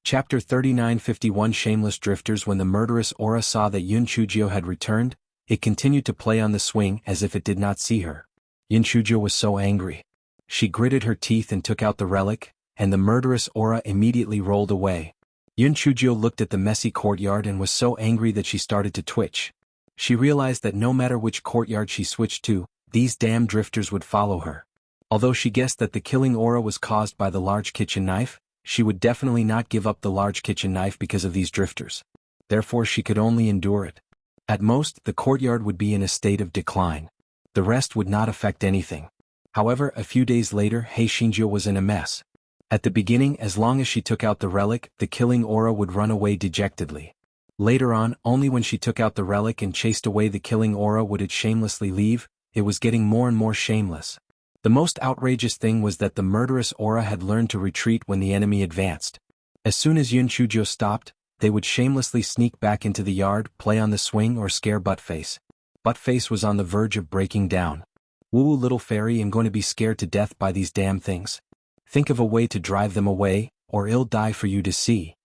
Chapter 3951 Shameless Drifters. When the murderous aura saw that Yun Chujio had returned, it continued to play on the swing as if it did not see her. Yun Chujio was so angry. She gritted her teeth and took out the relic, and the murderous aura immediately rolled away. Yun Chujio looked at the messy courtyard and was so angry that she started to twitch. She realized that no matter which courtyard she switched to, these damn drifters would follow her. Although she guessed that the killing aura was caused by the large kitchen knife, she would definitely not give up the large kitchen knife because of these drifters. Therefore she could only endure it. At most, the courtyard would be in a state of decline. The rest would not affect anything. However, a few days later, Shinjo was in a mess. At the beginning, as long as she took out the relic, the killing aura would run away dejectedly. Later on, only when she took out the relic and chased away the killing aura would it shamelessly leave. It was getting more and more shameless. The most outrageous thing was that the murderous aura had learned to retreat when the enemy advanced. As soon as Yun Chujio stopped, they would shamelessly sneak back into the yard, play on the swing or scare Buttface. Buttface was on the verge of breaking down. "Woo, little fairy, I'm going to be scared to death by these damn things. Think of a way to drive them away, or it'll die for you to see."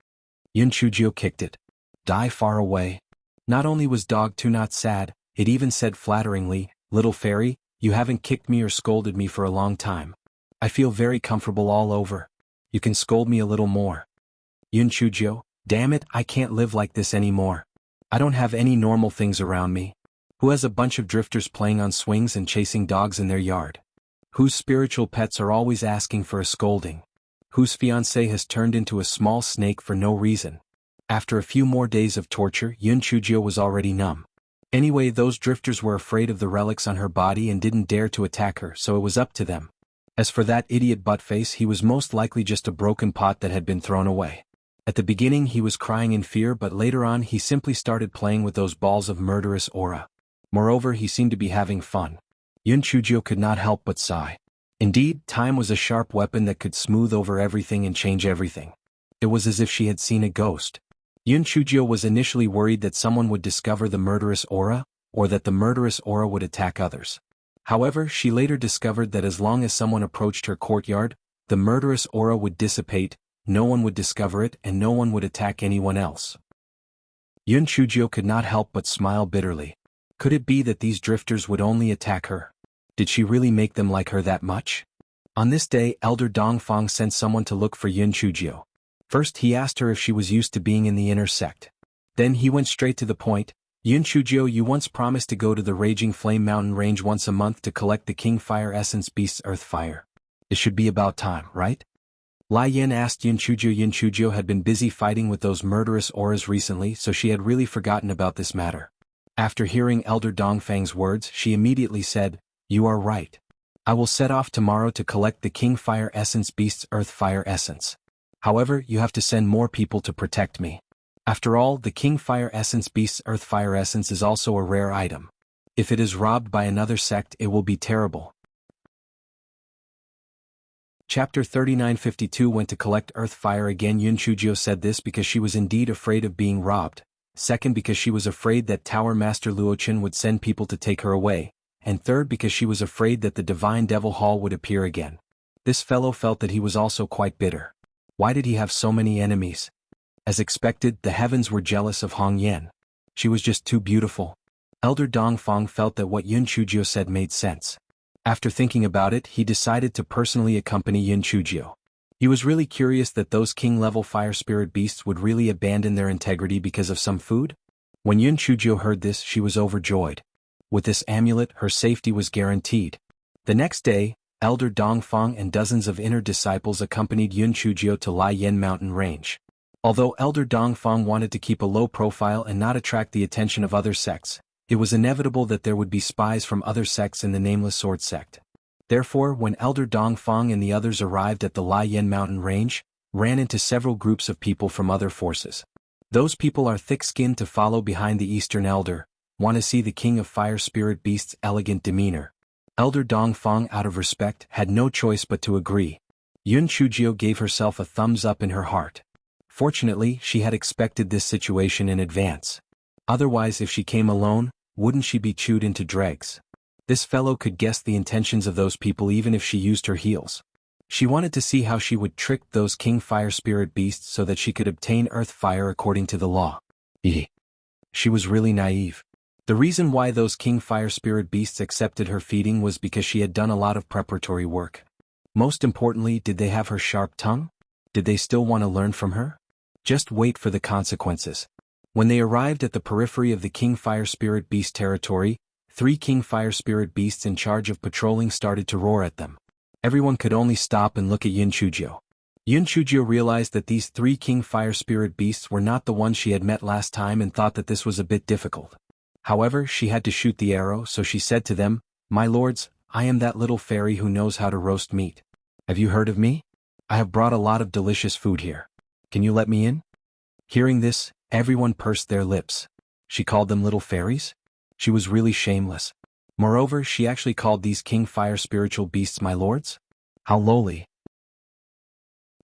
Yun Chujio kicked it. Die far away. Not only was Dog 2 not sad, it even said flatteringly, "Little fairy, you haven't kicked me or scolded me for a long time. I feel very comfortable all over. You can scold me a little more." Yun Chujio, damn it, I can't live like this anymore. I don't have any normal things around me. Who has a bunch of drifters playing on swings and chasing dogs in their yard? Whose spiritual pets are always asking for a scolding? Whose fiancé has turned into a small snake for no reason? After a few more days of torture, Yun Chujio was already numb. Anyway, those drifters were afraid of the relics on her body and didn't dare to attack her, so it was up to them. As for that idiot Buttface, he was most likely just a broken pot that had been thrown away. At the beginning he was crying in fear, but later on he simply started playing with those balls of murderous aura. Moreover, he seemed to be having fun. Yun Chujio could not help but sigh. Indeed, time was a sharp weapon that could smooth over everything and change everything. It was as if she had seen a ghost. Yun Chujio was initially worried that someone would discover the murderous aura, or that the murderous aura would attack others. However, she later discovered that as long as someone approached her courtyard, the murderous aura would dissipate, no one would discover it, and no one would attack anyone else. Yun Chujio could not help but smile bitterly. Could it be that these drifters would only attack her? Did she really make them like her that much? On this day, Elder Dongfang sent someone to look for Yun Chujio. First he asked her if she was used to being in the inner sect. Then he went straight to the point. "Yun Chujio, you once promised to go to the Raging Flame Mountain Range once a month to collect the King Fire Essence Beast's Earth Fire. It should be about time, right?" Lai Yin asked Yun Chujio. Yun Chujio had been busy fighting with those murderous auras recently, so she had really forgotten about this matter. After hearing Elder Dongfang's words, she immediately said, "You are right. I will set off tomorrow to collect the King Fire Essence Beast's Earth Fire Essence. However, you have to send more people to protect me. After all, the King Fire Essence Beast's Earth Fire Essence is also a rare item. If it is robbed by another sect, it will be terrible." Chapter 3952 Went to collect Earth Fire again. Yun Chujio said this because she was indeed afraid of being robbed, second because she was afraid that Tower Master Luochen would send people to take her away, and third because she was afraid that the Divine Devil Hall would appear again. This fellow felt that he was also quite bitter. Why did he have so many enemies? As expected, the heavens were jealous of Hong Yan. She was just too beautiful. Elder Dongfang felt that what Yun Chujio said made sense. After thinking about it, he decided to personally accompany Yun Chujio. He was really curious that those king-level fire spirit beasts would really abandon their integrity because of some food. When Yun Chujio heard this, she was overjoyed. With this amulet, her safety was guaranteed. The next day, Elder Dongfang and dozens of inner disciples accompanied Yun Chujio to Lai Yin Mountain Range. Although Elder Dongfang wanted to keep a low profile and not attract the attention of other sects, it was inevitable that there would be spies from other sects in the Nameless Sword sect. Therefore, when Elder Dongfang and the others arrived at the Lai Yin Mountain Range, ran into several groups of people from other forces. Those people are thick-skinned to follow behind the Eastern Elder, want to see the King of Fire Spirit Beast's elegant demeanor. Elder Dongfang, out of respect, had no choice but to agree. Yun Chujio gave herself a thumbs up in her heart. Fortunately, she had expected this situation in advance. Otherwise, if she came alone, wouldn't she be chewed into dregs? This fellow could guess the intentions of those people even if she used her heels. She wanted to see how she would trick those king fire spirit beasts so that she could obtain earth fire according to the law. She was really naive. The reason why those king fire spirit beasts accepted her feeding was because she had done a lot of preparatory work. Most importantly, did they have her sharp tongue? Did they still want to learn from her? Just wait for the consequences. When they arrived at the periphery of the king fire spirit beast territory, 3 king fire spirit beasts in charge of patrolling started to roar at them. Everyone could only stop and look at Yunchujio. Yunchujio realized that these 3 king fire spirit beasts were not the ones she had met last time and thought that this was a bit difficult. However, she had to shoot the arrow, so she said to them, "My lords, I am that little fairy who knows how to roast meat. Have you heard of me? I have brought a lot of delicious food here. Can you let me in?" Hearing this, everyone pursed their lips. She called them little fairies? She was really shameless. Moreover, she actually called these king fire spiritual beasts my lords? How lowly.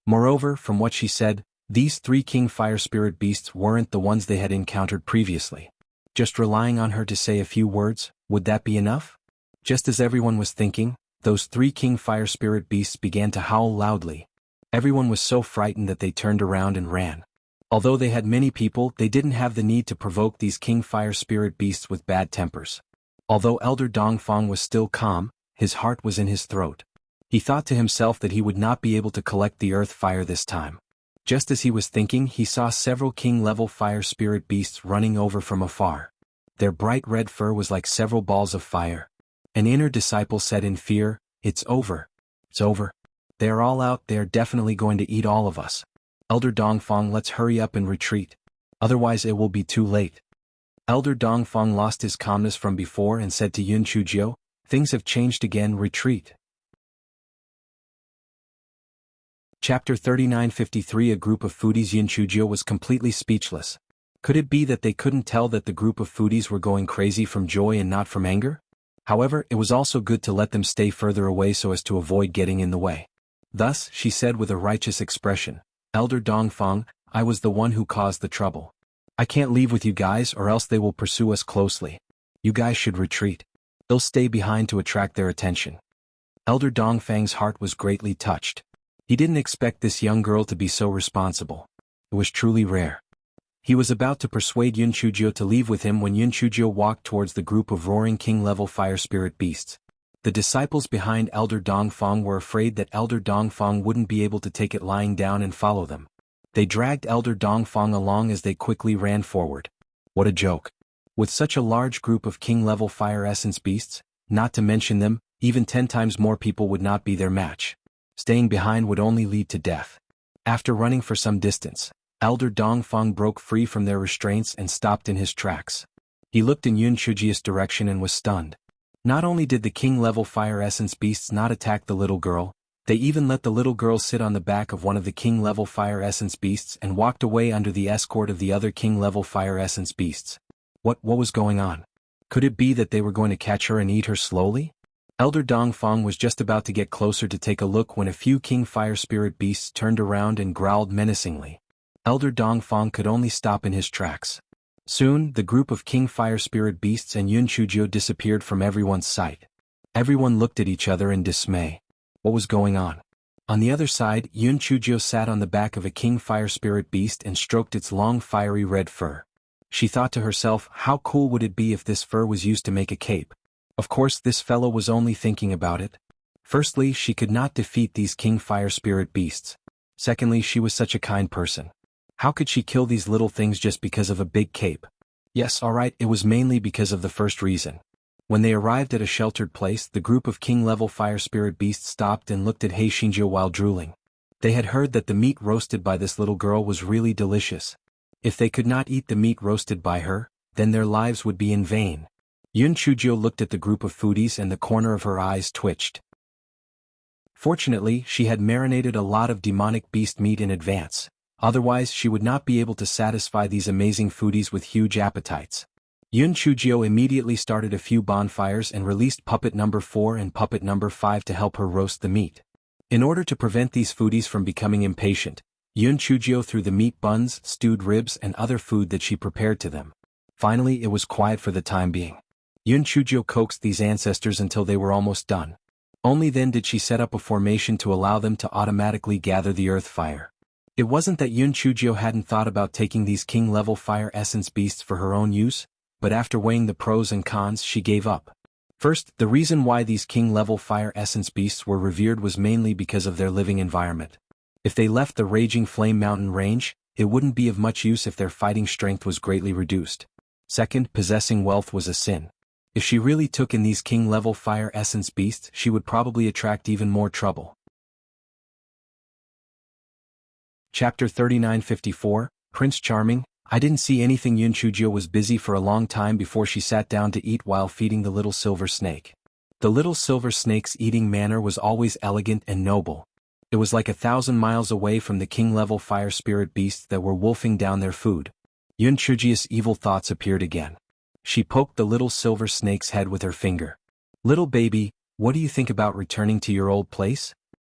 Moreover, from what she said, these 3 king fire spirit beasts weren't the ones they had encountered previously. Just relying on her to say a few words, would that be enough? Just as everyone was thinking, those 3 king fire spirit beasts began to howl loudly. Everyone was so frightened that they turned around and ran. Although they had many people, they didn't have the need to provoke these king fire spirit beasts with bad tempers. Although Elder Dongfang was still calm, his heart was in his throat. He thought to himself that he would not be able to collect the earth fire this time. Just as he was thinking, he saw several king-level fire spirit beasts running over from afar. Their bright red fur was like several balls of fire. An inner disciple said in fear, "It's over. It's over. They are all out, they are definitely going to eat all of us. Elder Dongfang, let's hurry up and retreat. Otherwise it will be too late." Elder Dongfang lost his calmness from before and said to Yunchujio, "Things have changed again, retreat." Chapter 3953. A group of foodies. Yunchujio was completely speechless. Could it be that they couldn't tell that the group of foodies were going crazy from joy and not from anger? However, it was also good to let them stay further away so as to avoid getting in the way. Thus, she said with a righteous expression, "Elder Dongfang, I was the one who caused the trouble. I can't leave with you guys or else they will pursue us closely. You guys should retreat. They'll stay behind to attract their attention." Elder Dongfang's heart was greatly touched. He didn't expect this young girl to be so responsible. It was truly rare. He was about to persuade Yunchujio to leave with him when Yunchujio walked towards the group of roaring king-level fire spirit beasts. The disciples behind Elder Dongfang were afraid that Elder Dongfang wouldn't be able to take it lying down and follow them. They dragged Elder Dongfang along as they quickly ran forward. What a joke. With such a large group of king-level fire essence beasts, not to mention them, even 10 times more people would not be their match. Staying behind would only lead to death. After running for some distance, Elder Dongfang broke free from their restraints and stopped in his tracks. He looked in Yunchujio's direction and was stunned. Not only did the king-level fire essence beasts not attack the little girl, they even let the little girl sit on the back of one of the king-level fire essence beasts and walked away under the escort of the other king-level fire essence beasts. What was going on? Could it be that they were going to catch her and eat her slowly? Elder Dongfang was just about to get closer to take a look when a few king fire spirit beasts turned around and growled menacingly. Elder Dongfang could only stop in his tracks. Soon, the group of king fire spirit beasts and Yunchujio disappeared from everyone's sight. Everyone looked at each other in dismay. What was going on? On the other side, Yunchujio sat on the back of a king fire spirit beast and stroked its long fiery red fur. She thought to herself, how cool would it be if this fur was used to make a cape? Of course, this fellow was only thinking about it. Firstly, she could not defeat these king fire spirit beasts. Secondly, she was such a kind person. How could she kill these little things just because of a big cape? Yes, alright, it was mainly because of the first reason. When they arrived at a sheltered place, the group of king-level fire spirit beasts stopped and looked at Heishinjo while drooling. They had heard that the meat roasted by this little girl was really delicious. If they could not eat the meat roasted by her, then their lives would be in vain. Yunchujio looked at the group of foodies and the corner of her eyes twitched. Fortunately, she had marinated a lot of demonic beast meat in advance. Otherwise, she would not be able to satisfy these amazing foodies with huge appetites. Yunchujio immediately started a few bonfires and released puppet number 4 and puppet number 5 to help her roast the meat. In order to prevent these foodies from becoming impatient, Yunchujio threw the meat buns, stewed ribs and other food that she prepared to them. Finally, it was quiet for the time being. Yunchujio coaxed these ancestors until they were almost done. Only then did she set up a formation to allow them to automatically gather the earth fire. It wasn't that Yun Chujio hadn't thought about taking these king-level fire essence beasts for her own use, but after weighing the pros and cons she gave up. First, the reason why these king-level fire essence beasts were revered was mainly because of their living environment. If they left the raging flame mountain range, it wouldn't be of much use if their fighting strength was greatly reduced. Second, possessing wealth was a sin. If she really took in these king-level fire essence beasts, she would probably attract even more trouble. Chapter 3954, Prince Charming. I didn't see anything. Yun Chujio was busy for a long time before she sat down to eat while feeding the little silver snake. The little silver snake's eating manner was always elegant and noble. It was like 1,000 miles away from the king-level fire spirit beasts that were wolfing down their food. Yun Chujio's evil thoughts appeared again. She poked the little silver snake's head with her finger. Little baby, what do you think about returning to your old place?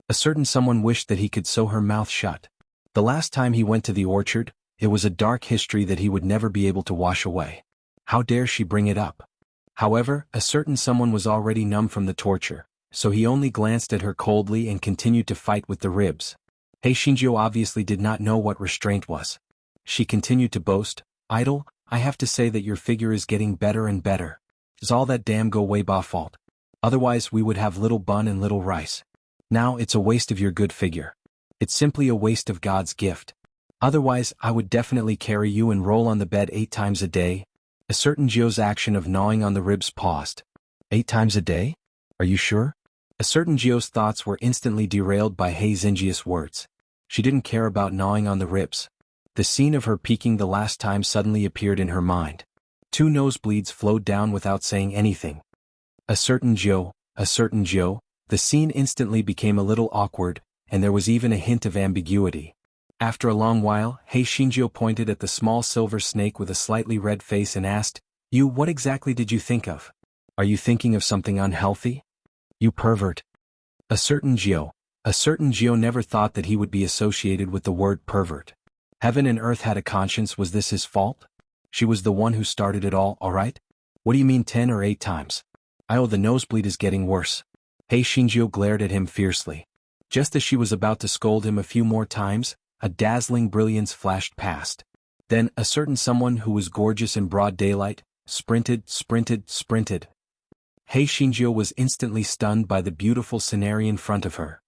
A certain someone wished that he could sew her mouth shut. The last time he went to the orchard, it was a dark history that he would never be able to wash away. How dare she bring it up? However, a certain someone was already numb from the torture, so he only glanced at her coldly and continued to fight with the ribs. Hei Shinjo obviously did not know what restraint was. She continued to boast, "Idol, I have to say that your figure is getting better and better. It's all that damn Go Weiba fault. Otherwise we would have little bun and little rice. Now it's a waste of your good figure. It's simply a waste of God's gift. Otherwise I would definitely carry you and roll on the bed 8 times a day." A certain Jio's action of gnawing on the ribs paused. 8 times a day? Are you sure? A certain Jio's thoughts were instantly derailed by Hei Xinjia's words. She didn't care about gnawing on the ribs. The scene of her peeking the last time suddenly appeared in her mind. 2 nosebleeds flowed down without saying anything. A certain Jio, the scene instantly became a little awkward, and there was even a hint of ambiguity. After a long while, Hei Shinjo pointed at the small silver snake with a slightly red face and asked, "You, what exactly did you think of? Are you thinking of something unhealthy? You pervert." A certain Jio never thought that he would be associated with the word pervert. Heaven and earth had a conscience. Was this his fault? She was the one who started it alright? What do you mean 10 or 8 times? The nosebleed is getting worse. Hei Shinjo glared at him fiercely. Just as she was about to scold him a few more times, a dazzling brilliance flashed past. Then, a certain someone who was gorgeous in broad daylight, sprinted. Hei Shinjo was instantly stunned by the beautiful scenery in front of her.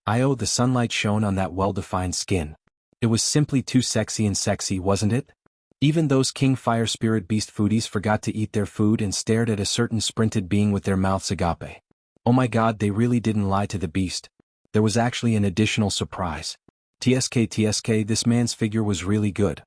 The sunlight shone on that well-defined skin. It was simply too sexy, wasn't it? Even those king fire spirit beast foodies forgot to eat their food and stared at a certain sprinted being with their mouths agape. Oh my god, they really didn't lie to the beast. There was actually an additional surprise. TSK, this man's figure was really good.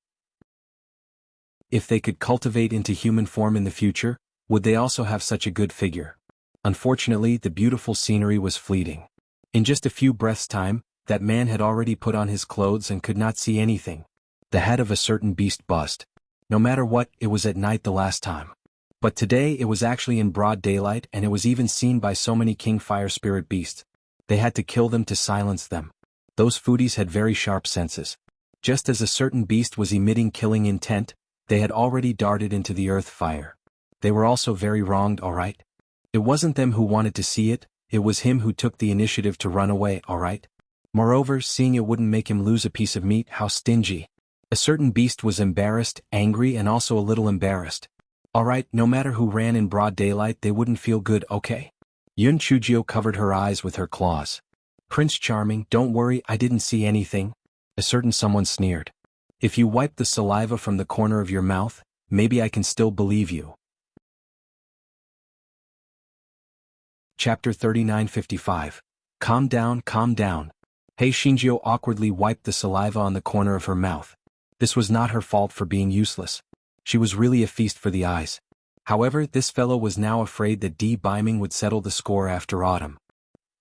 If they could cultivate into human form in the future, would they also have such a good figure? Unfortunately, the beautiful scenery was fleeting. In just a few breaths' time, that man had already put on his clothes and could not see anything. The head of a certain beast buzzed. No matter what, it was at night the last time. But today it was actually in broad daylight, and it was even seen by so many king fire spirit beasts. They had to kill them to silence them. Those foodies had very sharp senses. Just as a certain beast was emitting killing intent, they had already darted into the earth fire. They were also very wronged, alright? It wasn't them who wanted to see it, it was him who took the initiative to run away, alright? Moreover, seeing it wouldn't make him lose a piece of meat, how stingy. A certain beast was embarrassed, angry, and also a little embarrassed. Alright, no matter who ran in broad daylight, they wouldn't feel good, okay? Yun Chujio covered her eyes with her claws. "Prince Charming, don't worry, I didn't see anything." A certain someone sneered. "If you wipe the saliva from the corner of your mouth, maybe I can still believe you." Chapter 3955. Calm down. Hei Shinjo awkwardly wiped the saliva on the corner of her mouth. This was not her fault for being useless. She was really a feast for the eyes. However, this fellow was now afraid that Beiming would settle the score after autumn.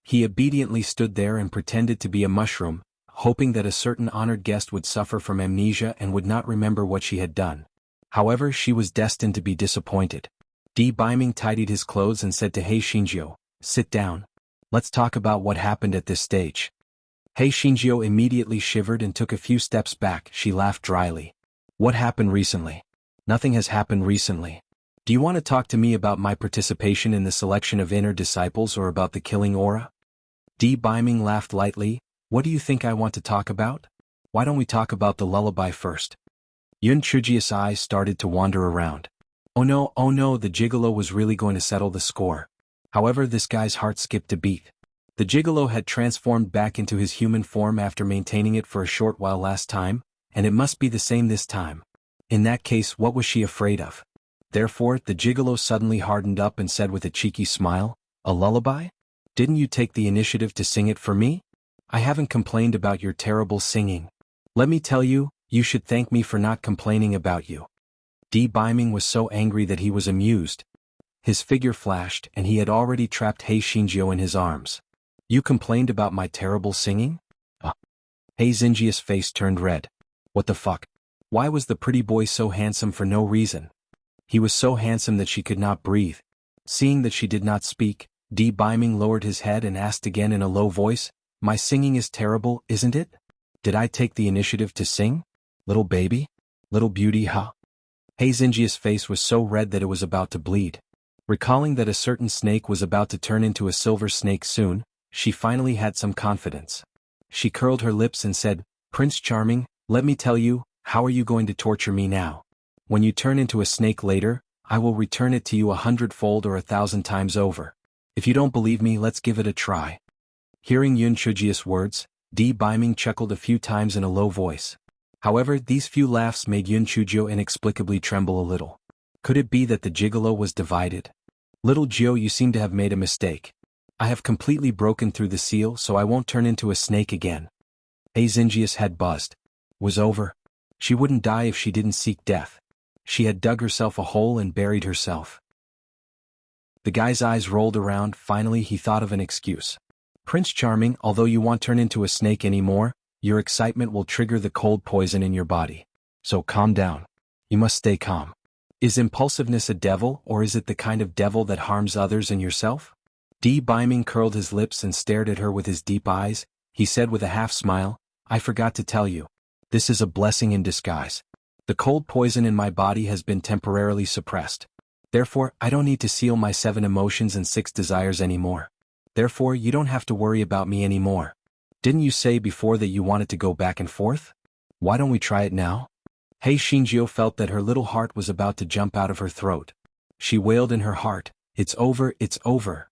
He obediently stood there and pretended to be a mushroom, hoping that a certain honored guest would suffer from amnesia and would not remember what she had done. However, she was destined to be disappointed. Beiming tidied his clothes and said to Hei Shinjo, "Sit down. Let's talk about what happened at this stage." Hei Shinjo immediately shivered and took a few steps back. She laughed dryly. "What happened recently? Nothing has happened recently. Do you want to talk to me about my participation in the selection of inner disciples or about the killing aura? D. Biming laughed lightly. What do you think I want to talk about? Why don't we talk about the lullaby first? Yun Chujia's eyes started to wander around. Oh no, the gigolo was really going to settle the score. However, this guy's heart skipped a beat. The gigolo had transformed back into his human form after maintaining it for a short while last time, and it must be the same this time. In that case, what was she afraid of? Therefore, the gigolo suddenly hardened up and said with a cheeky smile, "A lullaby? Didn't you take the initiative to sing it for me? I haven't complained about your terrible singing. Let me tell you, you should thank me for not complaining about you." D. Biming was so angry that he was amused. His figure flashed and he had already trapped Hei Xingjiu in his arms. You complained about my terrible singing? Hei Xingjiu's face turned red. What the fuck? Why was the pretty boy so handsome for no reason? He was so handsome that she could not breathe. Seeing that she did not speak, D. Biming lowered his head and asked again in a low voice, "My singing is terrible, isn't it? Did I take the initiative to sing? Little baby? Little beauty, huh?" Hei Xingjiu's face was so red that it was about to bleed. Recalling that a certain snake was about to turn into a silver snake soon, she finally had some confidence. She curled her lips and said, "Prince Charming, let me tell you, how are you going to torture me now? When you turn into a snake later, I will return it to you 100-fold or 1,000 times over. If you don't believe me, let's give it a try." Hearing Yun Chujia's words, D. Biming chuckled a few times in a low voice. However, these few laughs made Yun Chujio inexplicably tremble a little. Could it be that the gigolo was divided? "Little Jiu, you seem to have made a mistake. I have completely broken through the seal, so I won't turn into a snake again." Hei Xingjia's head buzzed. Was over. She wouldn't die if she didn't seek death. She had dug herself a hole and buried herself. The guy's eyes rolled around. Finally he thought of an excuse. "Prince Charming, although you won't turn into a snake anymore, your excitement will trigger the cold poison in your body. So calm down. You must stay calm. Is impulsiveness a devil, or is it the kind of devil that harms others and yourself?" D. Biming curled his lips and stared at her with his deep eyes. He said with a half-smile, "I forgot to tell you. This is a blessing in disguise. The cold poison in my body has been temporarily suppressed. Therefore, I don't need to seal my 7 emotions and 6 desires anymore. Therefore, you don't have to worry about me anymore. Didn't you say before that you wanted to go back and forth? Why don't we try it now?" Hei Xingjiu felt that her little heart was about to jump out of her throat. She wailed in her heart, "It's over, it's over."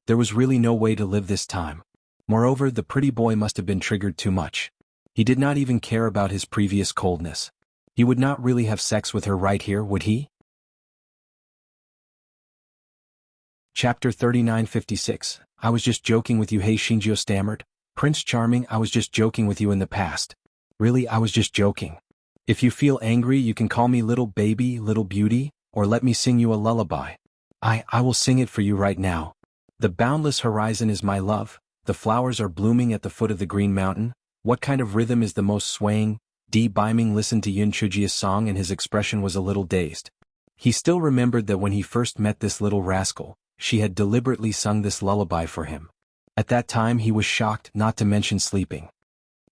There was really no way to live this time. Moreover, the pretty boy must have been triggered too much. He did not even care about his previous coldness. He would not really have sex with her right here, would he? Chapter 3956. I was just joking with you, Hei Xingjiu stammered. "Prince Charming, I was just joking with you in the past. Really, I was just joking. If you feel angry, you can call me little baby, little beauty, or let me sing you a lullaby. I will sing it for you right now. The boundless horizon is my love, the flowers are blooming at the foot of the green mountain. What kind of rhythm is the most swaying?" D. Biming listened to Yun Chujia's song and his expression was a little dazed. He still remembered that when he first met this little rascal, she had deliberately sung this lullaby for him. At that time he was shocked, not to mention sleeping.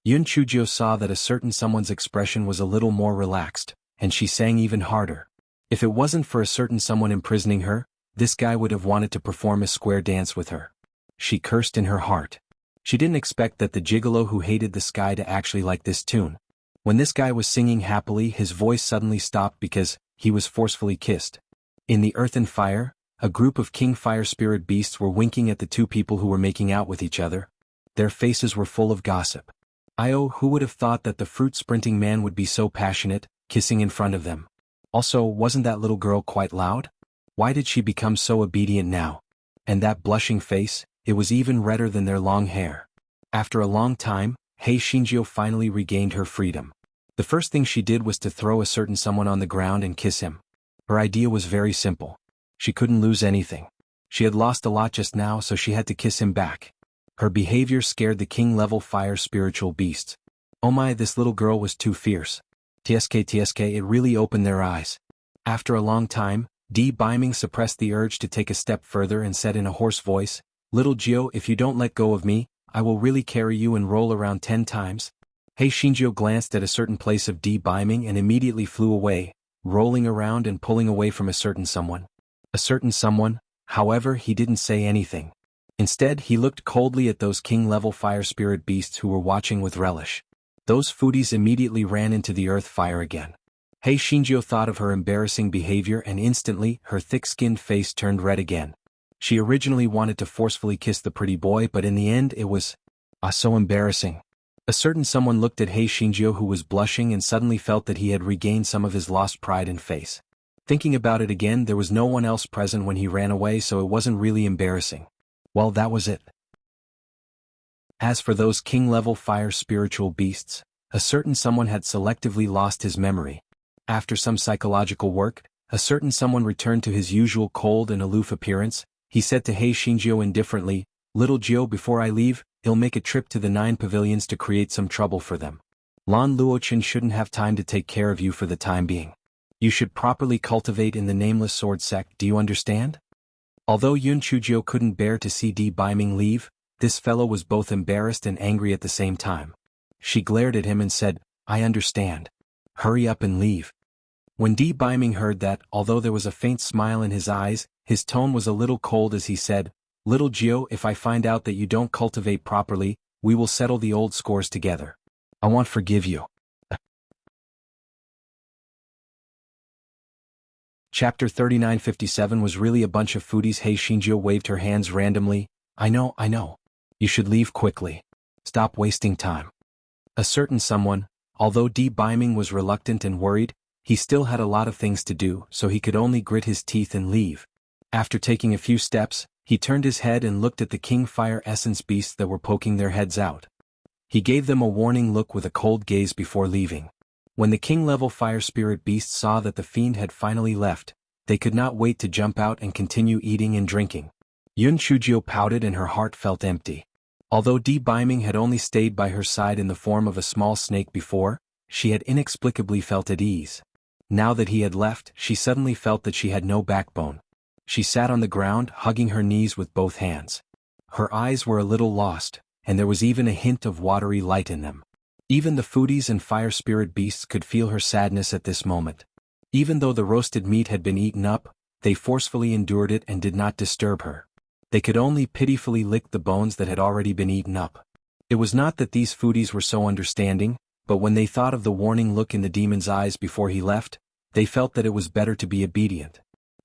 Yun Chujio saw that a certain someone's expression was a little more relaxed, and she sang even harder. If it wasn't for a certain someone imprisoning her, this guy would have wanted to perform a square dance with her. She cursed in her heart. She didn't expect that the gigolo who hated the sky to actually like this tune. When this guy was singing happily, his voice suddenly stopped because he was forcefully kissed. In the earth and fire, a group of king fire spirit beasts were winking at the 2 people who were making out with each other. Their faces were full of gossip. Who would have thought that the fruit-sprinting man would be so passionate, kissing in front of them? Also, wasn't that little girl quite loud? Why did she become so obedient now? And that blushing face, it was even redder than their long hair. After a long time, Hei Xingjiu finally regained her freedom. The first thing she did was to throw a certain someone on the ground and kiss him. Her idea was very simple. She couldn't lose anything. She had lost a lot just now, so she had to kiss him back. Her behavior scared the king-level fire spiritual beasts. Oh my, this little girl was too fierce. TSK, it really opened their eyes. After a long time, D. Biming suppressed the urge to take a step further and said in a hoarse voice, "Little Gio, if you don't let go of me, I will really carry you and roll around 10 times. Hei Xingjiu glanced at a certain place of D. Biming and immediately flew away. rolling around and pulling away from a certain someone. A certain someone, however, he didn't say anything. Instead, he looked coldly at those king-level fire spirit beasts who were watching with relish. Those foodies immediately ran into the earth fire again. Hei Shinjo thought of her embarrassing behavior and instantly, her thick-skinned face turned red again. She originally wanted to forcefully kiss the pretty boy, but in the end it was, so embarrassing. A certain someone looked at Hei Shinjo, who was blushing, and suddenly felt that he had regained some of his lost pride and face. Thinking about it again, there was no one else present when he ran away, so it wasn't really embarrassing. Well, that was it. As for those king-level fire spiritual beasts, a certain someone had selectively lost his memory. After some psychological work, a certain someone returned to his usual cold and aloof appearance. He said to Hei Shinjo indifferently, "Little Jio, before I leave, he'll make a trip to the 9 pavilions to create some trouble for them. Lan Luochen shouldn't have time to take care of you for the time being. You should properly cultivate in the Nameless Sword sect, do you understand?" Although Yun Chujio couldn't bear to see Di Biming leave, this fellow was both embarrassed and angry at the same time. She glared at him and said, "I understand. Hurry up and leave." When Di Biming heard that, although there was a faint smile in his eyes, his tone was a little cold as he said, "Little Jio, if I find out that you don't cultivate properly, we will settle the old scores together. I won't forgive you." Chapter 3957 was really a bunch of foodies. Hei Shinjo waved her hands randomly. I know. You should leave quickly. Stop wasting time." A certain someone, although Di Biming was reluctant and worried, he still had a lot of things to do, so he could only grit his teeth and leave. After taking a few steps, he turned his head and looked at the king fire essence beasts that were poking their heads out. He gave them a warning look with a cold gaze before leaving. When the king-level fire spirit beasts saw that the fiend had finally left, they could not wait to jump out and continue eating and drinking. Yun Chujio pouted and her heart felt empty. Although Di Biming had only stayed by her side in the form of a small snake before, she had inexplicably felt at ease. Now that he had left, she suddenly felt that she had no backbone. She sat on the ground, hugging her knees with both hands. Her eyes were a little lost, and there was even a hint of watery light in them. Even the foodies and fire spirit beasts could feel her sadness at this moment. Even though the roasted meat had been eaten up, they forcefully endured it and did not disturb her. They could only pitifully lick the bones that had already been eaten up. It was not that these foodies were so understanding, but when they thought of the warning look in the demon's eyes before he left, they felt that it was better to be obedient.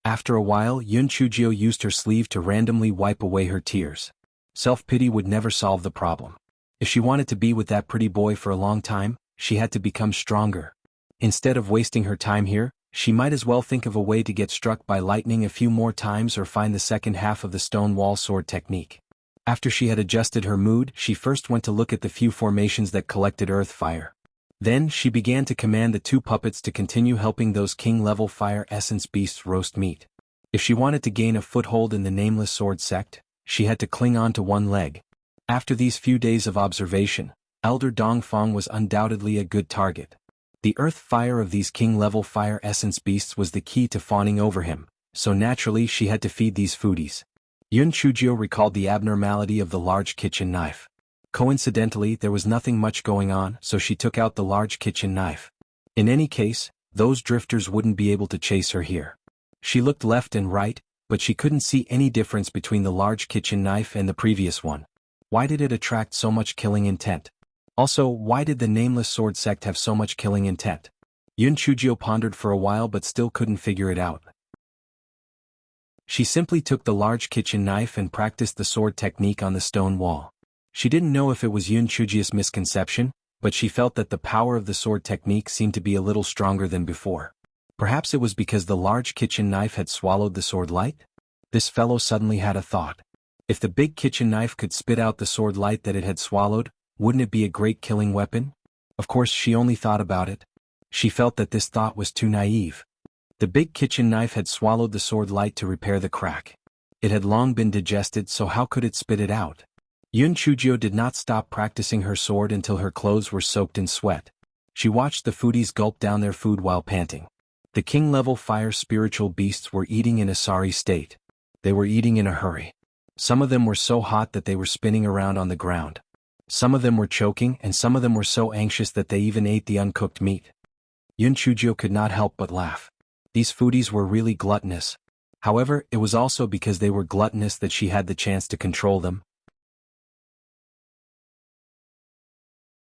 After a while, Yun Chujio used her sleeve to randomly wipe away her tears. Self-pity would never solve the problem. If she wanted to be with that pretty boy for a long time, she had to become stronger. Instead of wasting her time here, she might as well think of a way to get struck by lightning a few more times or find the second half of the stone wall sword technique. After she had adjusted her mood, she first went to look at the few formations that collected earth fire. Then she began to command the 2 puppets to continue helping those king-level fire essence beasts roast meat. If she wanted to gain a foothold in the Nameless Sword sect, she had to cling on to one leg. After these few days of observation, Elder Dongfang was undoubtedly a good target. The earth fire of these king-level fire essence beasts was the key to fawning over him, so naturally she had to feed these foodies. Yun Chujio recalled the abnormality of the large kitchen knife. Coincidentally, there was nothing much going on, so she took out the large kitchen knife. In any case, those drifters wouldn't be able to chase her here. She looked left and right, but she couldn't see any difference between the large kitchen knife and the previous one. Why did it attract so much killing intent? Also, why did the Nameless Sword sect have so much killing intent? Yun Chujio pondered for a while but still couldn't figure it out. She simply took the large kitchen knife and practiced the sword technique on the stone wall. She didn't know if it was Yun Chujio's misconception, but she felt that the power of the sword technique seemed to be a little stronger than before. Perhaps it was because the large kitchen knife had swallowed the sword light? This fellow suddenly had a thought. If the big kitchen knife could spit out the sword light that it had swallowed, wouldn't it be a great killing weapon? Of course she only thought about it. She felt that this thought was too naive. The big kitchen knife had swallowed the sword light to repair the crack. It had long been digested, so how could it spit it out? Yun Chujio did not stop practicing her sword until her clothes were soaked in sweat. She watched the foodies gulp down their food while panting. The king-level fire spiritual beasts were eating in a sorry state. They were eating in a hurry. Some of them were so hot that they were spinning around on the ground. Some of them were choking, and some of them were so anxious that they even ate the uncooked meat. Yun Chujio could not help but laugh. These foodies were really gluttonous. However, it was also because they were gluttonous that she had the chance to control them.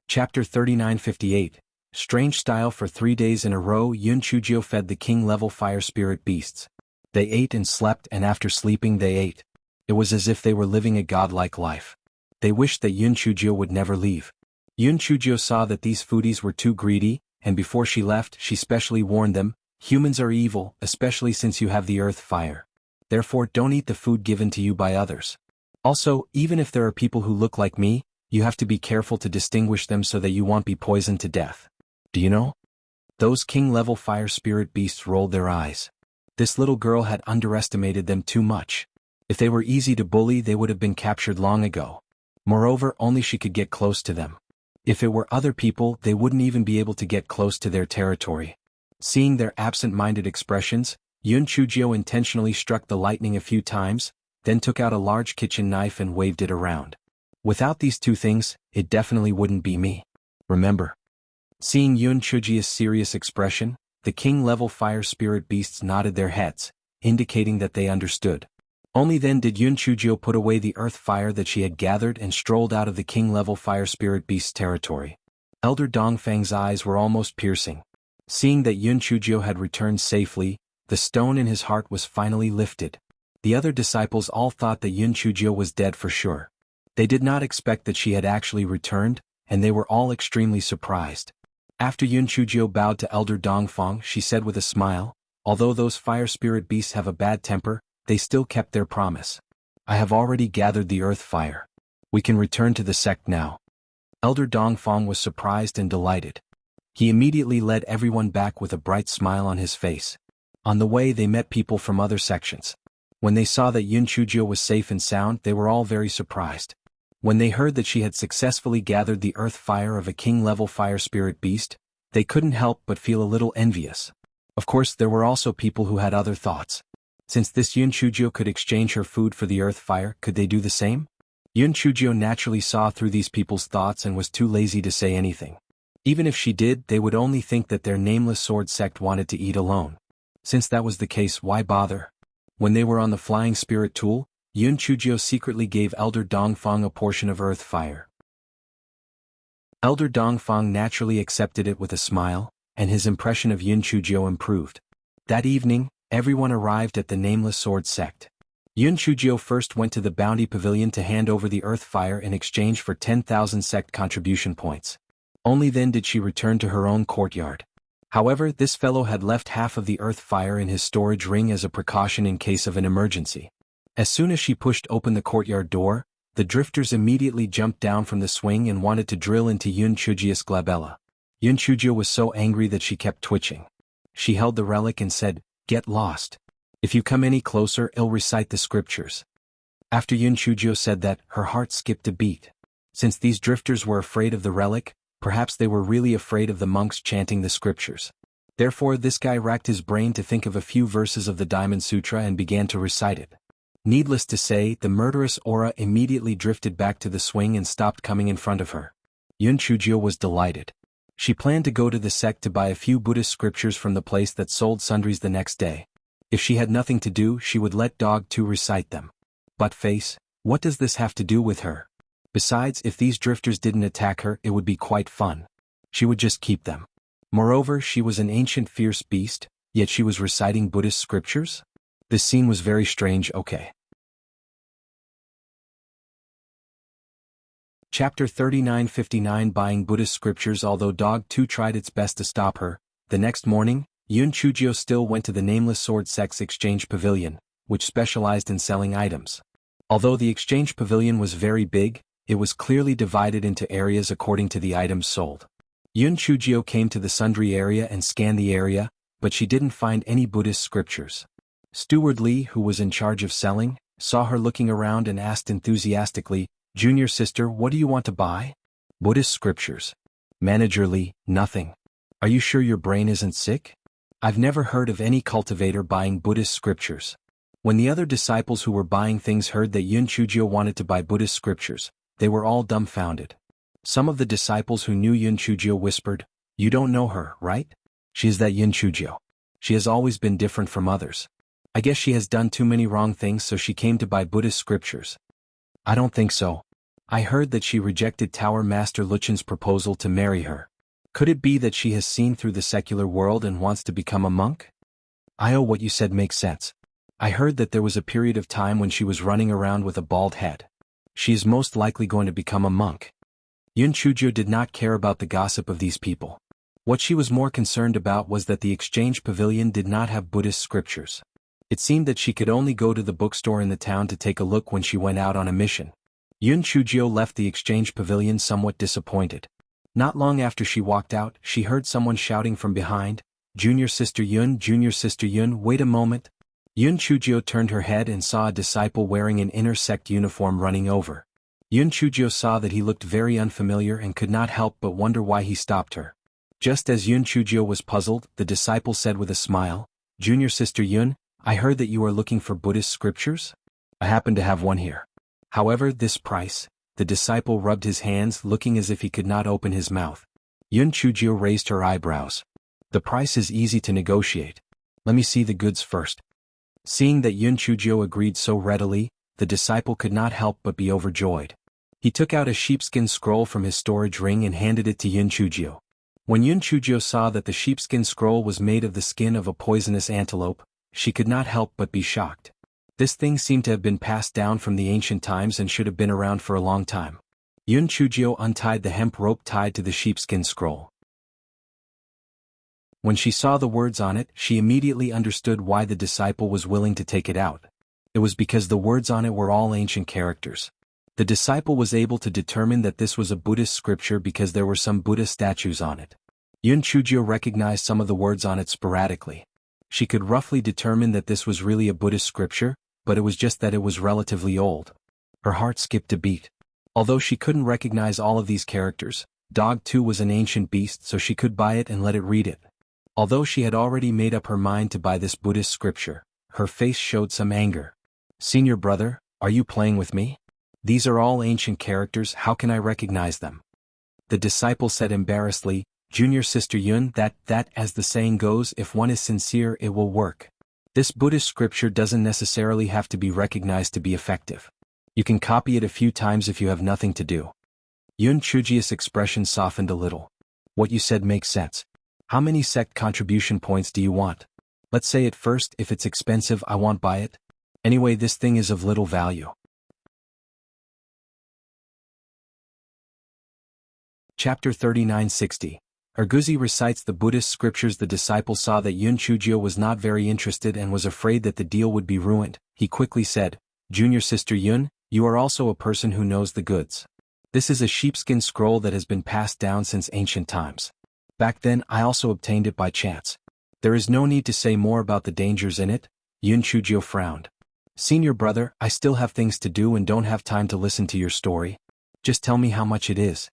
Chapter 3958. Strange style. For 3 days in a row, Yun Chujio fed the king-level fire spirit beasts. They ate and slept, and after sleeping they ate. It was as if they were living a godlike life. They wished that Yun Chujio would never leave. Yun Chujio saw that these foodies were too greedy, and before she left she specially warned them, "Humans are evil, especially since you have the earth fire. Therefore don't eat the food given to you by others. Also, even if there are people who look like me, you have to be careful to distinguish them so that you won't be poisoned to death. Do you know?" Those king-level fire spirit beasts rolled their eyes. This little girl had underestimated them too much. If they were easy to bully, they would have been captured long ago. Moreover, only she could get close to them. If it were other people, they wouldn't even be able to get close to their territory. Seeing their absent-minded expressions, Yun Chujio intentionally struck the lightning a few times, then took out a large kitchen knife and waved it around. Without these two things, it definitely wouldn't be me. Remember? Seeing Yun Chujio's serious expression, the king-level fire spirit beasts nodded their heads, indicating that they understood. Only then did Yun Chujio put away the earth fire that she had gathered and strolled out of the king-level fire spirit beast's territory. Elder Dongfang's eyes were almost piercing. Seeing that Yun Chujio had returned safely, the stone in his heart was finally lifted. The other disciples all thought that Yun Chujio was dead for sure. They did not expect that she had actually returned, and they were all extremely surprised. After Yun Chujio bowed to Elder Dongfang, she said with a smile, "Although those fire spirit beasts have a bad temper, they still kept their promise. I have already gathered the earth fire. We can return to the sect now." Elder Dongfang was surprised and delighted. He immediately led everyone back with a bright smile on his face. On the way they met people from other sections. When they saw that Yun Chujio was safe and sound, they were all very surprised. When they heard that she had successfully gathered the earth fire of a king-level fire spirit beast, they couldn't help but feel a little envious. Of course, there were also people who had other thoughts. Since this Yun Chujio could exchange her food for the earth fire, could they do the same? Yun Chujio naturally saw through these people's thoughts and was too lazy to say anything. Even if she did, they would only think that their nameless sword sect wanted to eat alone. Since that was the case, why bother? When they were on the flying spirit tool, Yun Chujio secretly gave Elder Dongfang a portion of earth fire. Elder Dongfang naturally accepted it with a smile, and his impression of Yun Chujio improved. That evening, everyone arrived at the nameless sword sect. Yun Chujio first went to the bounty pavilion to hand over the earth fire in exchange for 10,000 sect contribution points. Only then did she return to her own courtyard. However, this fellow had left half of the earth fire in his storage ring as a precaution in case of an emergency. As soon as she pushed open the courtyard door, the drifters immediately jumped down from the swing and wanted to drill into Yun Chujio's glabella. Yun Chujio was so angry that she kept twitching. She held the relic and said, "Get lost. If you come any closer, I'll recite the scriptures." After Yun Chujio said that, her heart skipped a beat. Since these drifters were afraid of the relic, perhaps they were really afraid of the monks chanting the scriptures. Therefore this guy racked his brain to think of a few verses of the Diamond Sutra and began to recite it. Needless to say, the murderous aura immediately drifted back to the swing and stopped coming in front of her. Yun Chujio was delighted. She planned to go to the sect to buy a few Buddhist scriptures from the place that sold sundries the next day. If she had nothing to do, she would let Dog 2 recite them. But face, what does this have to do with her? Besides, if these drifters didn't attack her, it would be quite fun. She would just keep them. Moreover, she was an ancient fierce beast, yet she was reciting Buddhist scriptures? This scene was very strange. Okay. Chapter 3959. Buying Buddhist scriptures. Although Dog 2 tried its best to stop her, the next morning, Yun Chujio still went to the Nameless Sword Sect's exchange pavilion, which specialized in selling items. Although the exchange pavilion was very big, it was clearly divided into areas according to the items sold. Yun Chujio came to the sundry area and scanned the area, but she didn't find any Buddhist scriptures. Steward Lee, who was in charge of selling, saw her looking around and asked enthusiastically, "Junior sister, what do you want to buy?" "Buddhist scriptures." Manager Lee, "Nothing. Are you sure your brain isn't sick? I've never heard of any cultivator buying Buddhist scriptures." When the other disciples who were buying things heard that Yun Chujio wanted to buy Buddhist scriptures, they were all dumbfounded. Some of the disciples who knew Yun Chujio whispered, "You don't know her, right? She is that Yun Chujio. She has always been different from others. I guess she has done too many wrong things, so she came to buy Buddhist scriptures. I don't think so. I heard that she rejected Tower Master Luchen's proposal to marry her. Could it be that she has seen through the secular world and wants to become a monk? What you said makes sense. I heard that there was a period of time when she was running around with a bald head. She is most likely going to become a monk. Yun Chujio did not care about the gossip of these people. What she was more concerned about was that the exchange pavilion did not have Buddhist scriptures. It seemed that she could only go to the bookstore in the town to take a look when she went out on a mission. Yun Chujio left the exchange pavilion somewhat disappointed. Not long after she walked out, she heard someone shouting from behind, Junior Sister Yun, wait a moment." Yun Chujio turned her head and saw a disciple wearing an inner sect uniform running over. Yun Chujio saw that he looked very unfamiliar and could not help but wonder why he stopped her. Just as Yun Chujio was puzzled, the disciple said with a smile, "Junior Sister Yun, I heard that you are looking for Buddhist scriptures? I happen to have one here. However, this price." The disciple rubbed his hands, looking as if he could not open his mouth. Yun Chujio raised her eyebrows. "The price is easy to negotiate. Let me see the goods first." Seeing that Yun Chujio agreed so readily, the disciple could not help but be overjoyed. He took out a sheepskin scroll from his storage ring and handed it to Yun Chujio. When Yun Chujio saw that the sheepskin scroll was made of the skin of a poisonous antelope, she could not help but be shocked. This thing seemed to have been passed down from the ancient times and should have been around for a long time. Yun Chujio untied the hemp rope tied to the sheepskin scroll. When she saw the words on it, she immediately understood why the disciple was willing to take it out. It was because the words on it were all ancient characters. The disciple was able to determine that this was a Buddhist scripture because there were some Buddha statues on it. Yun Chujio recognized some of the words on it sporadically. She could roughly determine that this was really a Buddhist scripture, but it was just that it was relatively old. Her heart skipped a beat. Although she couldn't recognize all of these characters, Dog 2 was an ancient beast, so she could buy it and let it read it. Although she had already made up her mind to buy this Buddhist scripture, her face showed some anger. "Senior brother, are you playing with me? These are all ancient characters, how can I recognize them?" The disciple said embarrassedly, "Junior Sister Yun, that as the saying goes, if one is sincere it will work. This Buddhist scripture doesn't necessarily have to be recognized to be effective. You can copy it a few times if you have nothing to do." Yun Chujio's expression softened a little. "What you said makes sense. How many sect contribution points do you want? Let's say it first, if it's expensive I won't buy it. Anyway, this thing is of little value." Chapter 3960. Arguzi recites the Buddhist scriptures. The disciple saw that Yun Chujio was not very interested and was afraid that the deal would be ruined. He quickly said, "Junior Sister Yun, you are also a person who knows the goods. This is a sheepskin scroll that has been passed down since ancient times. Back then I also obtained it by chance. There is no need to say more about the dangers in it." Yun Chujio frowned. "Senior brother, I still have things to do and don't have time to listen to your story. Just tell me how much it is."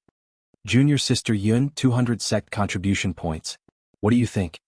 "Junior Sister Yun, 200 sect contribution points. What do you think?"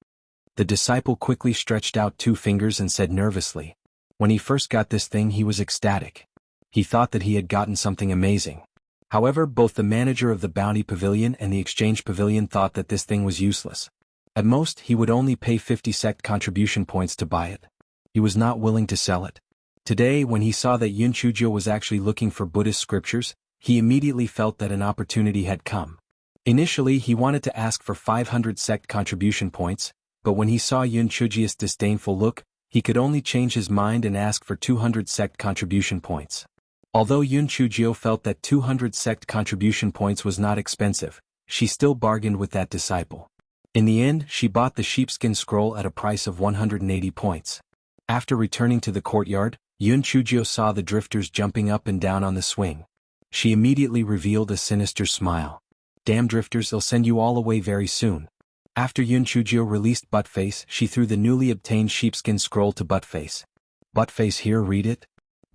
The disciple quickly stretched out 2 fingers and said nervously. When he first got this thing he was ecstatic. He thought that he had gotten something amazing. However, both the manager of the Bounty Pavilion and the Exchange Pavilion thought that this thing was useless. At most, he would only pay 50 sect contribution points to buy it. He was not willing to sell it. Today, when he saw that Yun Chujio was actually looking for Buddhist scriptures, he immediately felt that an opportunity had come. Initially he wanted to ask for 500 sect contribution points, but when he saw Yun Chujio's disdainful look, he could only change his mind and ask for 200 sect contribution points. Although Yun Chujio felt that 200 sect contribution points was not expensive, she still bargained with that disciple. In the end, she bought the sheepskin scroll at a price of 180 points. After returning to the courtyard, Yun Chujio saw the drifters jumping up and down on the swing. She immediately revealed a sinister smile. "Damn drifters, they'll send you all away very soon." After Yun Chujio released Buttface, she threw the newly obtained sheepskin scroll to Buttface. "Buttface, here, read it."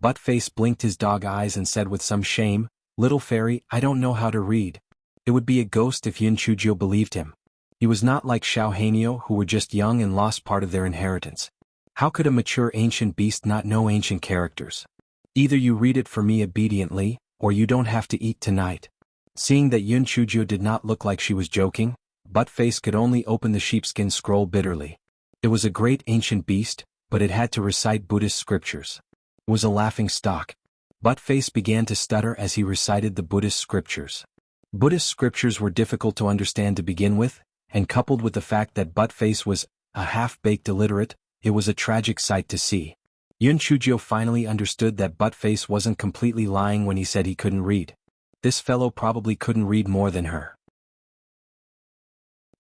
Buttface blinked his dog eyes and said with some shame, "Little fairy, I don't know how to read." It would be a ghost if Yun Chujio believed him. He was not like Xiao Hanyo, who were just young and lost part of their inheritance. How could a mature ancient beast not know ancient characters? "Either you read it for me obediently, or you don't have to eat tonight." Seeing that Yun Chujio did not look like she was joking, Buttface could only open the sheepskin scroll bitterly. It was a great ancient beast, but it had to recite Buddhist scriptures. It was a laughing stock. Buttface began to stutter as he recited the Buddhist scriptures. Buddhist scriptures were difficult to understand to begin with, and coupled with the fact that Buttface was a half-baked illiterate, it was a tragic sight to see. Yun Chujio finally understood that Buttface wasn't completely lying when he said he couldn't read. This fellow probably couldn't read more than her.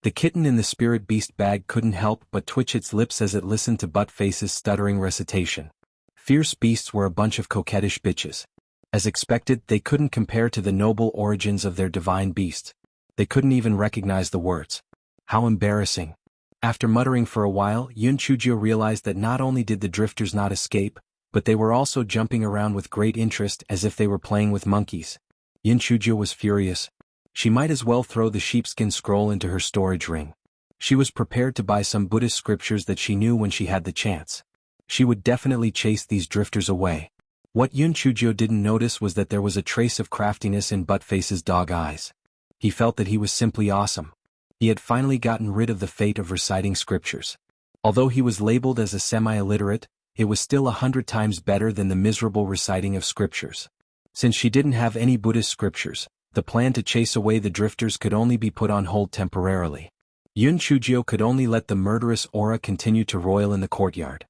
The kitten in the spirit beast bag couldn't help but twitch its lips as it listened to Buttface's stuttering recitation. Fierce beasts were a bunch of coquettish bitches. As expected, they couldn't compare to the noble origins of their divine beast. They couldn't even recognize the words. How embarrassing. After muttering for a while, Yun Chujio realized that not only did the drifters not escape, but they were also jumping around with great interest as if they were playing with monkeys. Yun Chujio was furious. She might as well throw the sheepskin scroll into her storage ring. She was prepared to buy some Buddhist scriptures that she knew when she had the chance. She would definitely chase these drifters away. What Yun Chujio didn't notice was that there was a trace of craftiness in Buttface's dog eyes. He felt that he was simply awesome. He had finally gotten rid of the fate of reciting scriptures. Although he was labeled as a semi-illiterate, it was still 100 times better than the miserable reciting of scriptures. Since she didn't have any Buddhist scriptures, the plan to chase away the drifters could only be put on hold temporarily. Yun Chujio could only let the murderous aura continue to roil in the courtyard.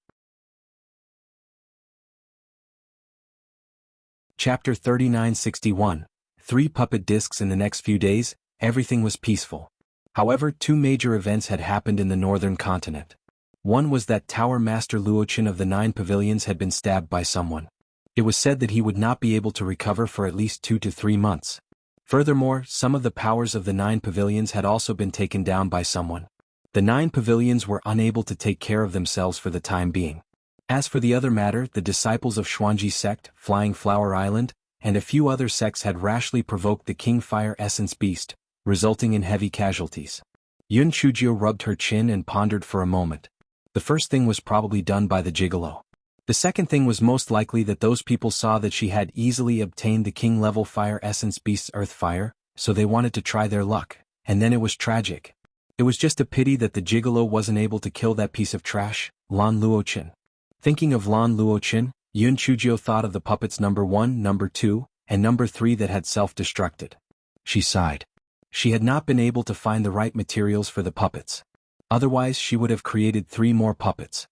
Chapter 3961. 3 puppet discs. In the next few days, everything was peaceful. However, 2 major events had happened in the northern continent. One was that Tower Master Luochen of the 9 Pavilions had been stabbed by someone. It was said that he would not be able to recover for at least 2 to 3 months. Furthermore, some of the powers of the 9 Pavilions had also been taken down by someone. The 9 Pavilions were unable to take care of themselves for the time being. As for the other matter, the disciples of Xuanji sect, Flying Flower Island, and a few other sects had rashly provoked the King Fire Essence Beast, resulting in heavy casualties. Yun Chujio rubbed her chin and pondered for a moment. The first thing was probably done by the gigolo. The second thing was most likely that those people saw that she had easily obtained the king-level Fire Essence Beast's Earth Fire, so they wanted to try their luck, and then it was tragic. It was just a pity that the gigolo wasn't able to kill that piece of trash, Lan Luochen. Thinking of Lan Luochen, Yun Chujio thought of the puppets number 1, number 2, and number 3 that had self-destructed. She sighed. She had not been able to find the right materials for the puppets. Otherwise she would have created 3 more puppets.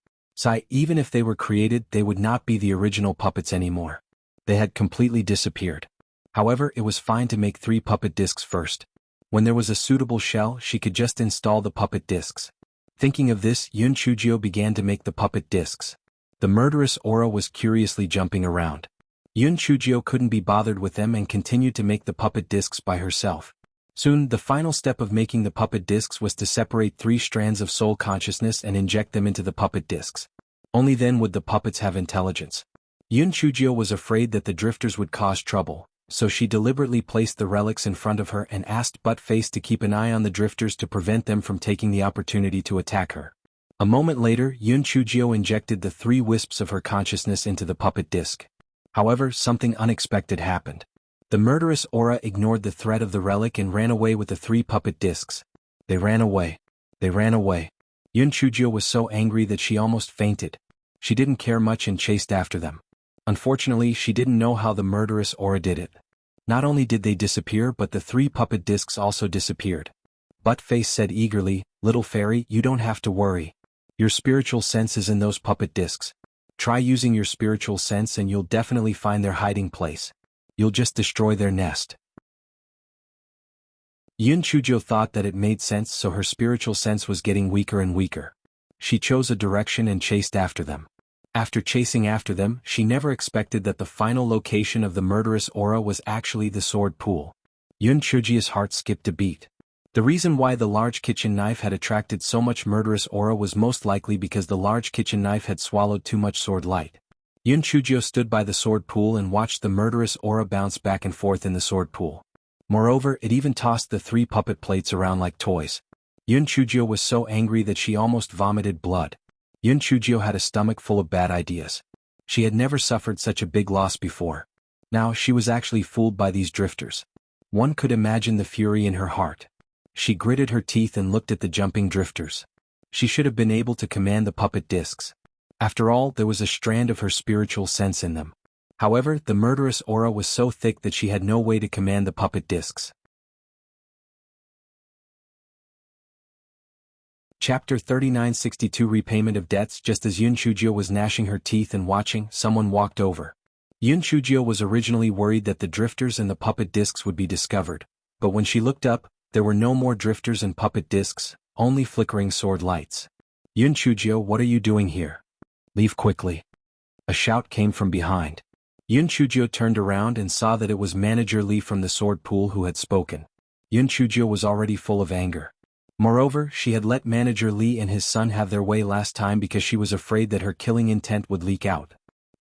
Even if they were created, they would not be the original puppets anymore. They had completely disappeared. However, it was fine to make 3 puppet discs first. When there was a suitable shell, she could just install the puppet discs. Thinking of this, Yun Chujio began to make the puppet discs. The murderous aura was curiously jumping around. Yun Chujio couldn't be bothered with them and continued to make the puppet discs by herself. Soon, the final step of making the puppet discs was to separate 3 strands of soul consciousness and inject them into the puppet discs. Only then would the puppets have intelligence. Yun Chujio was afraid that the drifters would cause trouble, so she deliberately placed the relics in front of her and asked Buttface to keep an eye on the drifters to prevent them from taking the opportunity to attack her. A moment later, Yun Chujio injected the 3 wisps of her consciousness into the puppet disc. However, something unexpected happened. The murderous aura ignored the threat of the relic and ran away with the 3 puppet discs. They ran away. They ran away. Yun Chujio was so angry that she almost fainted. She didn't care much and chased after them. Unfortunately, she didn't know how the murderous aura did it. Not only did they disappear, but the 3 puppet discs also disappeared. Buttface said eagerly, "Little fairy, you don't have to worry. Your spiritual sense is in those puppet discs. Try using your spiritual sense and you'll definitely find their hiding place. You'll just destroy their nest." Yun Chujio thought that it made sense, so her spiritual sense was getting weaker and weaker. She chose a direction and chased after them. After chasing after them, she never expected that the final location of the murderous aura was actually the sword pool. Yun Chujio's heart skipped a beat. The reason why the large kitchen knife had attracted so much murderous aura was most likely because the large kitchen knife had swallowed too much sword light. Yun Chujio stood by the sword pool and watched the murderous aura bounce back and forth in the sword pool. Moreover, it even tossed the 3 puppet plates around like toys. Yun Chujio was so angry that she almost vomited blood. Yun Chujio had a stomach full of bad ideas. She had never suffered such a big loss before. Now she was actually fooled by these drifters. One could imagine the fury in her heart. She gritted her teeth and looked at the jumping drifters. She should have been able to command the puppet discs. After all, there was a strand of her spiritual sense in them. However, the murderous aura was so thick that she had no way to command the puppet discs. Chapter 3962 Repayment of Debts. Just as Yun Chujio was gnashing her teeth and watching, someone walked over. Yun Chujio was originally worried that the drifters and the puppet discs would be discovered, but when she looked up, there were no more drifters and puppet discs, only flickering sword lights. Yun Chujio, what are you doing here? Leave quickly. A shout came from behind. Yun Chujio turned around and saw that it was Manager Li from the sword pool who had spoken. Yun Chujio was already full of anger. Moreover, she had let Manager Li and his son have their way last time because she was afraid that her killing intent would leak out.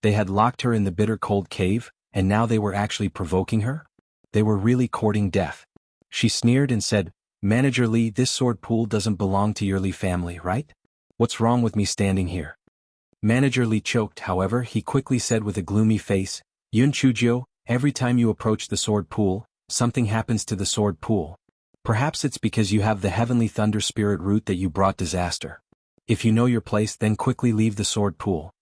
They had locked her in the bitter cold cave, and now they were actually provoking her? They were really courting death. She sneered and said, Manager Li, this sword pool doesn't belong to your Li family, right? What's wrong with me standing here? Manager Li choked. However, he quickly said with a gloomy face, Yun Chujio, every time you approach the sword pool, something happens to the sword pool. Perhaps it's because you have the heavenly thunder spirit root that you brought disaster. If you know your place, then quickly leave the sword pool.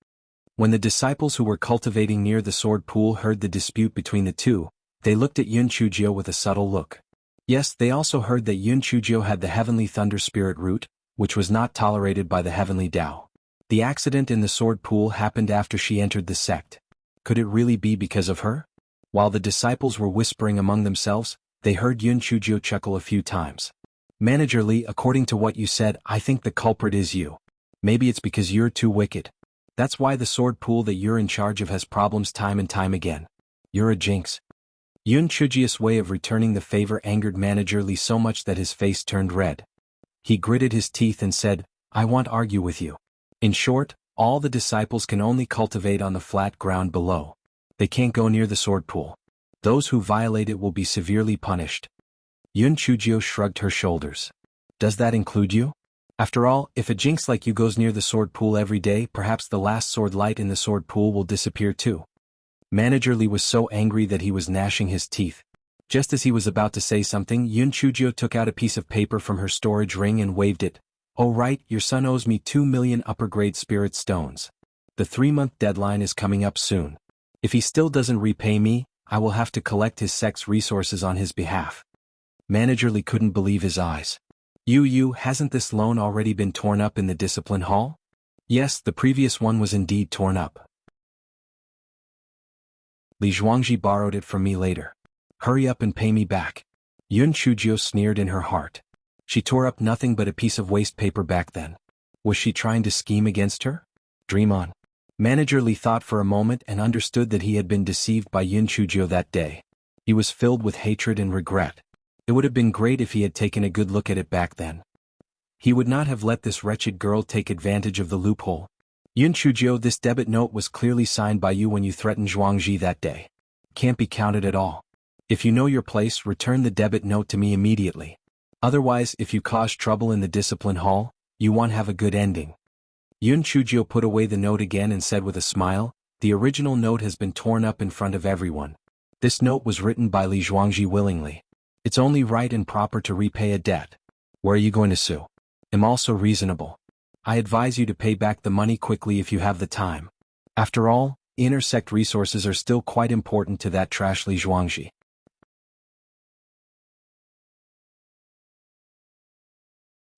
When the disciples who were cultivating near the sword pool heard the dispute between the two, they looked at Yun Chujio with a subtle look. Yes, they also heard that Yun Chujio had the heavenly thunder spirit root, which was not tolerated by the heavenly Tao. The accident in the sword pool happened after she entered the sect. Could it really be because of her? While the disciples were whispering among themselves, they heard Yun Chujio chuckle a few times. Manager Li, according to what you said, I think the culprit is you. Maybe it's because you're too wicked. That's why the sword pool that you're in charge of has problems time and time again. You're a jinx. Yun Chujio's way of returning the favor angered Manager Li so much that his face turned red. He gritted his teeth and said, I won't argue with you. In short, all the disciples can only cultivate on the flat ground below. They can't go near the sword pool. Those who violate it will be severely punished. Yun Chujio shrugged her shoulders. Does that include you? After all, if a jinx like you goes near the sword pool every day, perhaps the last sword light in the sword pool will disappear too. Manager Li was so angry that he was gnashing his teeth. Just as he was about to say something, Yun Chujio took out a piece of paper from her storage ring and waved it. Oh right, your son owes me 2 million upper-grade spirit stones. The 3-month deadline is coming up soon. If he still doesn't repay me, I will have to collect his sect's resources on his behalf. Manager Li couldn't believe his eyes. Hasn't this loan already been torn up in the discipline hall? Yes, the previous one was indeed torn up. Li Zhuangji borrowed it from me later. Hurry up and pay me back. Yun Chujio sneered in her heart. She tore up nothing but a piece of waste paper back then. Was she trying to scheme against her? Dream on. Manager Li thought for a moment and understood that he had been deceived by Yun Chujio that day. He was filled with hatred and regret. It would have been great if he had taken a good look at it back then. He would not have let this wretched girl take advantage of the loophole. Yun Chujio, this debit note was clearly signed by you when you threatened Zhuangji that day. Can't be counted at all. If you know your place, return the debit note to me immediately. Otherwise, if you cause trouble in the discipline hall, you won't have a good ending. Yun Chujio put away the note again and said with a smile, the original note has been torn up in front of everyone. This note was written by Li Zhuangji willingly. It's only right and proper to repay a debt. Where are you going to sue? I'm also reasonable. I advise you to pay back the money quickly if you have the time. After all, inner sect resources are still quite important to that trash Li Zhuangji.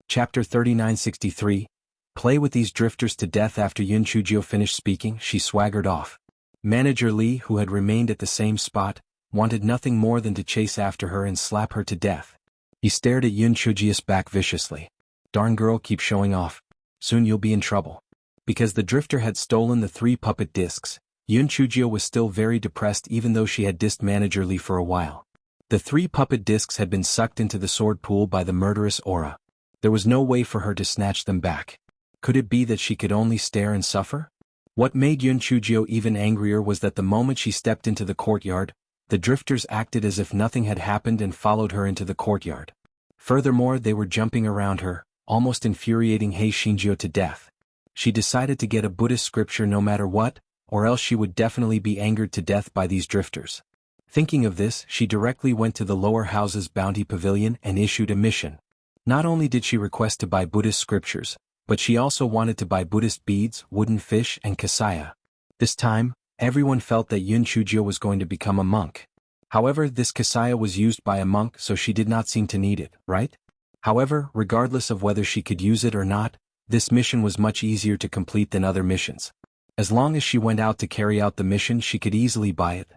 Chapter 3963. Play with these drifters to death. After Yun Chujio finished speaking, she swaggered off. Manager Li, who had remained at the same spot, wanted nothing more than to chase after her and slap her to death. He stared at Yun Chujio's back viciously. Darn girl, keep showing off. Soon you'll be in trouble. Because the drifter had stolen the 3 puppet discs, Yun Chujio was still very depressed even though she had dissed Manager Li for a while. The 3 puppet discs had been sucked into the sword pool by the murderous aura. There was no way for her to snatch them back. Could it be that she could only stare and suffer? What made Yun Chujio even angrier was that the moment she stepped into the courtyard, the drifters acted as if nothing had happened and followed her into the courtyard. Furthermore, they were jumping around her, almost infuriating Hei Xinjiu to death. She decided to get a Buddhist scripture no matter what, or else she would definitely be angered to death by these drifters. Thinking of this, she directly went to the lower house's bounty pavilion and issued a mission. Not only did she request to buy Buddhist scriptures, but she also wanted to buy Buddhist beads, wooden fish, and kasaya. This time, everyone felt that Yun Chujio was going to become a monk. However, this kasaya was used by a monk, so she did not seem to need it, right? However, regardless of whether she could use it or not, this mission was much easier to complete than other missions. As long as she went out to carry out the mission, she could easily buy it.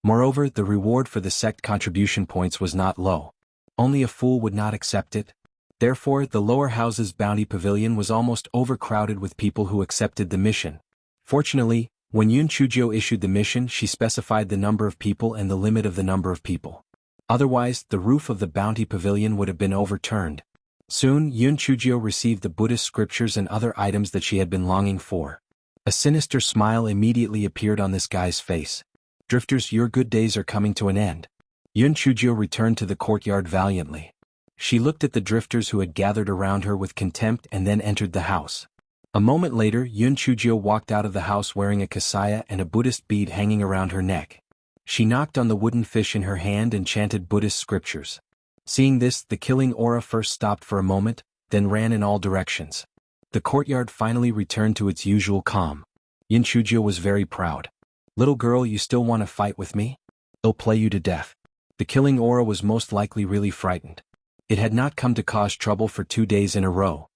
Moreover, the reward for the sect contribution points was not low. Only a fool would not accept it. Therefore, the lower house's bounty pavilion was almost overcrowded with people who accepted the mission. Fortunately, when Yun Chujio issued the mission, she specified the number of people and the limit of the number of people. Otherwise, the roof of the bounty pavilion would have been overturned. Soon, Yun Chujio received the Buddhist scriptures and other items that she had been longing for. A sinister smile immediately appeared on this guy's face. "Drifters, your good days are coming to an end." Yun Chujio returned to the courtyard valiantly. She looked at the drifters who had gathered around her with contempt and then entered the house. A moment later, Yun Chujio walked out of the house wearing a kasaya and a Buddhist bead hanging around her neck. She knocked on the wooden fish in her hand and chanted Buddhist scriptures. Seeing this, the killing aura first stopped for a moment, then ran in all directions. The courtyard finally returned to its usual calm. Yun Chujio was very proud. "Little girl, you still want to fight with me? I'll play you to death." The killing aura was most likely really frightened. It had not come to cause trouble for 2 days in a row.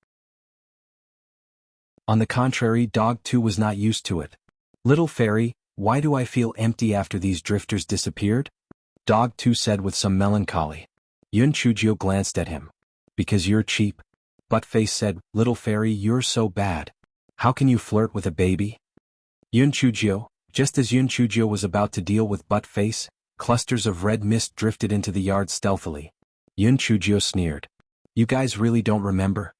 On the contrary, Dog 2 was not used to it. "Little fairy, why do I feel empty after these drifters disappeared?" Dog 2 said with some melancholy. Yun Chujio glanced at him. "Because you're cheap." Buttface said, "Little fairy, you're so bad. How can you flirt with a baby?" Yun Chujio, just as Yun Chujio was about to deal with Buttface, clusters of red mist drifted into the yard stealthily. Yun Chujio sneered. "You guys really don't remember?"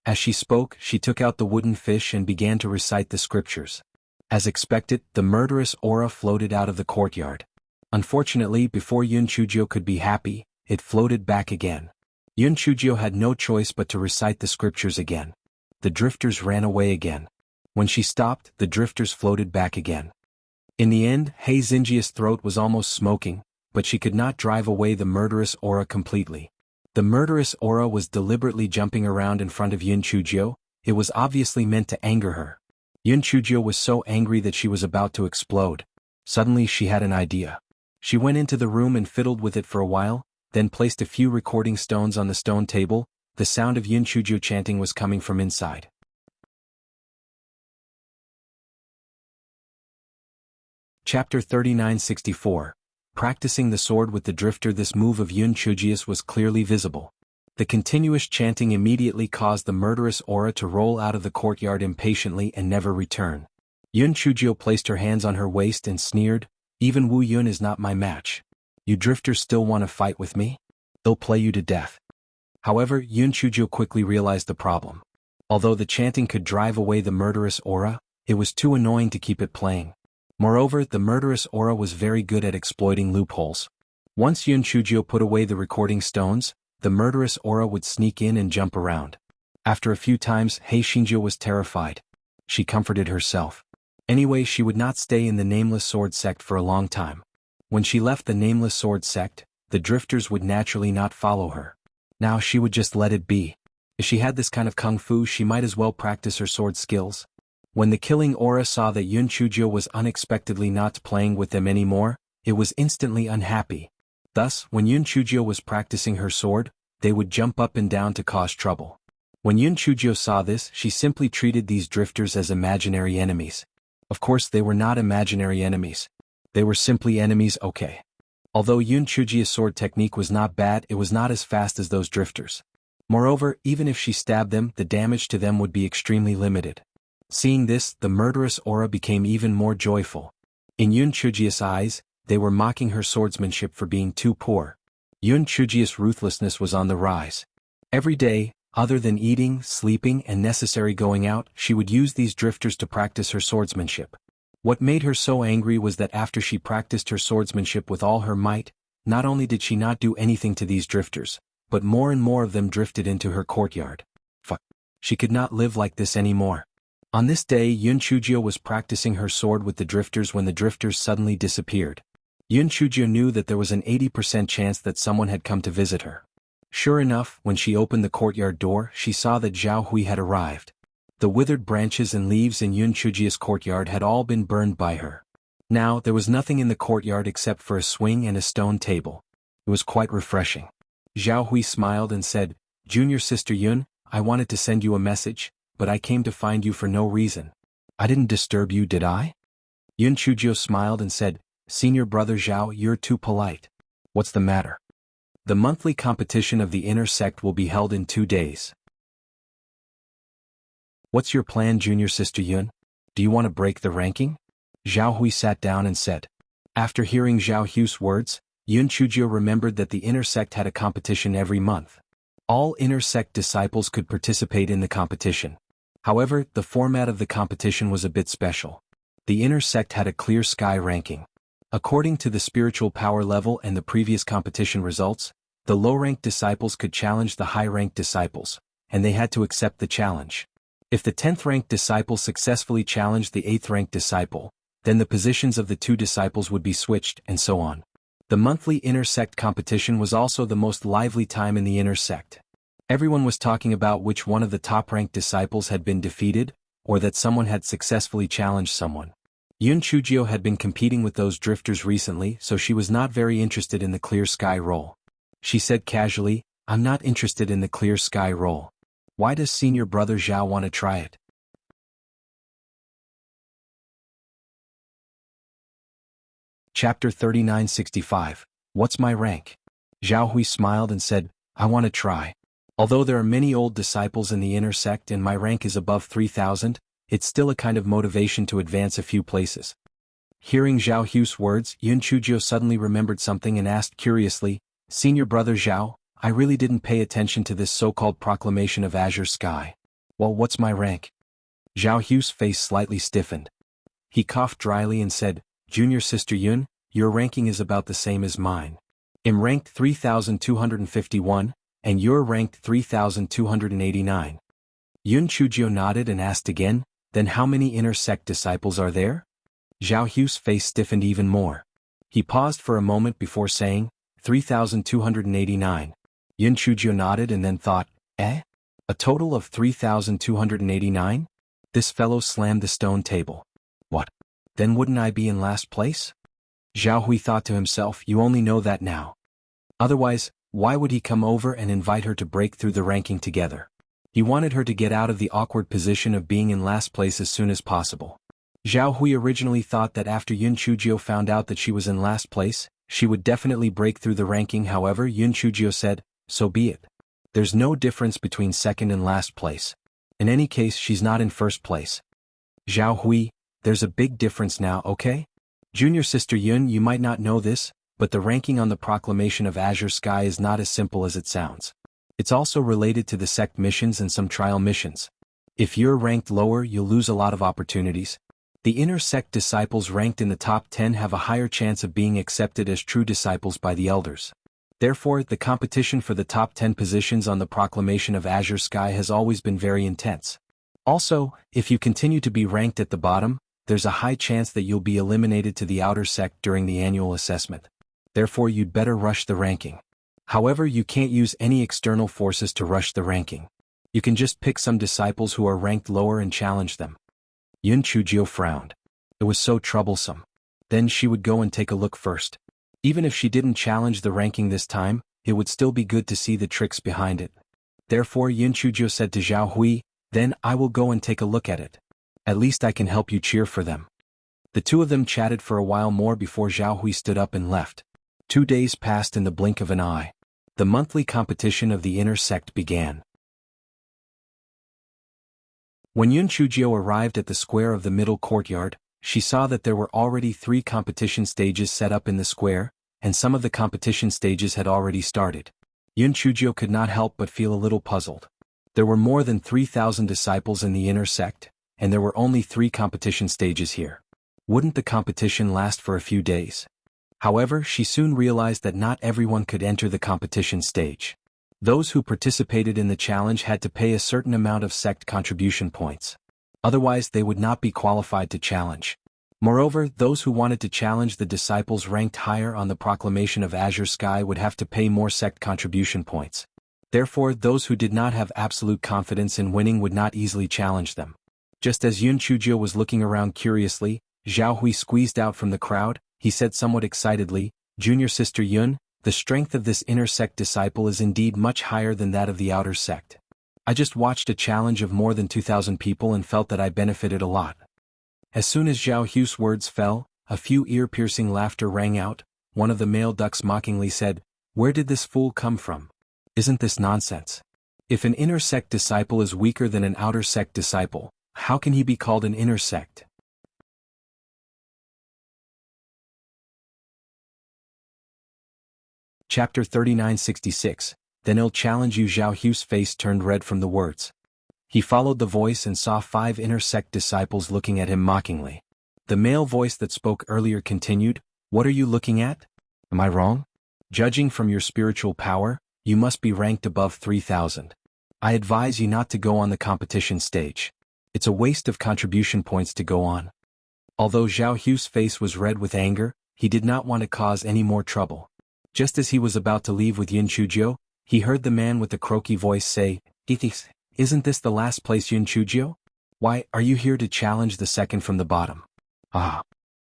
As she spoke, she took out the wooden fish and began to recite the scriptures. As expected, the murderous aura floated out of the courtyard. Unfortunately, before Yun Chujio could be happy, it floated back again. Yun Chujio had no choice but to recite the scriptures again. The drifters ran away again. When she stopped, the drifters floated back again. In the end, Hei Xinjia's throat was almost smoking, but she could not drive away the murderous aura completely. The murderous aura was deliberately jumping around in front of Yun Chujio. It was obviously meant to anger her. Yun Chujio was so angry that she was about to explode. Suddenly she had an idea. She went into the room and fiddled with it for a while, then placed a few recording stones on the stone table. The sound of Yun Chujio chanting was coming from inside. Chapter 3964. Practicing the sword with the drifter. This move of Yun Chujio's was clearly visible. The continuous chanting immediately caused the murderous aura to roll out of the courtyard impatiently and never return. Yun Chujio placed her hands on her waist and sneered, "Even Wu Yun is not my match. You drifters still want to fight with me? I'll play you to death." However, Yun Chujio quickly realized the problem. Although the chanting could drive away the murderous aura, it was too annoying to keep it playing. Moreover, the murderous aura was very good at exploiting loopholes. Once Yun Chujio put away the recording stones, the murderous aura would sneak in and jump around. After a few times, Hei Xinjia was terrified. She comforted herself. Anyway, she would not stay in the Nameless Sword sect for a long time. When she left the Nameless Sword sect, the drifters would naturally not follow her. Now she would just let it be. If she had this kind of kung fu, she might as well practice her sword skills. When the killing aura saw that Yun Chujio was unexpectedly not playing with them anymore, it was instantly unhappy. Thus, when Yun Chujio was practicing her sword, they would jump up and down to cause trouble. When Yun Chujio saw this, she simply treated these drifters as imaginary enemies. Of course, they were not imaginary enemies. They were simply enemies, okay. Although Yun Chujio's sword technique was not bad, it was not as fast as those drifters. Moreover, even if she stabbed them, the damage to them would be extremely limited. Seeing this, the murderous aura became even more joyful. In Yun Chujio's eyes, they were mocking her swordsmanship for being too poor. Yun Chujio's ruthlessness was on the rise. Every day, other than eating, sleeping, and necessary going out, she would use these drifters to practice her swordsmanship. What made her so angry was that after she practiced her swordsmanship with all her might, not only did she not do anything to these drifters, but more and more of them drifted into her courtyard. She could not live like this anymore. On this day, Yun Chujio was practicing her sword with the drifters when the drifters suddenly disappeared. Yun Chujio knew that there was an 80% chance that someone had come to visit her. Sure enough, when she opened the courtyard door, she saw that Zhao Hui had arrived. The withered branches and leaves in Yun Chujia's courtyard had all been burned by her. Now, there was nothing in the courtyard except for a swing and a stone table. It was quite refreshing. Zhao Hui smiled and said, "Junior sister Yun, I wanted to send you a message, but I came to find you for no reason. I didn't disturb you, did I?" Yun Chujio smiled and said, "Senior brother Zhao, you're too polite. What's the matter?" "The monthly competition of the inner sect will be held in 2 days. What's your plan, junior sister Yun? Do you want to break the ranking?" Zhao Hui sat down and said. After hearing Zhao Hui's words, Yun Chujio remembered that the inner sect had a competition every month. All inner sect disciples could participate in the competition. However, the format of the competition was a bit special. The inner sect had a clear sky ranking. According to the spiritual power level and the previous competition results, the low-ranked disciples could challenge the high-ranked disciples, and they had to accept the challenge. If the 10th-ranked disciple successfully challenged the 8th-ranked disciple, then the positions of the 2 disciples would be switched, and so on. The monthly inner sect competition was also the most lively time in the inner sect. Everyone was talking about which one of the top-ranked disciples had been defeated, or that someone had successfully challenged someone. Yun Chujio had been competing with those drifters recently, so she was not very interested in the clear sky role. She said casually, "I'm not interested in the clear sky role. Why does senior brother Zhao want to try it?" Chapter 3965. What's my rank? Zhao Hui smiled and said, "I want to try. Although there are many old disciples in the inner sect and my rank is above 3,000, it's still a kind of motivation to advance a few places." Hearing Zhao Hui's words, Yun Chujio suddenly remembered something and asked curiously, "Senior brother Zhao, I really didn't pay attention to this so-called proclamation of Azure Sky. Well, what's my rank?" Zhao Hui's face slightly stiffened. He coughed dryly and said, "Junior sister Yun, your ranking is about the same as mine. I'm ranked 3,251, and you're ranked 3,289. Yun Chujio nodded and asked again, "Then how many inner sect disciples are there?" Zhao Hui's face stiffened even more. He paused for a moment before saying, 3,289. Yun Chujio nodded and then thought, "Eh? A total of 3,289? This fellow slammed the stone table. What? Then wouldn't I be in last place?" Zhao Hui thought to himself, "You only know that now. Otherwise, why would he come over and invite her to break through the ranking together? He wanted her to get out of the awkward position of being in last place as soon as possible." Zhao Hui originally thought that after Yun Chujio found out that she was in last place, she would definitely break through the ranking. However, Yun Chujio said, "So be it. There's no difference between second and last place. In any case, she's not in first place." Zhao Hui, "There's a big difference now, okay? Junior sister Yun, you might not know this, but the ranking on the proclamation of Azure Sky is not as simple as it sounds. It's also related to the sect missions and some trial missions. If you're ranked lower, you'll lose a lot of opportunities. The inner sect disciples ranked in the top 10 have a higher chance of being accepted as true disciples by the elders. Therefore, the competition for the top 10 positions on the proclamation of Azure Sky has always been very intense. Also, if you continue to be ranked at the bottom, there's a high chance that you'll be eliminated to the outer sect during the annual assessment. Therefore, you'd better rush the ranking. However, you can't use any external forces to rush the ranking. You can just pick some disciples who are ranked lower and challenge them." Yun Chujio frowned. It was so troublesome. Then she would go and take a look first. Even if she didn't challenge the ranking this time, it would still be good to see the tricks behind it. Therefore, Yun Chujio said to Zhao Hui, "Then I will go and take a look at it. At least I can help you cheer for them." The two of them chatted for a while more before Zhao Hui stood up and left. 2 days passed in the blink of an eye. The monthly competition of the inner sect began. When Yun Chujio arrived at the square of the middle courtyard, she saw that there were already 3 competition stages set up in the square, and some of the competition stages had already started. Yun Chujio could not help but feel a little puzzled. There were more than 3,000 disciples in the inner sect, and there were only 3 competition stages here. Wouldn't the competition last for a few days? However, she soon realized that not everyone could enter the competition stage. Those who participated in the challenge had to pay a certain amount of sect contribution points. Otherwise, they would not be qualified to challenge. Moreover, those who wanted to challenge the disciples ranked higher on the proclamation of Azure Sky would have to pay more sect contribution points. Therefore, those who did not have absolute confidence in winning would not easily challenge them. Just as Yun Chujio was looking around curiously, Zhao Hui squeezed out from the crowd. He said somewhat excitedly, "Junior Sister Yun, the strength of this inner sect disciple is indeed much higher than that of the outer sect. I just watched a challenge of more than 2,000 people and felt that I benefited a lot." As soon as Zhao Hui's words fell, a few ear-piercing laughter rang out. One of the male ducks mockingly said, "Where did this fool come from? Isn't this nonsense? If an inner sect disciple is weaker than an outer sect disciple, how can he be called an inner sect?" Chapter 3966. Then I'll challenge you. Zhao Hui's face turned red from the words. He followed the voice and saw 5 inner sect disciples looking at him mockingly. The male voice that spoke earlier continued, "What are you looking at? Am I wrong? Judging from your spiritual power, you must be ranked above 3,000. I advise you not to go on the competition stage. It's a waste of contribution points to go on." Although Zhao Hui's face was red with anger, he did not want to cause any more trouble. Just as he was about to leave with Yun Chujio, he heard the man with the croaky voice say, "Isn't this the last place, Yun Chujio? Why, are you here to challenge the second from the bottom?" "Ah."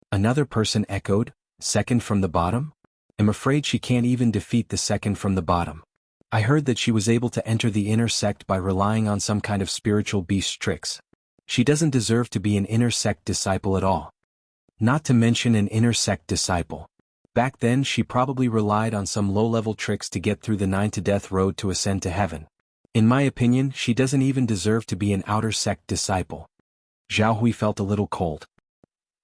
Another person echoed, "Second from the bottom? I'm afraid she can't even defeat the second from the bottom. I heard that she was able to enter the inner sect by relying on some kind of spiritual beast tricks. She doesn't deserve to be an inner sect disciple at all. Not to mention an inner sect disciple. Back then she probably relied on some low-level tricks to get through the 9-to-death road to ascend to heaven. In my opinion, she doesn't even deserve to be an outer sect disciple." Zhao Hui felt a little cold.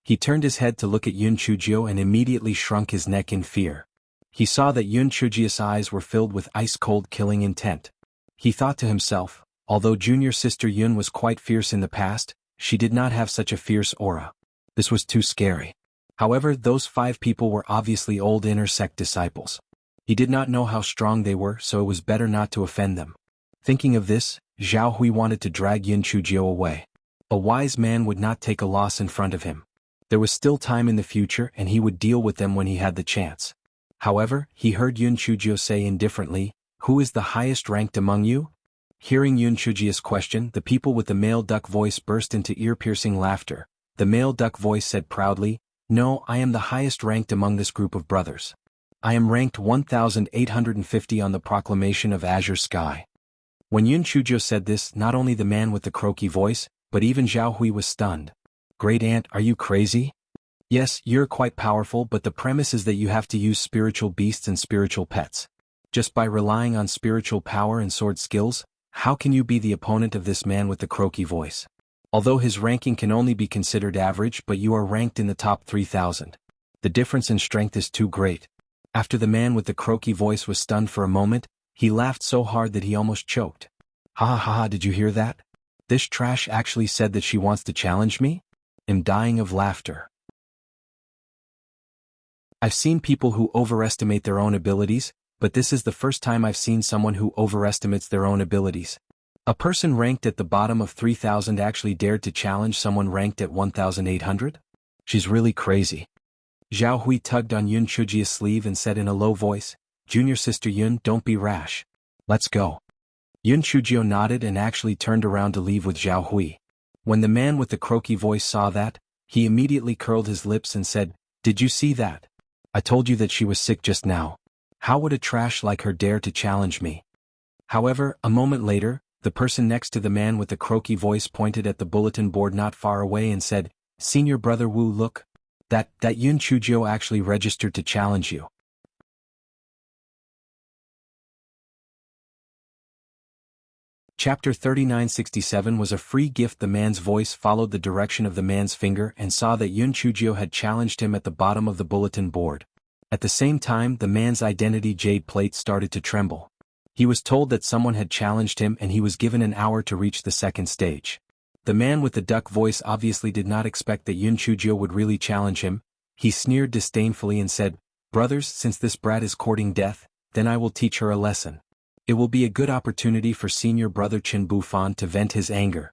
He turned his head to look at Yun Chujio and immediately shrunk his neck in fear. He saw that Yun Chujio's eyes were filled with ice-cold killing intent. He thought to himself, although junior sister Yun was quite fierce in the past, she did not have such a fierce aura. This was too scary. However, those 5 people were obviously old inner sect disciples. He did not know how strong they were, so it was better not to offend them. Thinking of this, Zhao Hui wanted to drag Yun Chujio away. A wise man would not take a loss in front of him. There was still time in the future and he would deal with them when he had the chance. However, he heard Yun Chujio say indifferently, "Who is the highest ranked among you?" Hearing Yun Chujio's question, the people with the male duck voice burst into ear-piercing laughter. The male duck voice said proudly, "No, I am the highest ranked among this group of brothers. I am ranked 1,850 on the proclamation of Azure Sky." When Yun Chujio said this, not only the man with the croaky voice, but even Zhao Hui was stunned. "Great Aunt, are you crazy? Yes, you're quite powerful, but the premise is that you have to use spiritual beasts and spiritual pets. Just by relying on spiritual power and sword skills, how can you be the opponent of this man with the croaky voice? Although his ranking can only be considered average, but you are ranked in the top 3,000. The difference in strength is too great." After the man with the croaky voice was stunned for a moment, he laughed so hard that he almost choked. "Ha ha ha, did you hear that? This trash actually said that she wants to challenge me? I'm dying of laughter." I've seen people who overestimate their own abilities, but this is the first time I've seen someone who overestimates their own abilities. A person ranked at the bottom of 3,000 actually dared to challenge someone ranked at 1,800? She's really crazy. Zhao Hui tugged on Yun Chujio's sleeve and said in a low voice, "Junior sister Yun, don't be rash. Let's go." Yun Chujio nodded and actually turned around to leave with Zhao Hui. When the man with the croaky voice saw that, he immediately curled his lips and said, "Did you see that? I told you that she was sick just now. How would a trash like her dare to challenge me?" However, a moment later, the person next to the man with the croaky voice pointed at the bulletin board not far away and said, "Senior Brother Wu, look. That Yun Chujio actually registered to challenge you." Chapter 3967 was a free gift. The man's voice followed the direction of the man's finger and saw that Yun Chujio had challenged him at the bottom of the bulletin board. At the same time, the man's identity jade plate started to tremble. He was told that someone had challenged him and he was given an hour to reach the second stage. The man with the duck voice obviously did not expect that Yun Chujio would really challenge him. He sneered disdainfully and said, "Brothers, since this brat is courting death, then I will teach her a lesson. It will be a good opportunity for senior brother Chen Bufan to vent his anger."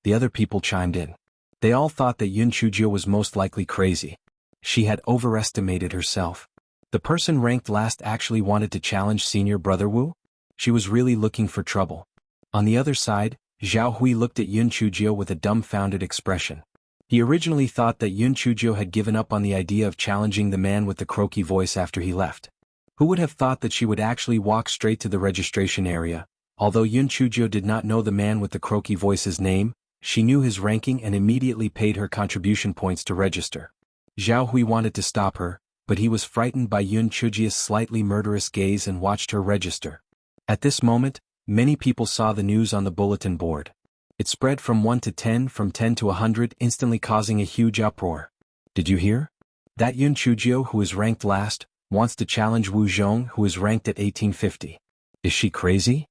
The other people chimed in. They all thought that Yun Chujio was most likely crazy. She had overestimated herself. The person ranked last actually wanted to challenge senior brother Wu? She was really looking for trouble. On the other side, Zhao Hui looked at Yun Chujio with a dumbfounded expression. He originally thought that Yun Chujio had given up on the idea of challenging the man with the croaky voice after he left. Who would have thought that she would actually walk straight to the registration area? Although Yun Chujio did not know the man with the croaky voice's name, she knew his ranking and immediately paid her contribution points to register. Zhao Hui wanted to stop her, but he was frightened by Yun Chujio's slightly murderous gaze and watched her register. At this moment, many people saw the news on the bulletin board. It spread from 1 to 10, from 10 to 100, instantly causing a huge uproar. Did you hear? That Yun Chujio, who is ranked last, wants to challenge Wu Zhong, who is ranked at 1850. Is she crazy?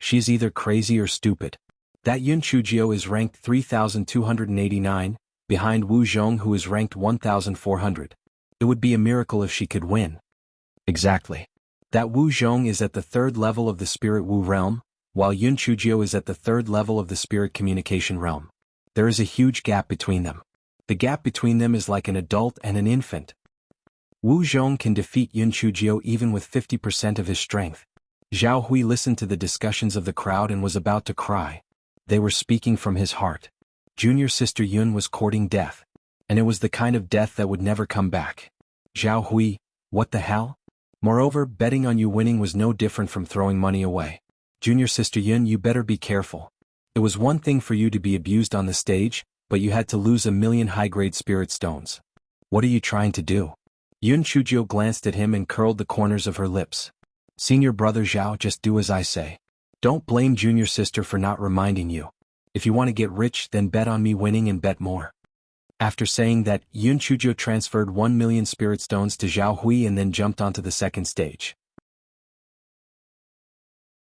She's either crazy or stupid. That Yun Chujio is ranked 3,289, behind Wu Zhong, who is ranked 1,400. It would be a miracle if she could win. Exactly. That Wu Zhong is at the 3rd level of the Spirit Wu realm, while Yun Chujio is at the 3rd level of the Spirit Communication realm. There is a huge gap between them. The gap between them is like an adult and an infant. Wu Zhong can defeat Yun Chujio even with 50% of his strength. Zhao Hui listened to the discussions of the crowd and was about to cry. They were speaking from his heart. Junior sister Yun was courting death. And it was the kind of death that would never come back. Zhao Hui, what the hell? Moreover, betting on you winning was no different from throwing money away. Junior sister Yun, you better be careful. It was one thing for you to be abused on the stage, but you had to lose 1,000,000 high-grade spirit stones. What are you trying to do? Yun Chujio glanced at him and curled the corners of her lips. Senior brother Zhao, just do as I say. Don't blame junior sister for not reminding you. If you want to get rich, then bet on me winning and bet more. After saying that, Yun Chujio transferred 1,000,000 spirit stones to Zhao Hui and then jumped onto the second stage.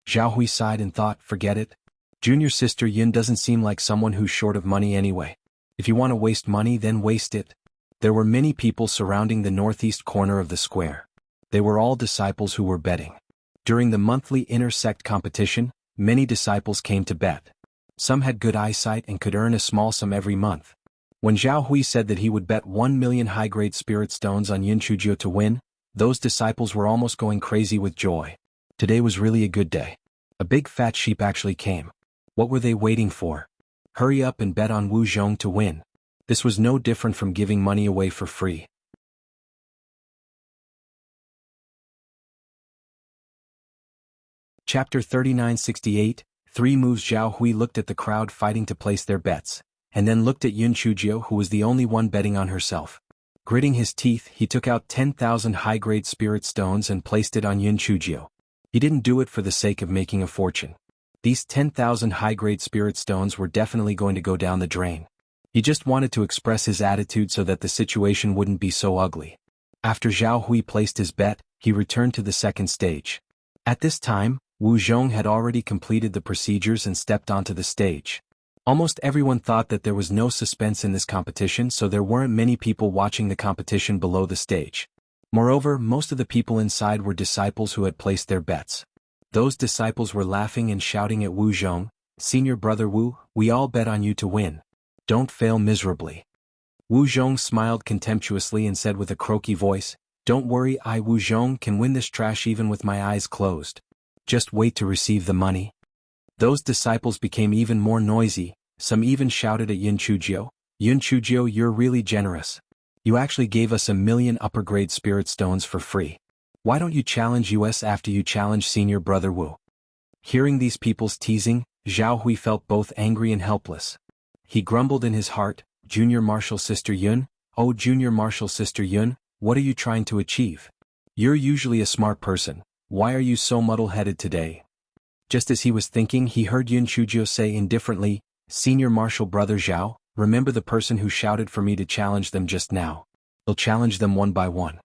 Zhao Hui sighed and thought, forget it. Junior sister Yun doesn't seem like someone who's short of money anyway. If you want to waste money, then waste it. There were many people surrounding the northeast corner of the square. They were all disciples who were betting. During the monthly inter-sect competition, many disciples came to bet. Some had good eyesight and could earn a small sum every month. When Zhao Hui said that he would bet 1,000,000 high-grade spirit stones on Yun Chujio to win, those disciples were almost going crazy with joy. Today was really a good day. A big fat sheep actually came. What were they waiting for? Hurry up and bet on Wu Zhong to win. This was no different from giving money away for free. Chapter 3968, 3 moves. Zhao Hui looked at the crowd fighting to place their bets, and then looked at Yun Chujio, who was the only one betting on herself. Gritting his teeth, he took out 10,000 high-grade spirit stones and placed it on Yun Chujio. He didn't do it for the sake of making a fortune. These 10,000 high-grade spirit stones were definitely going to go down the drain. He just wanted to express his attitude so that the situation wouldn't be so ugly. After Zhao Hui placed his bet, he returned to the second stage. At this time, Wu Zhong had already completed the procedures and stepped onto the stage. Almost everyone thought that there was no suspense in this competition, so there weren't many people watching the competition below the stage. Moreover, most of the people inside were disciples who had placed their bets. Those disciples were laughing and shouting at Wu Zhong, "Senior brother Wu, we all bet on you to win. Don't fail miserably." Wu Zhong smiled contemptuously and said with a croaky voice, "Don't worry, I Wu Zhong can win this trash even with my eyes closed. Just wait to receive the money." Those disciples became even more noisy. Some even shouted at Yun Chujio, "Yun Chujio, you're really generous. You actually gave us 1,000,000 upper-grade spirit stones for free. Why don't you challenge us after you challenge senior brother Wu?" Hearing these people's teasing, Zhao Hui felt both angry and helpless. He grumbled in his heart, "Junior Martial Sister Yun, oh Junior Martial Sister Yun, what are you trying to achieve? You're usually a smart person, why are you so muddle-headed today?" Just as he was thinking, he heard Yun Chujio say indifferently, "Senior Martial Brother Zhao, remember the person who shouted for me to challenge them just now. I'll challenge them one by one."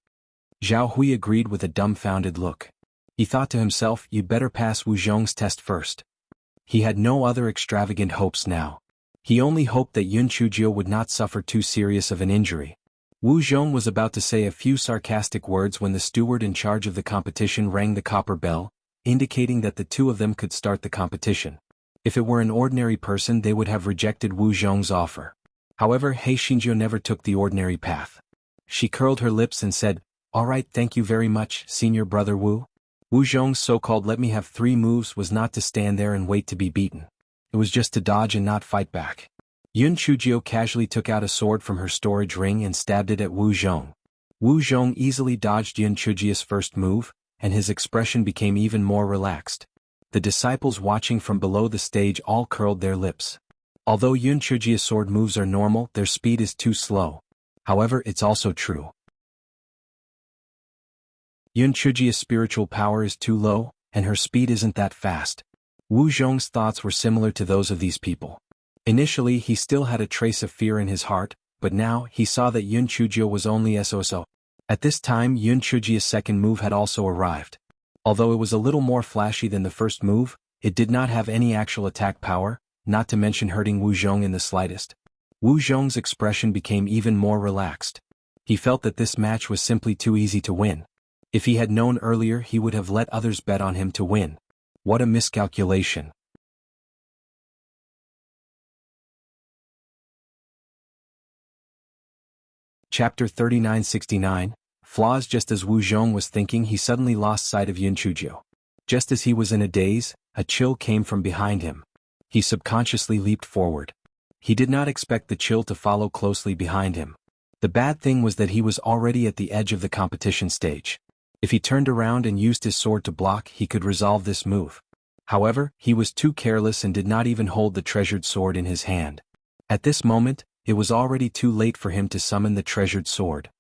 Zhao Hui agreed with a dumbfounded look. He thought to himself, you'd better pass Wu Zhong's test first. He had no other extravagant hopes now. He only hoped that Yun Chujio would not suffer too serious of an injury. Wu Zhong was about to say a few sarcastic words when the steward in charge of the competition rang the copper bell, indicating that the two of them could start the competition. If it were an ordinary person, they would have rejected Wu Zhong's offer. However, He Xinjiu never took the ordinary path. She curled her lips and said, "All right, thank you very much, Senior Brother Wu." Wu Zhong's so-called "let me have 3 moves" was not to stand there and wait to be beaten. It was just to dodge and not fight back. Yun Chujio casually took out a sword from her storage ring and stabbed it at Wu Zhong. Wu Zhong easily dodged Yun Chujio's first move, and his expression became even more relaxed. The disciples watching from below the stage all curled their lips. Although Yun Chujio's sword moves are normal, their speed is too slow. However, it's also true. Yun Chujio's spiritual power is too low, and her speed isn't that fast. Wu Zhong's thoughts were similar to those of these people. Initially he still had a trace of fear in his heart, but now he saw that Yun Chujio was only so. At this time Yun Chujio's second move had also arrived. Although it was a little more flashy than the first move, it did not have any actual attack power, not to mention hurting Wu Zhong in the slightest. Wu Zhong's expression became even more relaxed. He felt that this match was simply too easy to win. If he had known earlier, he would have let others bet on him to win. What a miscalculation. Chapter 3969, Flaws. Just as Wu Zhong was thinking, he suddenly lost sight of Yun Chujio. Just as he was in a daze, a chill came from behind him. He subconsciously leaped forward. He did not expect the chill to follow closely behind him. The bad thing was that he was already at the edge of the competition stage. If he turned around and used his sword to block, he could resolve this move. However, he was too careless and did not even hold the treasured sword in his hand. At this moment, it was already too late for him to summon the treasured sword.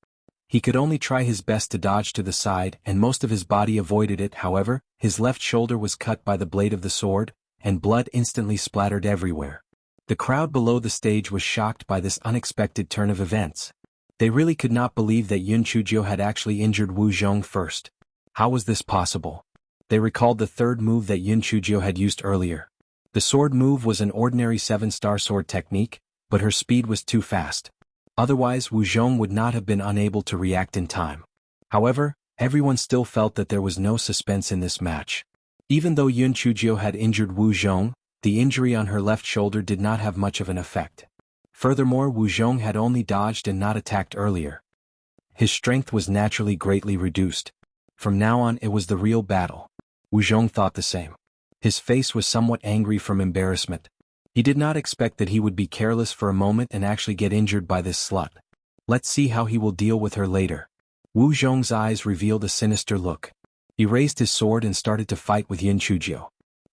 He could only try his best to dodge to the side, and most of his body avoided it. However, his left shoulder was cut by the blade of the sword, and blood instantly splattered everywhere. The crowd below the stage was shocked by this unexpected turn of events. They really could not believe that Yun Chujio had actually injured Wu Zhong first. How was this possible? They recalled the third move that Yun Chujio had used earlier. The sword move was an ordinary 7-star sword technique, but her speed was too fast. Otherwise Wu Zhong would not have been unable to react in time. However, everyone still felt that there was no suspense in this match. Even though Yun Chujio had injured Wu Zhong, the injury on her left shoulder did not have much of an effect. Furthermore, Wu Zhong had only dodged and not attacked earlier. His strength was naturally greatly reduced. From now on it was the real battle. Wu Zhong thought the same. His face was somewhat angry from embarrassment. He did not expect that he would be careless for a moment and actually get injured by this slut. Let's see how he will deal with her later. Wu Zhong's eyes revealed a sinister look. He raised his sword and started to fight with Yun Chujio.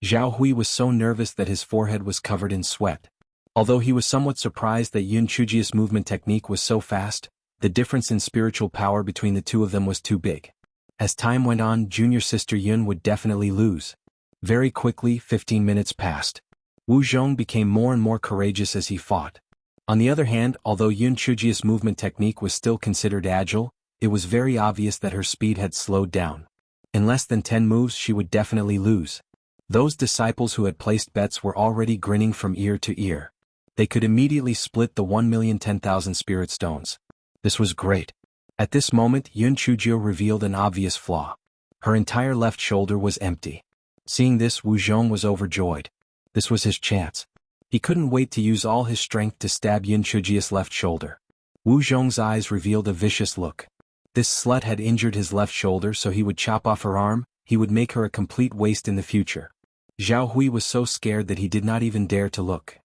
Zhao Hui was so nervous that his forehead was covered in sweat. Although he was somewhat surprised that Yun Chujio's movement technique was so fast, the difference in spiritual power between the two of them was too big. As time went on, junior sister Yun would definitely lose. Very quickly, 15 minutes passed. Wu Zhong became more and more courageous as he fought. On the other hand, although Yun Chujio's movement technique was still considered agile, it was very obvious that her speed had slowed down. In less than 10 moves she would definitely lose. Those disciples who had placed bets were already grinning from ear to ear. They could immediately split the 1,010,000 spirit stones. This was great. At this moment Yun Chujio revealed an obvious flaw. Her entire left shoulder was empty. Seeing this, Wu Zhong was overjoyed. This was his chance. He couldn't wait to use all his strength to stab Yun Chujio's left shoulder. Wu Zhong's eyes revealed a vicious look. This slut had injured his left shoulder, so he would chop off her arm. He would make her a complete waste in the future. Zhao Hui was so scared that he did not even dare to look.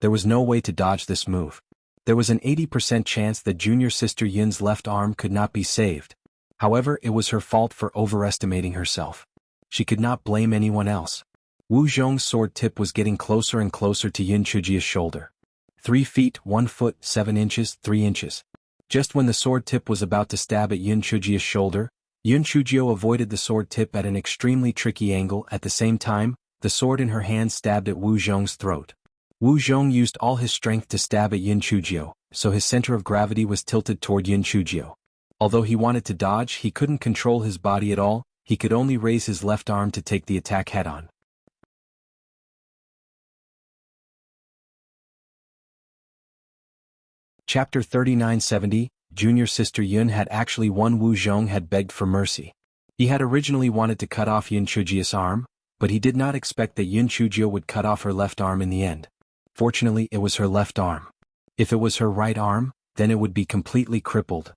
There was no way to dodge this move. There was an 80% chance that junior sister Yun's left arm could not be saved. However, it was her fault for overestimating herself. She could not blame anyone else. Wu Zhong's sword tip was getting closer and closer to Yun Chujio's shoulder. 3 feet, 1 foot, 7 inches, 3 inches. Just when the sword tip was about to stab at Yun Chujio's shoulder, Yun Chujio avoided the sword tip at an extremely tricky angle. At the same time, the sword in her hand stabbed at Wu Zhong's throat. Wu Zhong used all his strength to stab at Yun Chujio, so his center of gravity was tilted toward Yun Chujio. Although he wanted to dodge, he couldn't control his body at all. He could only raise his left arm to take the attack head-on. Chapter 3970, Junior Sister Yun had actually won. Wu Zhong had begged for mercy. He had originally wanted to cut off Yun Chujio's arm, but he did not expect that Yun Chujio would cut off her left arm in the end. Fortunately, it was her left arm. If it was her right arm, then it would be completely crippled.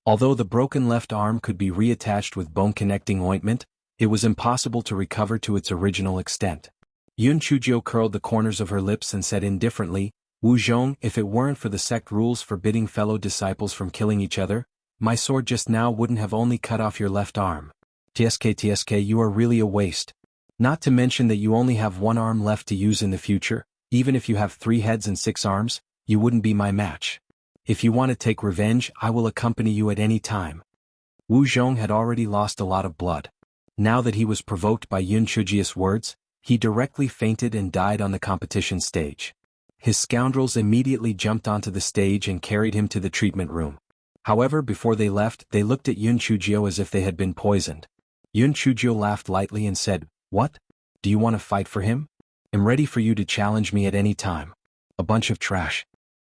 Although the broken left arm could be reattached with bone-connecting ointment, it was impossible to recover to its original extent. Yun Chujio curled the corners of her lips and said indifferently, "Wu Zhong, if it weren't for the sect rules forbidding fellow disciples from killing each other, my sword just now wouldn't have only cut off your left arm. TSK, you are really a waste. Not to mention that you only have one arm left to use in the future. Even if you have 3 heads and 6 arms, you wouldn't be my match. If you want to take revenge, I will accompany you at any time." Wu Zhong had already lost a lot of blood. Now that he was provoked by Yun Chujio's words, he directly fainted and died on the competition stage. His scoundrels immediately jumped onto the stage and carried him to the treatment room. However, before they left, they looked at Yun Chujio as if they had been poisoned. Yun Chujio laughed lightly and said, "What? Do you want to fight for him? I'm ready for you to challenge me at any time." A bunch of trash.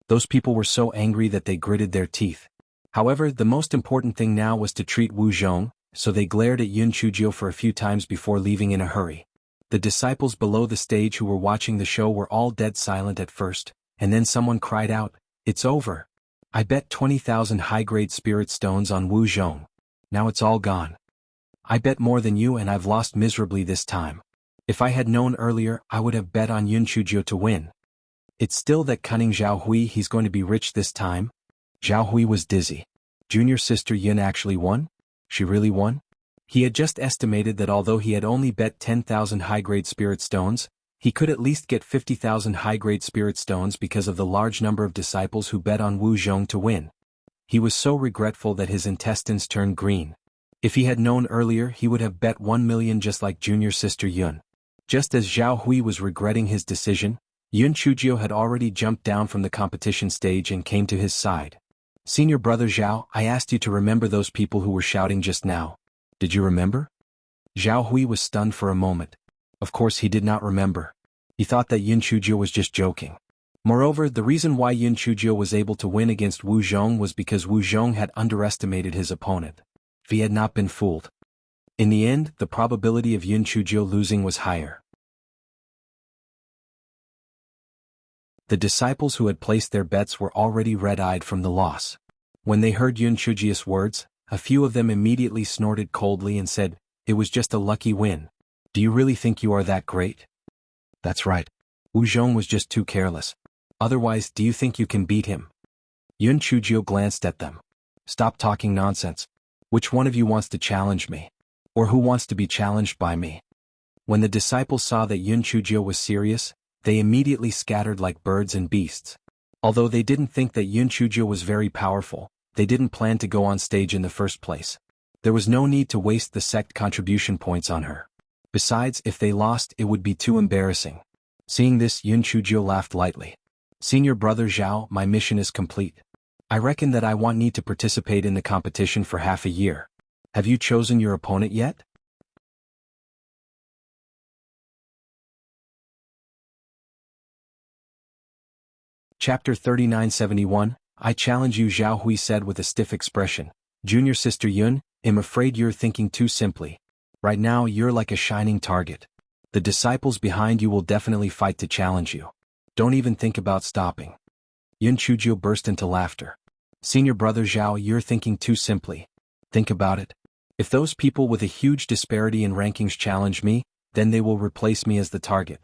Those people were so angry that they gritted their teeth. However, the most important thing now was to treat Wu Zhong, so they glared at Yun Chujio for a few times before leaving in a hurry. The disciples below the stage who were watching the show were all dead silent at first, and then someone cried out, "It's over. I bet 20,000 high-grade spirit stones on Wu Zhong. Now it's all gone. I bet more than you and I've lost miserably this time. If I had known earlier, I would have bet on Yun Chujio to win. It's still that cunning Zhao Hui, he's going to be rich this time." Zhao Hui was dizzy. Junior sister Yun actually won? She really won? He had just estimated that although he had only bet 10,000 high-grade spirit stones, he could at least get 50,000 high-grade spirit stones because of the large number of disciples who bet on Wu Zhong to win. He was so regretful that his intestines turned green. If he had known earlier, he would have bet 1 million just like junior sister Yun. Just as Zhao Hui was regretting his decision, Yun Chujio had already jumped down from the competition stage and came to his side. "Senior brother Zhao, I asked you to remember those people who were shouting just now. Did you remember?" Zhao Hui was stunned for a moment. Of course he did not remember. He thought that Yun Chujio was just joking. Moreover, the reason why Yun Chujio was able to win against Wu Zhong was because Wu Zhong had underestimated his opponent. He had not been fooled. In the end, the probability of Yun Chujio losing was higher. The disciples who had placed their bets were already red-eyed from the loss. When they heard Yun Chujio's words, a few of them immediately snorted coldly and said, "It was just a lucky win. Do you really think you are that great?" "That's right. Wu Zhong was just too careless. Otherwise, do you think you can beat him?" Yun Chujio glanced at them. "Stop talking nonsense. Which one of you wants to challenge me? Or who wants to be challenged by me?" When the disciples saw that Yun Chujio was serious, they immediately scattered like birds and beasts. Although they didn't think that Yun Chujio was very powerful, they didn't plan to go on stage in the first place. There was no need to waste the sect contribution points on her. Besides, if they lost, it would be too embarrassing. Seeing this, Yun Chujio laughed lightly. "Senior brother Zhao, my mission is complete. I reckon that I won't need to participate in the competition for half a year. Have you chosen your opponent yet?" Chapter 3971, "I challenge you," Zhao Hui said with a stiff expression. "Junior sister Yun, I'm afraid you're thinking too simply. Right now you're like a shining target. The disciples behind you will definitely fight to challenge you. Don't even think about stopping." Yun Chujio burst into laughter. "Senior brother Zhao, you're thinking too simply. Think about it. If those people with a huge disparity in rankings challenge me, then they will replace me as the target.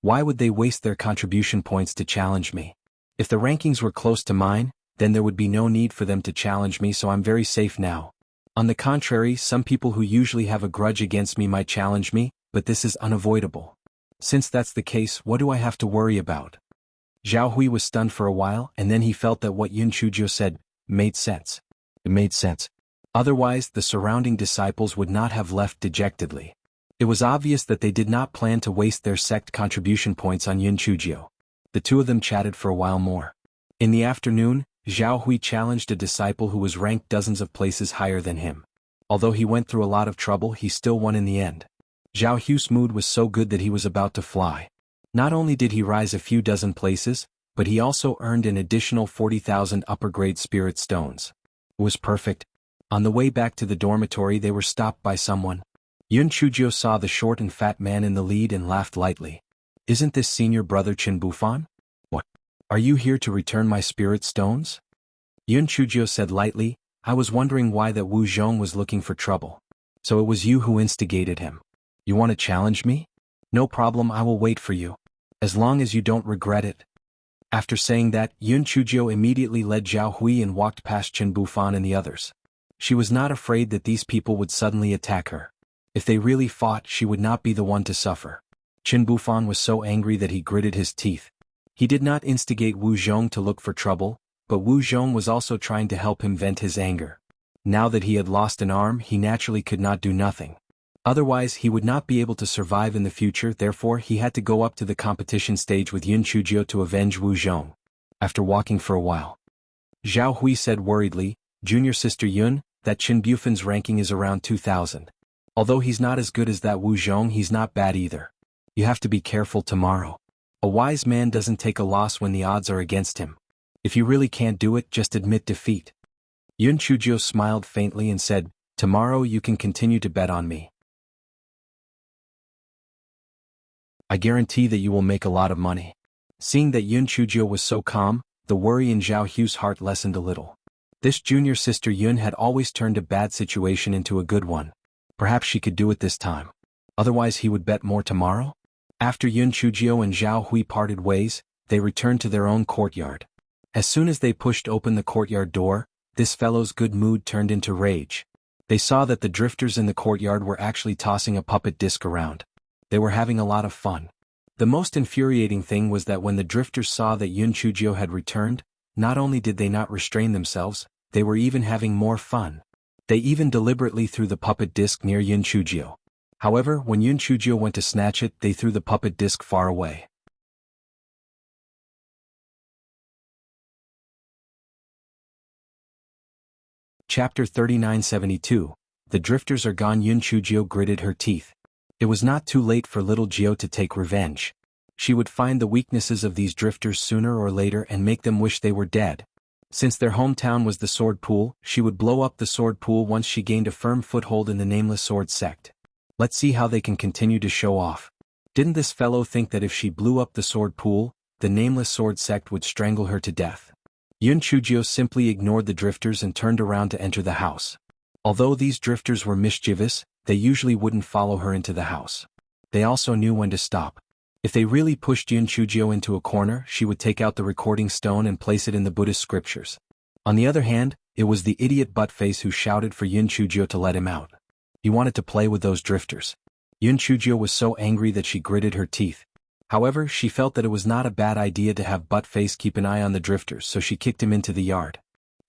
Why would they waste their contribution points to challenge me? If the rankings were close to mine, then there would be no need for them to challenge me, so I'm very safe now. On the contrary, some people who usually have a grudge against me might challenge me, but this is unavoidable. Since that's the case, what do I have to worry about?" Zhao Hui was stunned for a while, and then he felt that what Yun Chujio said made sense. It made sense. Otherwise, the surrounding disciples would not have left dejectedly. It was obvious that they did not plan to waste their sect contribution points on Yun Chujio. The two of them chatted for a while more. In the afternoon, Zhao Hui challenged a disciple who was ranked dozens of places higher than him. Although he went through a lot of trouble, he still won in the end. Zhao Hui's mood was so good that he was about to fly. Not only did he rise a few dozen places, but he also earned an additional 40,000 upper-grade spirit stones. It was perfect. On the way back to the dormitory, they were stopped by someone. Yun Chujio saw the short and fat man in the lead and laughed lightly. "Isn't this senior brother Qin Bufan? What? Are you here to return my spirit stones?" Yun Chujio said lightly, I was wondering why that Wu Zhong was looking for trouble. So it was you who instigated him. You want to challenge me? No problem, I will wait for you. As long as you don't regret it. After saying that, Yun Chuzhou immediately led Zhao Hui and walked past Chen Bufan and the others. She was not afraid that these people would suddenly attack her. If they really fought, she would not be the one to suffer. Chen Bufan was so angry that he gritted his teeth. He did not instigate Wu Zhong to look for trouble, but Wu Zhong was also trying to help him vent his anger. Now that he had lost an arm, he naturally could not do nothing. Otherwise, he would not be able to survive in the future, therefore he had to go up to the competition stage with Yun Chuzhou to avenge Wu Zhong. After walking for a while, Zhao Hui said worriedly, "Junior sister Yun, that Chen Bufan's ranking is around 2000. Although he's not as good as that Wu Zhong, he's not bad either. You have to be careful tomorrow. A wise man doesn't take a loss when the odds are against him. If you really can't do it, just admit defeat." Yun Chuzhou smiled faintly and said, "Tomorrow you can continue to bet on me. I guarantee that you will make a lot of money." Seeing that Yun Chuzhou was so calm, the worry in Zhao Hu's heart lessened a little. This junior sister Yun had always turned a bad situation into a good one. Perhaps she could do it this time. Otherwise he would bet more tomorrow? After Yun Chuzhou and Zhao Hui parted ways, they returned to their own courtyard. As soon as they pushed open the courtyard door, this fellow's good mood turned into rage. They saw that the drifters in the courtyard were actually tossing a puppet disc around. They were having a lot of fun. The most infuriating thing was that when the drifters saw that Yun Chuzhou had returned, not only did they not restrain themselves, they were even having more fun. They even deliberately threw the puppet disc near Yun Chuzhou. However, when Yun Chuzhou went to snatch it, they threw the puppet disc far away. Chapter 3972. The drifters are gone. Yun Chuzhou gritted her teeth. It was not too late for little Jiao to take revenge. She would find the weaknesses of these drifters sooner or later and make them wish they were dead. Since their hometown was the sword pool, she would blow up the sword pool once she gained a firm foothold in the nameless sword sect. Let's see how they can continue to show off. Didn't this fellow think that if she blew up the sword pool, the nameless sword sect would strangle her to death? Yun Chuzhou simply ignored the drifters and turned around to enter the house. Although these drifters were mischievous, they usually wouldn't follow her into the house. They also knew when to stop. If they really pushed Yun Chuzhou into a corner, she would take out the recording stone and place it in the Buddhist scriptures. On the other hand, it was the idiot Buttface who shouted for Yun Chuzhou to let him out. He wanted to play with those drifters. Yun Chuzhou was so angry that she gritted her teeth. However, she felt that it was not a bad idea to have Buttface keep an eye on the drifters, so she kicked him into the yard.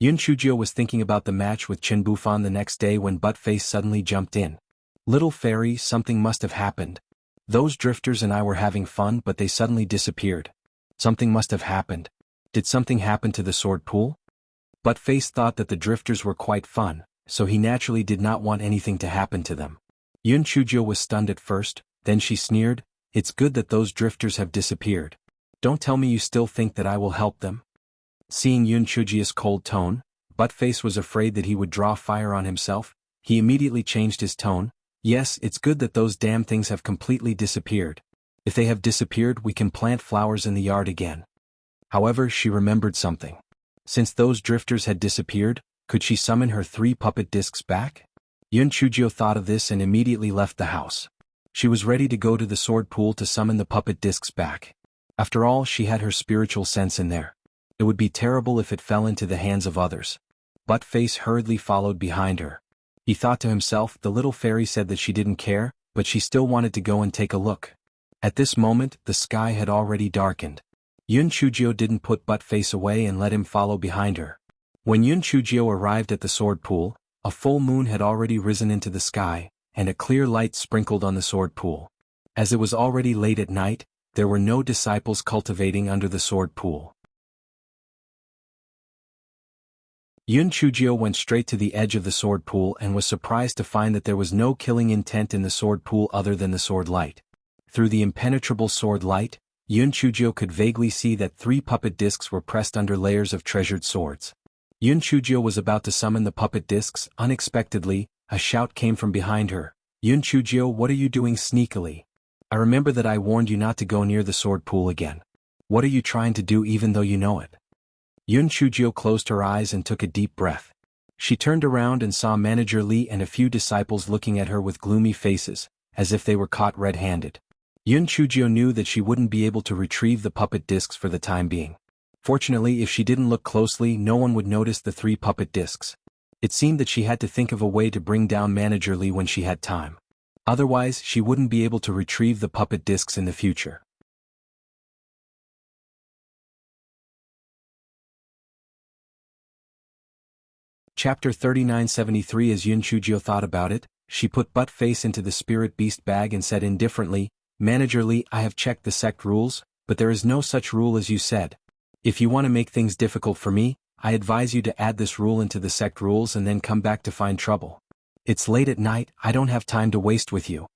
Yun Chuzhou was thinking about the match with Chen Bufan the next day when Buttface suddenly jumped in. "Little fairy, something must have happened. Those drifters and I were having fun, but they suddenly disappeared. Something must have happened. Did something happen to the sword pool?" Buttface thought that the drifters were quite fun, so he naturally did not want anything to happen to them. Yun Chuzhou was stunned at first, then she sneered, "It's good that those drifters have disappeared. Don't tell me you still think that I will help them." Seeing Yun Chuzhou's cold tone, Buttface was afraid that he would draw fire on himself. He immediately changed his tone. "Yes, it's good that those damn things have completely disappeared. If they have disappeared, we can plant flowers in the yard again." However, she remembered something. Since those drifters had disappeared, could she summon her 3 puppet discs back? Yun Chuzhou thought of this and immediately left the house. She was ready to go to the sword pool to summon the puppet discs back. After all, she had her spiritual sense in there. It would be terrible if it fell into the hands of others. Buttface hurriedly followed behind her. He thought to himself, the little fairy said that she didn't care, but she still wanted to go and take a look. At this moment, the sky had already darkened. Yun Chuzhou didn't put Buttface away and let him follow behind her. When Yun Chuzhou arrived at the sword pool, a full moon had already risen into the sky, and a clear light sprinkled on the sword pool. As it was already late at night, there were no disciples cultivating under the sword pool. Yun Chuzhou went straight to the edge of the sword pool and was surprised to find that there was no killing intent in the sword pool other than the sword light. Through the impenetrable sword light, Yun Chuzhou could vaguely see that 3 puppet discs were pressed under layers of treasured swords. Yun Chuzhou was about to summon the puppet discs. Unexpectedly, a shout came from behind her. "Yun Chuzhou, what are you doing sneakily? I remember that I warned you not to go near the sword pool again. What are you trying to do even though you know it?" Yun Chuzhou closed her eyes and took a deep breath. She turned around and saw Manager Li and a few disciples looking at her with gloomy faces, as if they were caught red-handed. Yun Chujio knew that she wouldn't be able to retrieve the puppet discs for the time being. Fortunately, if she didn't look closely, no one would notice the 3 puppet discs. It seemed that she had to think of a way to bring down Manager Li when she had time. Otherwise, she wouldn't be able to retrieve the puppet discs in the future. Chapter 3973. As Yun Chujio thought about it, she put butt face into the spirit beast bag and said indifferently, "Manager Li, I have checked the sect rules, but there is no such rule as you said. If you want to make things difficult for me, I advise you to add this rule into the sect rules and then come back to find trouble. It's late at night, I don't have time to waste with you."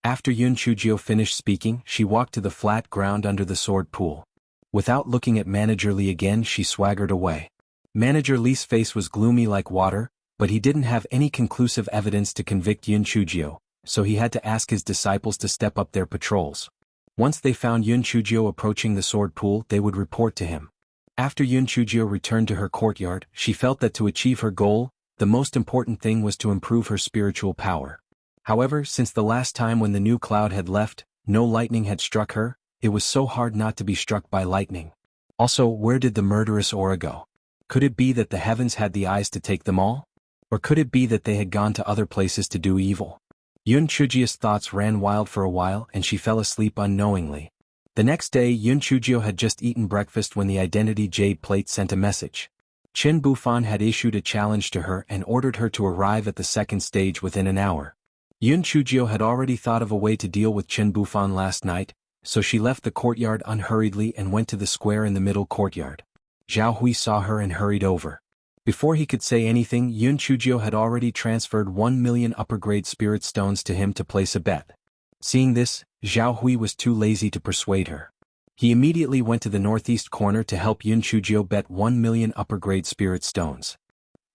After Yun Chujio finished speaking, she walked to the flat ground under the sword pool. Without looking at Manager Li again, she swaggered away. Manager Li's face was gloomy like water, but he didn't have any conclusive evidence to convict Yun Chujio, so he had to ask his disciples to step up their patrols. Once they found Yun Chujio approaching the sword pool, they would report to him. After Yun Chujio returned to her courtyard, she felt that to achieve her goal, the most important thing was to improve her spiritual power. However, since the last time when the new cloud had left, no lightning had struck her, it was so hard not to be struck by lightning. Also, where did the murderous aura go? Could it be that the heavens had the eyes to take them all? Or could it be that they had gone to other places to do evil? Yun Chujio's thoughts ran wild for a while and she fell asleep unknowingly. The next day, Yun Chujio had just eaten breakfast when the identity jade plate sent a message. Qin Bufan had issued a challenge to her and ordered her to arrive at the second stage within an hour. Yun Chujio had already thought of a way to deal with Qin Bufan last night, so she left the courtyard unhurriedly and went to the square in the middle courtyard. Zhao Hui saw her and hurried over. Before he could say anything, Yun Chujio had already transferred 1 million upper-grade spirit stones to him to place a bet. Seeing this, Zhao Hui was too lazy to persuade her. He immediately went to the northeast corner to help Yun Chujio bet 1 million upper-grade spirit stones.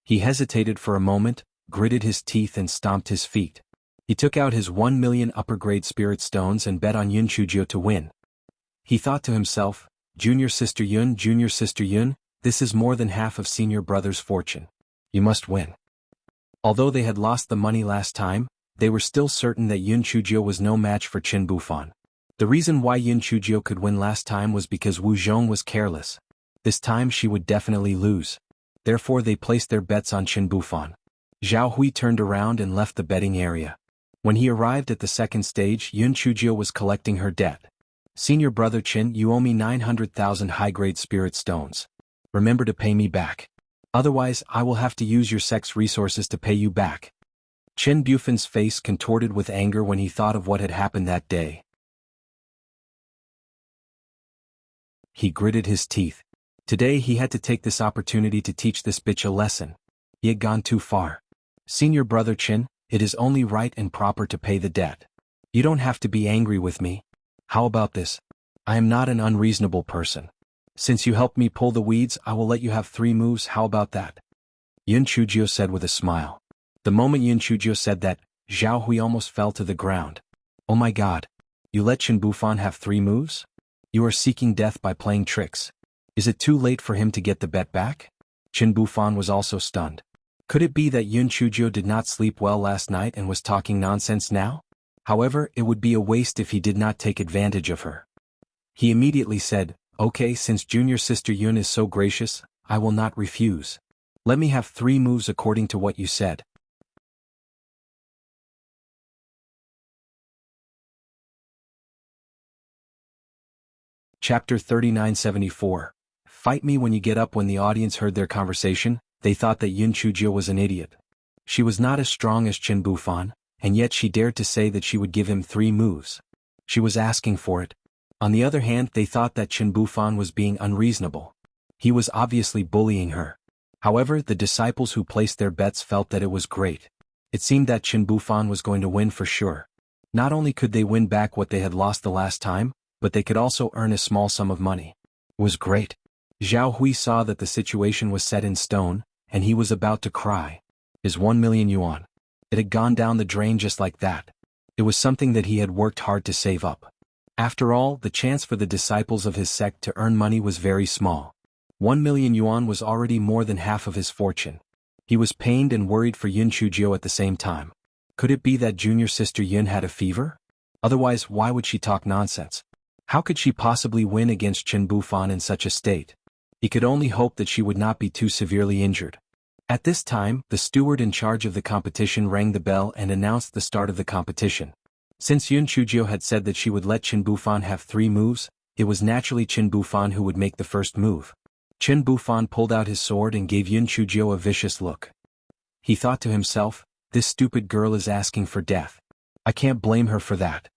He hesitated for a moment, gritted his teeth and stomped his feet. He took out his 1 million upper-grade spirit stones and bet on Yun Chujio to win. He thought to himself, Junior Sister Yun, this is more than half of Senior Brother's fortune. You must win." Although they had lost the money last time, they were still certain that Yun Chujio was no match for Qin Bufan. The reason why Yun Chujio could win last time was because Wu Zhong was careless. This time she would definitely lose. Therefore they placed their bets on Qin Bufan. Zhao Hui turned around and left the betting area. When he arrived at the second stage, Yun Chujio was collecting her debt. "Senior Brother Qin, you owe me 900,000 high-grade spirit stones. Remember to pay me back. Otherwise, I will have to use your sect's resources to pay you back." Qin Bufan's face contorted with anger when he thought of what had happened that day. He gritted his teeth. Today he had to take this opportunity to teach this bitch a lesson. He had gone too far. "Senior Brother Qin, it is only right and proper to pay the debt. You don't have to be angry with me. How about this? I am not an unreasonable person. Since you helped me pull the weeds, I will let you have 3 moves, how about that?" Yun Chujio said with a smile. The moment Yun Chujio said that, Zhao Hui almost fell to the ground. "Oh my god. You let Qin Bufan have 3 moves? You are seeking death by playing tricks. Is it too late for him to get the bet back?" Qin Bufan was also stunned. Could it be that Yun Chujio did not sleep well last night and was talking nonsense now? However, it would be a waste if he did not take advantage of her. He immediately said, "Okay, since Junior Sister Yun is so gracious, I will not refuse. Let me have 3 moves according to what you said." Chapter 3974. Fight me when you get up. When the audience heard their conversation, they thought that Yun Chujio was an idiot. She was not as strong as Qin Bufan, and yet she dared to say that she would give him 3 moves. She was asking for it. On the other hand, they thought that Qin Bufan was being unreasonable. He was obviously bullying her. However, the disciples who placed their bets felt that it was great. It seemed that Qin Bufan was going to win for sure. Not only could they win back what they had lost the last time, but they could also earn a small sum of money. It was great. Zhao Hui saw that the situation was set in stone, and he was about to cry. His 1 million yuan. It had gone down the drain just like that. It was something that he had worked hard to save up. After all, the chance for the disciples of his sect to earn money was very small. 1 million yuan was already more than half of his fortune. He was pained and worried for Yun Chujio at the same time. Could it be that junior sister Yun had a fever? Otherwise, why would she talk nonsense? How could she possibly win against Chen Bufan in such a state? He could only hope that she would not be too severely injured. At this time, the steward in charge of the competition rang the bell and announced the start of the competition. Since Yun Chujio had said that she would let Chen Bufan have 3 moves, it was naturally Chen Bufan who would make the first move. Chen Bufan pulled out his sword and gave Yun Chujio a vicious look. He thought to himself, this stupid girl is asking for death. I can't blame her for that.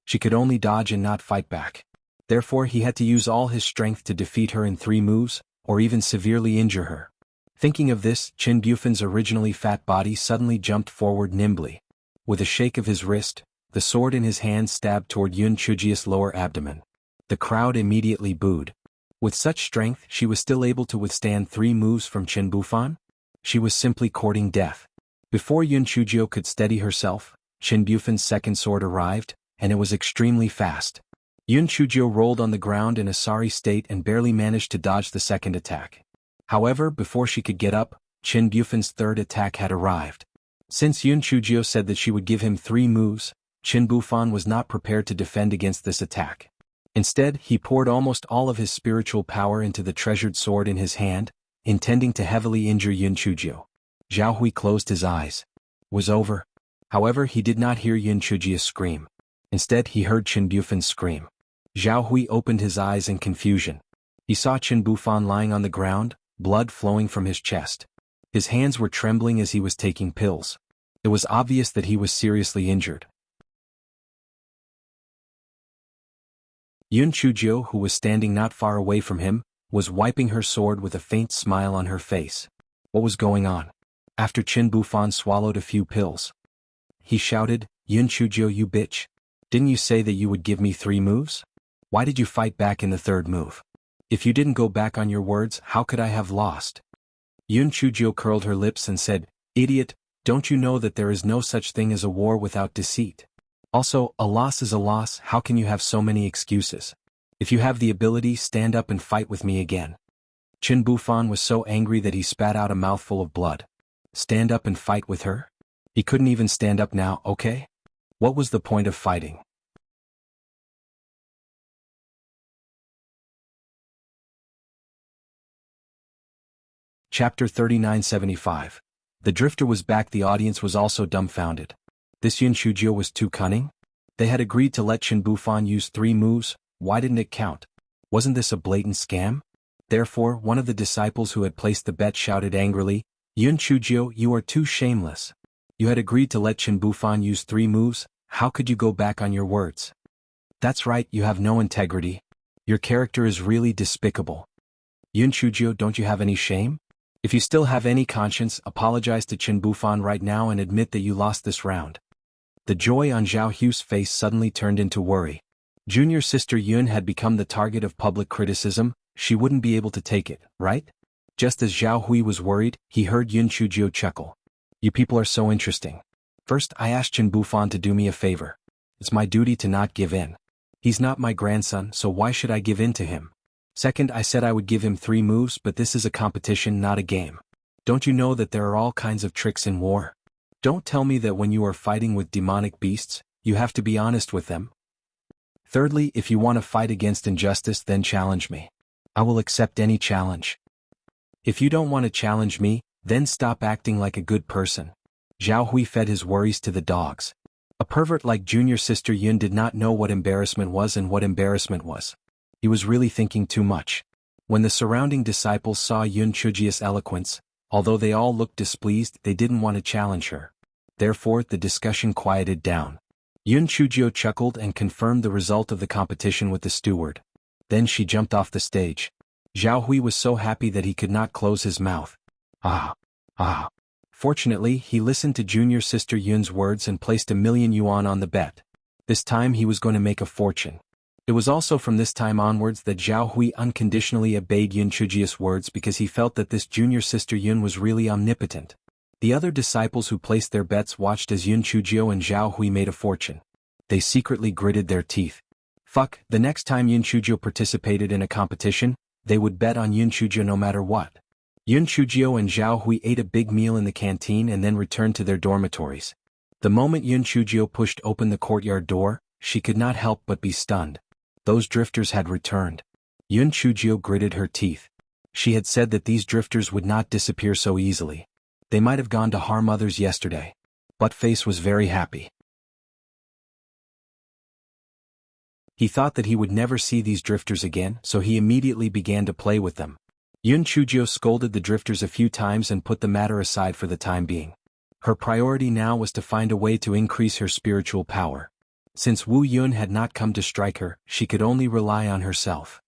She could only dodge and not fight back. Therefore he had to use all his strength to defeat her in 3 moves, or even severely injure her. Thinking of this, Chen Bufan's originally fat body suddenly jumped forward nimbly. With a shake of his wrist, the sword in his hand stabbed toward Yun Chujio's lower abdomen. The crowd immediately booed. With such strength she was still able to withstand 3 moves from Chen Bufan? She was simply courting death. Before Yun Chujio could steady herself, Chen Bufan's second sword arrived, and it was extremely fast. Yun Chujio rolled on the ground in a sorry state and barely managed to dodge the second attack. However, before she could get up, Chen Bufan's third attack had arrived. Since Yun Chujio said that she would give him 3 moves, Chen Bufan was not prepared to defend against this attack. Instead, he poured almost all of his spiritual power into the treasured sword in his hand, intending to heavily injure Yun Chujio. Zhao Hui closed his eyes. It was over. However, he did not hear Yun Chujio scream. Instead, he heard Chen Bufan scream. Zhao Hui opened his eyes in confusion. He saw Chen Bufan lying on the ground, blood flowing from his chest. His hands were trembling as he was taking pills. It was obvious that he was seriously injured. Yun Chujio, who was standing not far away from him, was wiping her sword with a faint smile on her face. What was going on? After Chen Bufan swallowed a few pills, he shouted, Yun Chujio, you bitch. Didn't you say that you would give me 3 moves? Why did you fight back in the 3rd move? If you didn't go back on your words, how could I have lost? Yun Chujio curled her lips and said, Idiot, don't you know that there is no such thing as a war without deceit? Also, a loss is a loss. How can you have so many excuses? If you have the ability, stand up and fight with me again. Chen Bufan was so angry that he spat out a mouthful of blood. Stand up and fight with her? He couldn't even stand up now, okay? What was the point of fighting? Chapter 3975. The drifter was back. The audience was also dumbfounded. This Yun Chujio was too cunning? They had agreed to let Chen Bufan use 3 moves, why didn't it count? Wasn't this a blatant scam? Therefore, one of the disciples who had placed the bet shouted angrily, Yun Chujio, you are too shameless. You had agreed to let Chen Bufan use 3 moves, how could you go back on your words? That's right, you have no integrity. Your character is really despicable. Yun Chujio, don't you have any shame? If you still have any conscience, apologize to Chen Bufan right now and admit that you lost this round. The joy on Zhao Hui's face suddenly turned into worry. Junior sister Yun had become the target of public criticism, she wouldn't be able to take it, right? Just as Zhao Hui was worried, he heard Yun Chujio chuckle. You people are so interesting. First, I asked Chen Bufan to do me a favor. It's my duty to not give in. He's not my grandson, so why should I give in to him? Second, I said I would give him 3 moves, but this is a competition, not a game. Don't you know that there are all kinds of tricks in war? Don't tell me that when you are fighting with demonic beasts, you have to be honest with them. Thirdly, if you want to fight against injustice, then challenge me. I will accept any challenge. If you don't want to challenge me, then stop acting like a good person. Zhao Hui fed his worries to the dogs. A pervert like junior sister Yun did not know what embarrassment was and what embarrassment was. He was really thinking too much. When the surrounding disciples saw Yun Chujio's eloquence, although they all looked displeased, they didn't want to challenge her. Therefore, the discussion quieted down. Yun Chujio chuckled and confirmed the result of the competition with the steward. Then she jumped off the stage. Zhao Hui was so happy that he could not close his mouth. Ah. Fortunately, he listened to junior sister Yun's words and placed 1,000,000 yuan on the bet. This time he was going to make a fortune. It was also from this time onwards that Zhao Hui unconditionally obeyed Yun Chujio's words because he felt that this junior sister Yun was really omnipotent. The other disciples who placed their bets watched as Yun Chujio and Zhao Hui made a fortune. They secretly gritted their teeth. Fuck, the next time Yun Chujio participated in a competition, they would bet on Yun Chujio no matter what. Yun Chujio and Zhao Hui ate a big meal in the canteen and then returned to their dormitories. The moment Yun Chujio pushed open the courtyard door, she could not help but be stunned. Those drifters had returned. Yun Chujio gritted her teeth. She had said that these drifters would not disappear so easily. They might have gone to harm others yesterday. Buttface was very happy. He thought that he would never see these drifters again, so he immediately began to play with them. Yun Chujio scolded the drifters a few times and put the matter aside for the time being. Her priority now was to find a way to increase her spiritual power. Since Wu Yun had not come to strike her, she could only rely on herself.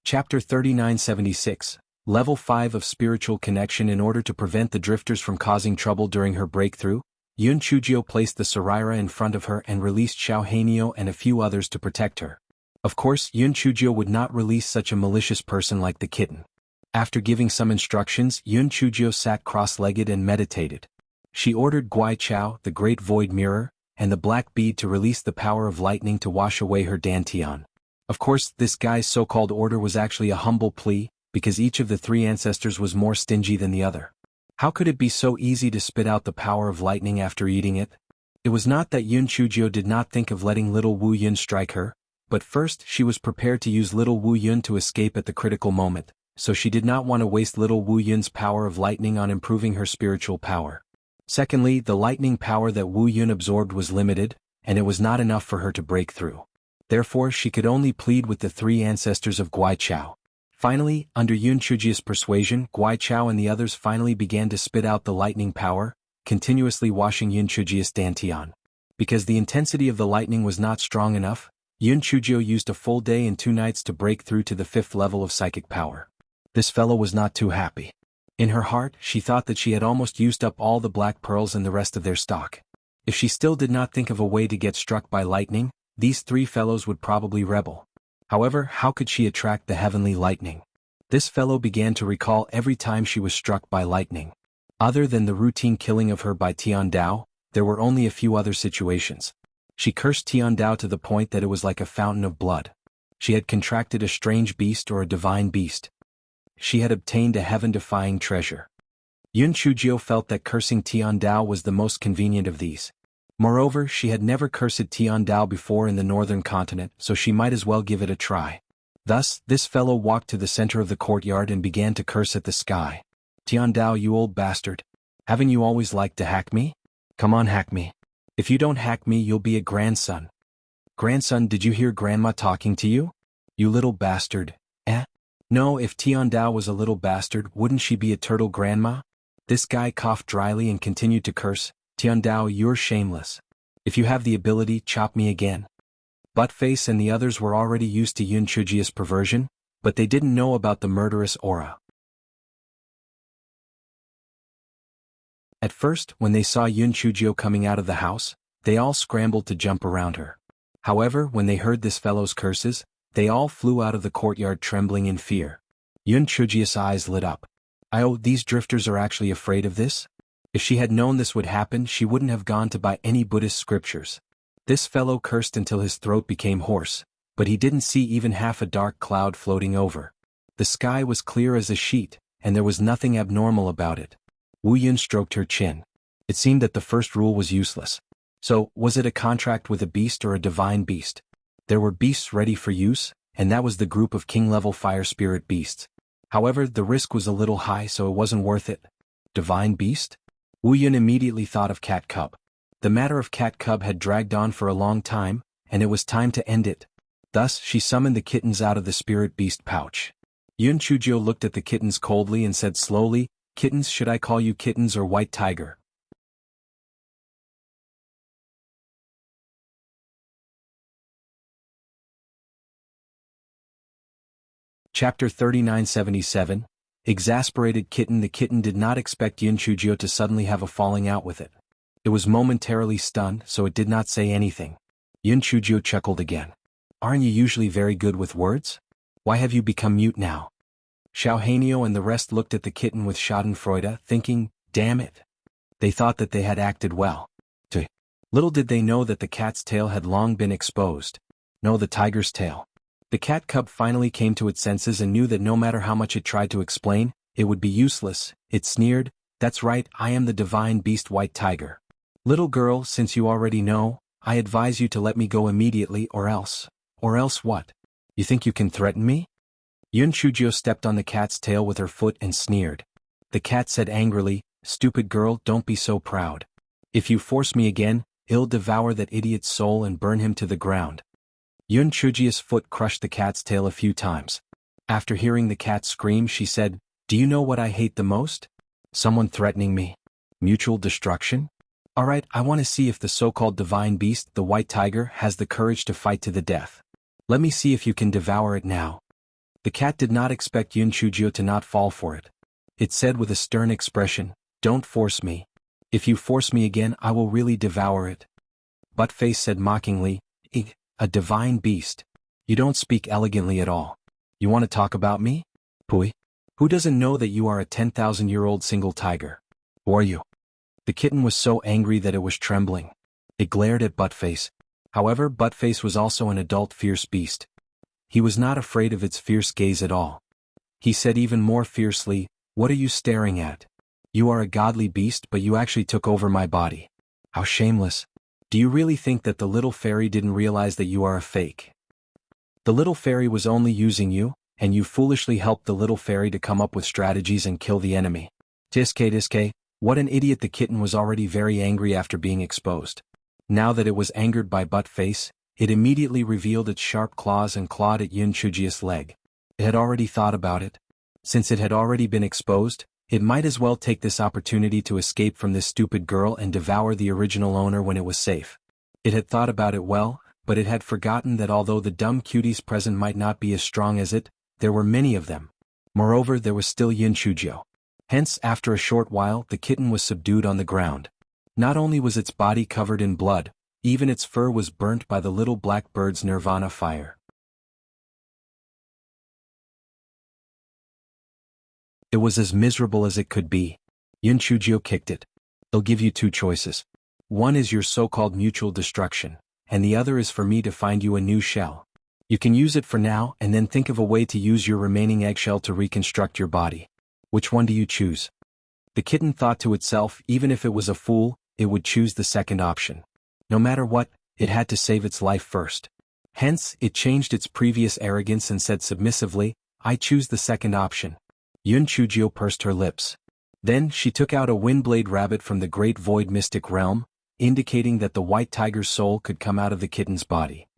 Chapter 3976, Level 5 of Spiritual Connection. In order to prevent the drifters from causing trouble during her breakthrough, Yun Chujio placed the Saraira in front of her and released Xiao Hanio and a few others to protect her. Of course, Yun Chujio would not release such a malicious person like the kitten. After giving some instructions, Yun Chujio sat cross-legged and meditated. She ordered Guai Chao, the Great Void Mirror, and the Black Bead to release the power of lightning to wash away her Dantian. Of course, this guy's so-called order was actually a humble plea, because each of the three ancestors was more stingy than the other. How could it be so easy to spit out the power of lightning after eating it? It was not that Yun Chujio did not think of letting little Wu Yun strike her, but first she was prepared to use little Wu Yun to escape at the critical moment, so she did not want to waste little Wu Yun's power of lightning on improving her spiritual power. Secondly, the lightning power that Wu Yun absorbed was limited, and it was not enough for her to break through. Therefore she could only plead with the three ancestors of Guai Chao. Finally, under Yun Chujio's persuasion, Guai Chao and the others finally began to spit out the lightning power, continuously washing Yun Chujio's Dantian. Because the intensity of the lightning was not strong enough, Yun Chujio used a full day and 2 nights to break through to the 5th level of psychic power. This fellow was not too happy. In her heart, she thought that she had almost used up all the black pearls and the rest of their stock. If she still did not think of a way to get struck by lightning, these 3 fellows would probably rebel. However, how could she attract the heavenly lightning? This fellow began to recall every time she was struck by lightning. Other than the routine killing of her by Tian Dao, there were only a few other situations. She cursed Tian Dao to the point that it was like a fountain of blood. She had contracted a strange beast or a divine beast. She had obtained a heaven-defying treasure. Yun Chujio felt that cursing Tian Dao was the most convenient of these. Moreover, she had never cursed Tian Dao before in the northern continent, so she might as well give it a try. Thus, this fellow walked to the center of the courtyard and began to curse at the sky. Tian Dao, you old bastard. Haven't you always liked to hack me? Come on, hack me. If you don't hack me, you'll be a grandson. Grandson, did you hear Grandma talking to you? You little bastard. No, if Tian Dao was a little bastard, wouldn't she be a turtle grandma? This guy coughed dryly and continued to curse. Tian Dao, you're shameless. If you have the ability, chop me again. Buttface and the others were already used to Yun Chujio's perversion, but they didn't know about the murderous aura. At first, when they saw Yun Chujio coming out of the house, they all scrambled to jump around her. However, when they heard this fellow's curses, they all flew out of the courtyard trembling in fear. Yun Chujio's eyes lit up. These drifters are actually afraid of this? If she had known this would happen, she wouldn't have gone to buy any Buddhist scriptures. This fellow cursed until his throat became hoarse, but he didn't see even half a dark cloud floating over. The sky was clear as a sheet, and there was nothing abnormal about it. Wu Yun stroked her chin. It seemed that the first rule was useless. So, was it a contract with a beast or a divine beast? There were beasts ready for use, and that was the group of king-level fire spirit beasts. However, the risk was a little high, so it wasn't worth it. Divine beast? Wu Yun immediately thought of Cat Cub. The matter of Cat Cub had dragged on for a long time, and it was time to end it. Thus, she summoned the kittens out of the spirit beast pouch. Yun Chujio looked at the kittens coldly and said slowly, "Kittens, should I call you kittens or white tiger?" Chapter 3977, Exasperated Kitten. The kitten did not expect Yun Chujio to suddenly have a falling out with it. It was momentarily stunned, so it did not say anything. Yun Chujio chuckled again. Aren't you usually very good with words? Why have you become mute now? Xiao Hanio and the rest looked at the kitten with schadenfreude, thinking, damn it. They thought that they had acted well. Little did they know that the cat's tail had long been exposed. No, the tiger's tail. The cat cub finally came to its senses and knew that no matter how much it tried to explain, it would be useless. It sneered, "That's right, I am the divine beast white tiger. Little girl, since you already know, I advise you to let me go immediately or else. Or else what? You think you can threaten me?" Yun Chujio stepped on the cat's tail with her foot and sneered. The cat said angrily, "Stupid girl, don't be so proud. If you force me again, I'll devour that idiot's soul and burn him to the ground." Yun Chujio's foot crushed the cat's tail a few times. After hearing the cat scream, she said, "Do you know what I hate the most? Someone threatening me. Mutual destruction? Alright, I want to see if the so-called divine beast, the white tiger, has the courage to fight to the death. Let me see if you can devour it now." The cat did not expect Yun Chujio to not fall for it. It said with a stern expression, "Don't force me. If you force me again, I will really devour it." Buttface said mockingly, "Ig, a divine beast. You don't speak elegantly at all. You want to talk about me? Pui? Who doesn't know that you are a 10,000-year-old single tiger? Who are you?" The kitten was so angry that it was trembling. It glared at Buttface. However, Buttface was also an adult fierce beast. He was not afraid of its fierce gaze at all. He said even more fiercely, "What are you staring at? You are a godly beast, but you actually took over my body. How shameless. Do you really think that the little fairy didn't realize that you are a fake? The little fairy was only using you, and you foolishly helped the little fairy to come up with strategies and kill the enemy. Tiske, what an idiot." The kitten was already very angry after being exposed. Now that it was angered by Buttface, it immediately revealed its sharp claws and clawed at Yun Chujio's leg. It had already thought about it. Since it had already been exposed, it might as well take this opportunity to escape from this stupid girl and devour the original owner when it was safe. It had thought about it well, but it had forgotten that although the dumb cuties present might not be as strong as it, there were many of them. Moreover, there was still Yun Chujio. Hence, after a short while, the kitten was subdued on the ground. Not only was its body covered in blood, even its fur was burnt by the little black bird's nirvana fire. It was as miserable as it could be. Yun Chujio kicked it. "I'll give you two choices. One is your so-called mutual destruction, and the other is for me to find you a new shell. You can use it for now and then think of a way to use your remaining eggshell to reconstruct your body. Which one do you choose?" The kitten thought to itself, even if it was a fool, it would choose the second option. No matter what, it had to save its life first. Hence, it changed its previous arrogance and said submissively, "I choose the second option." Yun Chujio pursed her lips. Then she took out a windblade rabbit from the great void mystic realm, indicating that the white tiger's soul could come out of the kitten's body.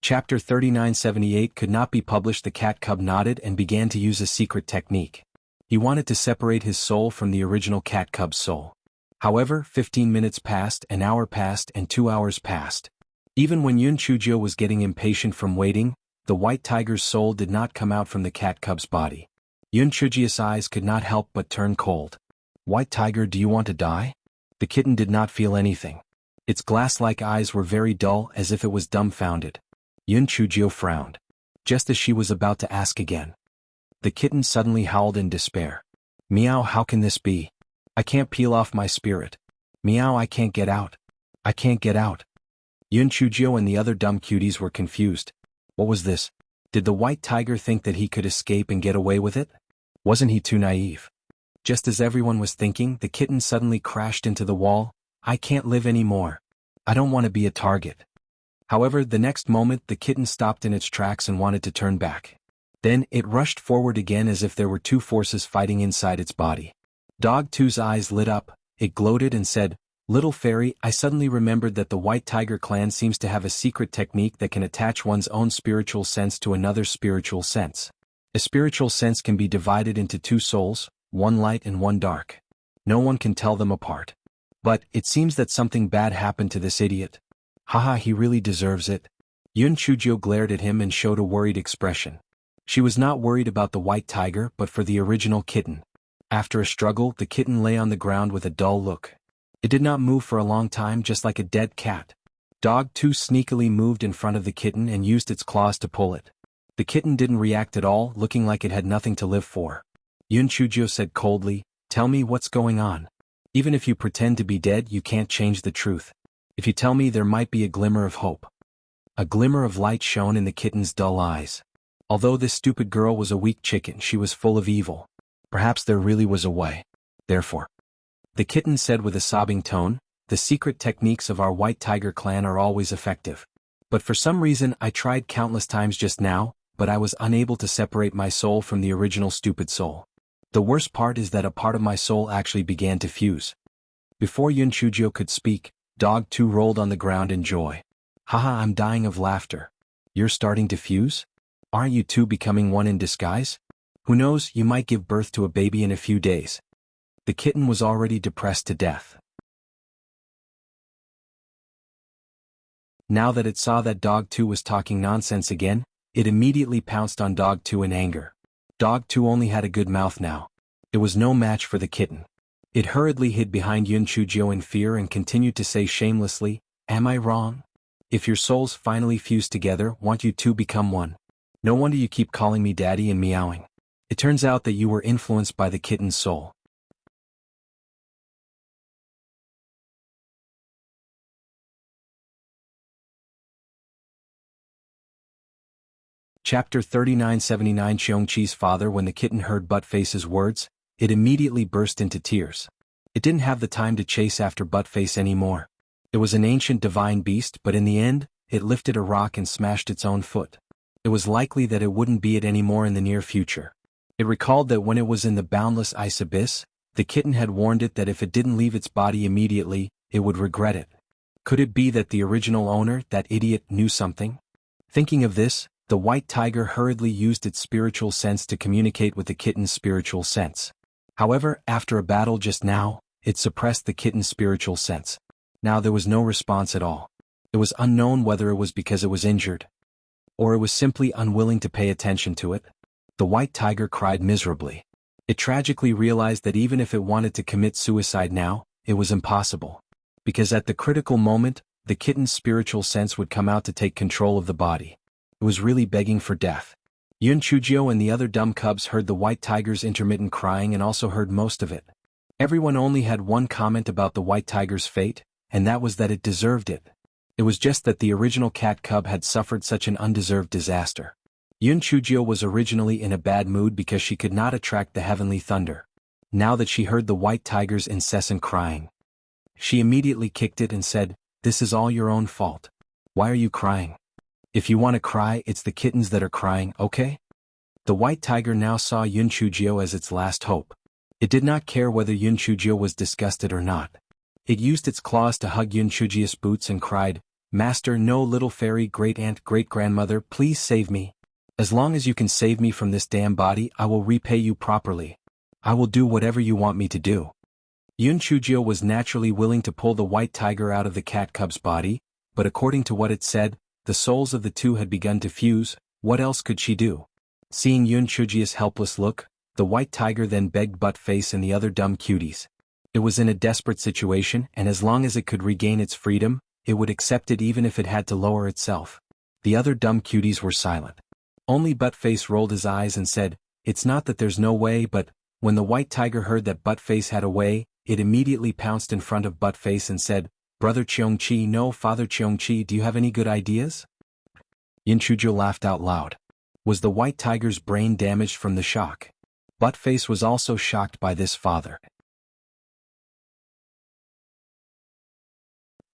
Chapter 3978 could not be published. The cat cub nodded and began to use a secret technique. He wanted to separate his soul from the original cat cub's soul. However, 15 minutes passed, an hour passed, and 2 hours passed. Even when Yun Chujio was getting impatient from waiting, the white tiger's soul did not come out from the cat cub's body. Yun Chujio's eyes could not help but turn cold. "White tiger, do you want to die?" The kitten did not feel anything. Its glass-like eyes were very dull, as if it was dumbfounded. Yun Chujio frowned. Just as she was about to ask again, the kitten suddenly howled in despair. "Meow, how can this be? I can't peel off my spirit. Meow, I can't get out. I can't get out." Yun Chujio and the other dumb cuties were confused. What was this? Did the white tiger think that he could escape and get away with it? Wasn't he too naive? Just as everyone was thinking, the kitten suddenly crashed into the wall. "I can't live anymore. I don't want to be a target." However, the next moment the kitten stopped in its tracks and wanted to turn back. Then, it rushed forward again as if there were two forces fighting inside its body. Dog 2's eyes lit up, it gloated and said, "Little fairy, I suddenly remembered that the White Tiger clan seems to have a secret technique that can attach one's own spiritual sense to another spiritual sense. A spiritual sense can be divided into two souls, one light and one dark. No one can tell them apart. But, it seems that something bad happened to this idiot. Haha, he really deserves it." Yun Chujio glared at him and showed a worried expression. She was not worried about the white tiger but for the original kitten. After a struggle, the kitten lay on the ground with a dull look. It did not move for a long time, just like a dead cat. Dog 2 sneakily moved in front of the kitten and used its claws to pull it. The kitten didn't react at all, looking like it had nothing to live for. Yun Chujio said coldly, "Tell me what's going on. Even if you pretend to be dead, you can't change the truth. If you tell me, there might be a glimmer of hope." A glimmer of light shone in the kitten's dull eyes. Although this stupid girl was a weak chicken, she was full of evil. Perhaps there really was a way. Therefore, the kitten said with a sobbing tone, "The secret techniques of our White Tiger clan are always effective. But for some reason I tried countless times just now, but I was unable to separate my soul from the original stupid soul. The worst part is that a part of my soul actually began to fuse." Before Yun Chujio could speak, Dog 2 rolled on the ground in joy. "Haha, I'm dying of laughter. You're starting to fuse? Aren't you two becoming one in disguise? Who knows, you might give birth to a baby in a few days." The kitten was already depressed to death. Now that it saw that Dog 2 was talking nonsense again, it immediately pounced on Dog 2 in anger. Dog 2 only had a good mouth now. It was no match for the kitten. It hurriedly hid behind Yun Chujio in fear and continued to say shamelessly, "Am I wrong? If your souls finally fuse together, won't you two become one? No wonder you keep calling me daddy and meowing. It turns out that you were influenced by the kitten's soul." Chapter 3979 Xiongqi's father. When the kitten heard Buttface's words, it immediately burst into tears. It didn't have the time to chase after Buttface anymore. It was an ancient divine beast, but in the end, it lifted a rock and smashed its own foot. It was likely that it wouldn't be it anymore in the near future. It recalled that when it was in the boundless ice abyss, the kitten had warned it that if it didn't leave its body immediately, it would regret it. Could it be that the original owner, that idiot, knew something? Thinking of this, the White Tiger hurriedly used its spiritual sense to communicate with the kitten's spiritual sense. However, after a battle just now, it suppressed the kitten's spiritual sense. Now there was no response at all. It was unknown whether it was because it was injured, or it was simply unwilling to pay attention to it. The White Tiger cried miserably. It tragically realized that even if it wanted to commit suicide now, it was impossible. Because at the critical moment, the kitten's spiritual sense would come out to take control of the body. It was really begging for death. Yun Chujio and the other dumb cubs heard the White Tiger's intermittent crying and also heard most of it. Everyone only had one comment about the White Tiger's fate, and that was that it deserved it. It was just that the original cat cub had suffered such an undeserved disaster. Yun Chujio was originally in a bad mood because she could not attract the heavenly thunder. Now that she heard the White Tiger's incessant crying, she immediately kicked it and said, "This is all your own fault. Why are you crying? If you want to cry, it's the kittens that are crying, okay?" The White Tiger now saw Yun Chujio as its last hope. It did not care whether Yun Chujio was disgusted or not. It used its claws to hug Yun Chujio's boots and cried, "Master, no, little fairy great-aunt great-grandmother, please save me. As long as you can save me from this damn body, I will repay you properly. I will do whatever you want me to do." Yun Chujio was naturally willing to pull the White Tiger out of the cat cub's body, but according to what it said, the souls of the two had begun to fuse. What else could she do? Seeing Yun Chujio's helpless look, the White Tiger then begged Buttface and the other dumb cuties. It was in a desperate situation, and as long as it could regain its freedom, it would accept it even if it had to lower itself. The other dumb cuties were silent. Only Buttface rolled his eyes and said, "It's not that there's no way, but..." When the White Tiger heard that Buttface had a way, it immediately pounced in front of Buttface and said, "Brother Xiongqi, no, Father Xiongqi, do you have any good ideas?" Yun Chujio laughed out loud. Was the White Tiger's brain damaged from the shock? Buttface was also shocked by this father.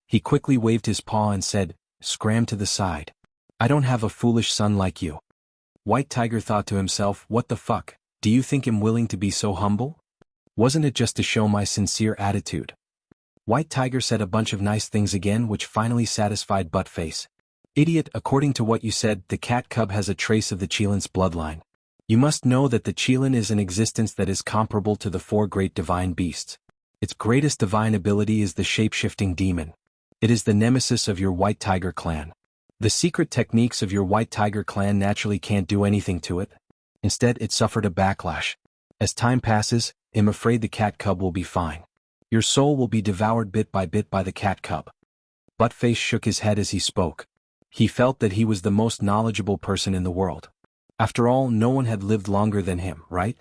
He quickly waved his paw and said, "Scram to the side. I don't have a foolish son like you." White Tiger thought to himself, "What the fuck, do you think I'm willing to be so humble? Wasn't it just to show my sincere attitude?" White Tiger said a bunch of nice things again, which finally satisfied Buttface. "Idiot, according to what you said, the cat cub has a trace of the Qilin's bloodline. You must know that the Qilin is an existence that is comparable to the four great divine beasts. Its greatest divine ability is the shape-shifting demon. It is the nemesis of your White Tiger clan. The secret techniques of your White Tiger clan naturally can't do anything to it. Instead, it suffered a backlash. As time passes, I'm afraid the cat cub will be fine. Your soul will be devoured bit by the cat cub." Buttface shook his head as he spoke. He felt that he was the most knowledgeable person in the world. After all, no one had lived longer than him, right?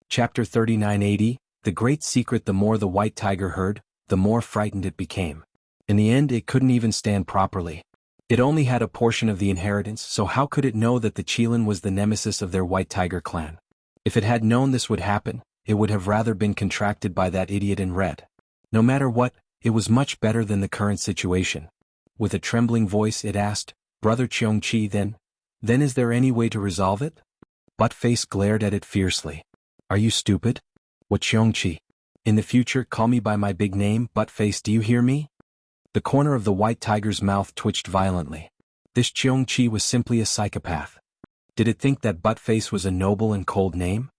Chapter 3980, The Great Secret. The more the white tiger heard, the more frightened it became. In the end, it couldn't even stand properly. It only had a portion of the inheritance, so how could it know that the Qilin was the nemesis of their white tiger clan? If it had known this would happen, it would have rather been contracted by that idiot in red. No matter what, it was much better than the current situation. With a trembling voice it asked, "Brother Cheongqi, then is there any way to resolve it?" Buttface glared at it fiercely. "Are you stupid? What Cheongqi? In the future call me by my big name, Buttface, do you hear me?" The corner of the white tiger's mouth twitched violently. This Cheongqi was simply a psychopath. Did it think that Buttface was a noble and cold name?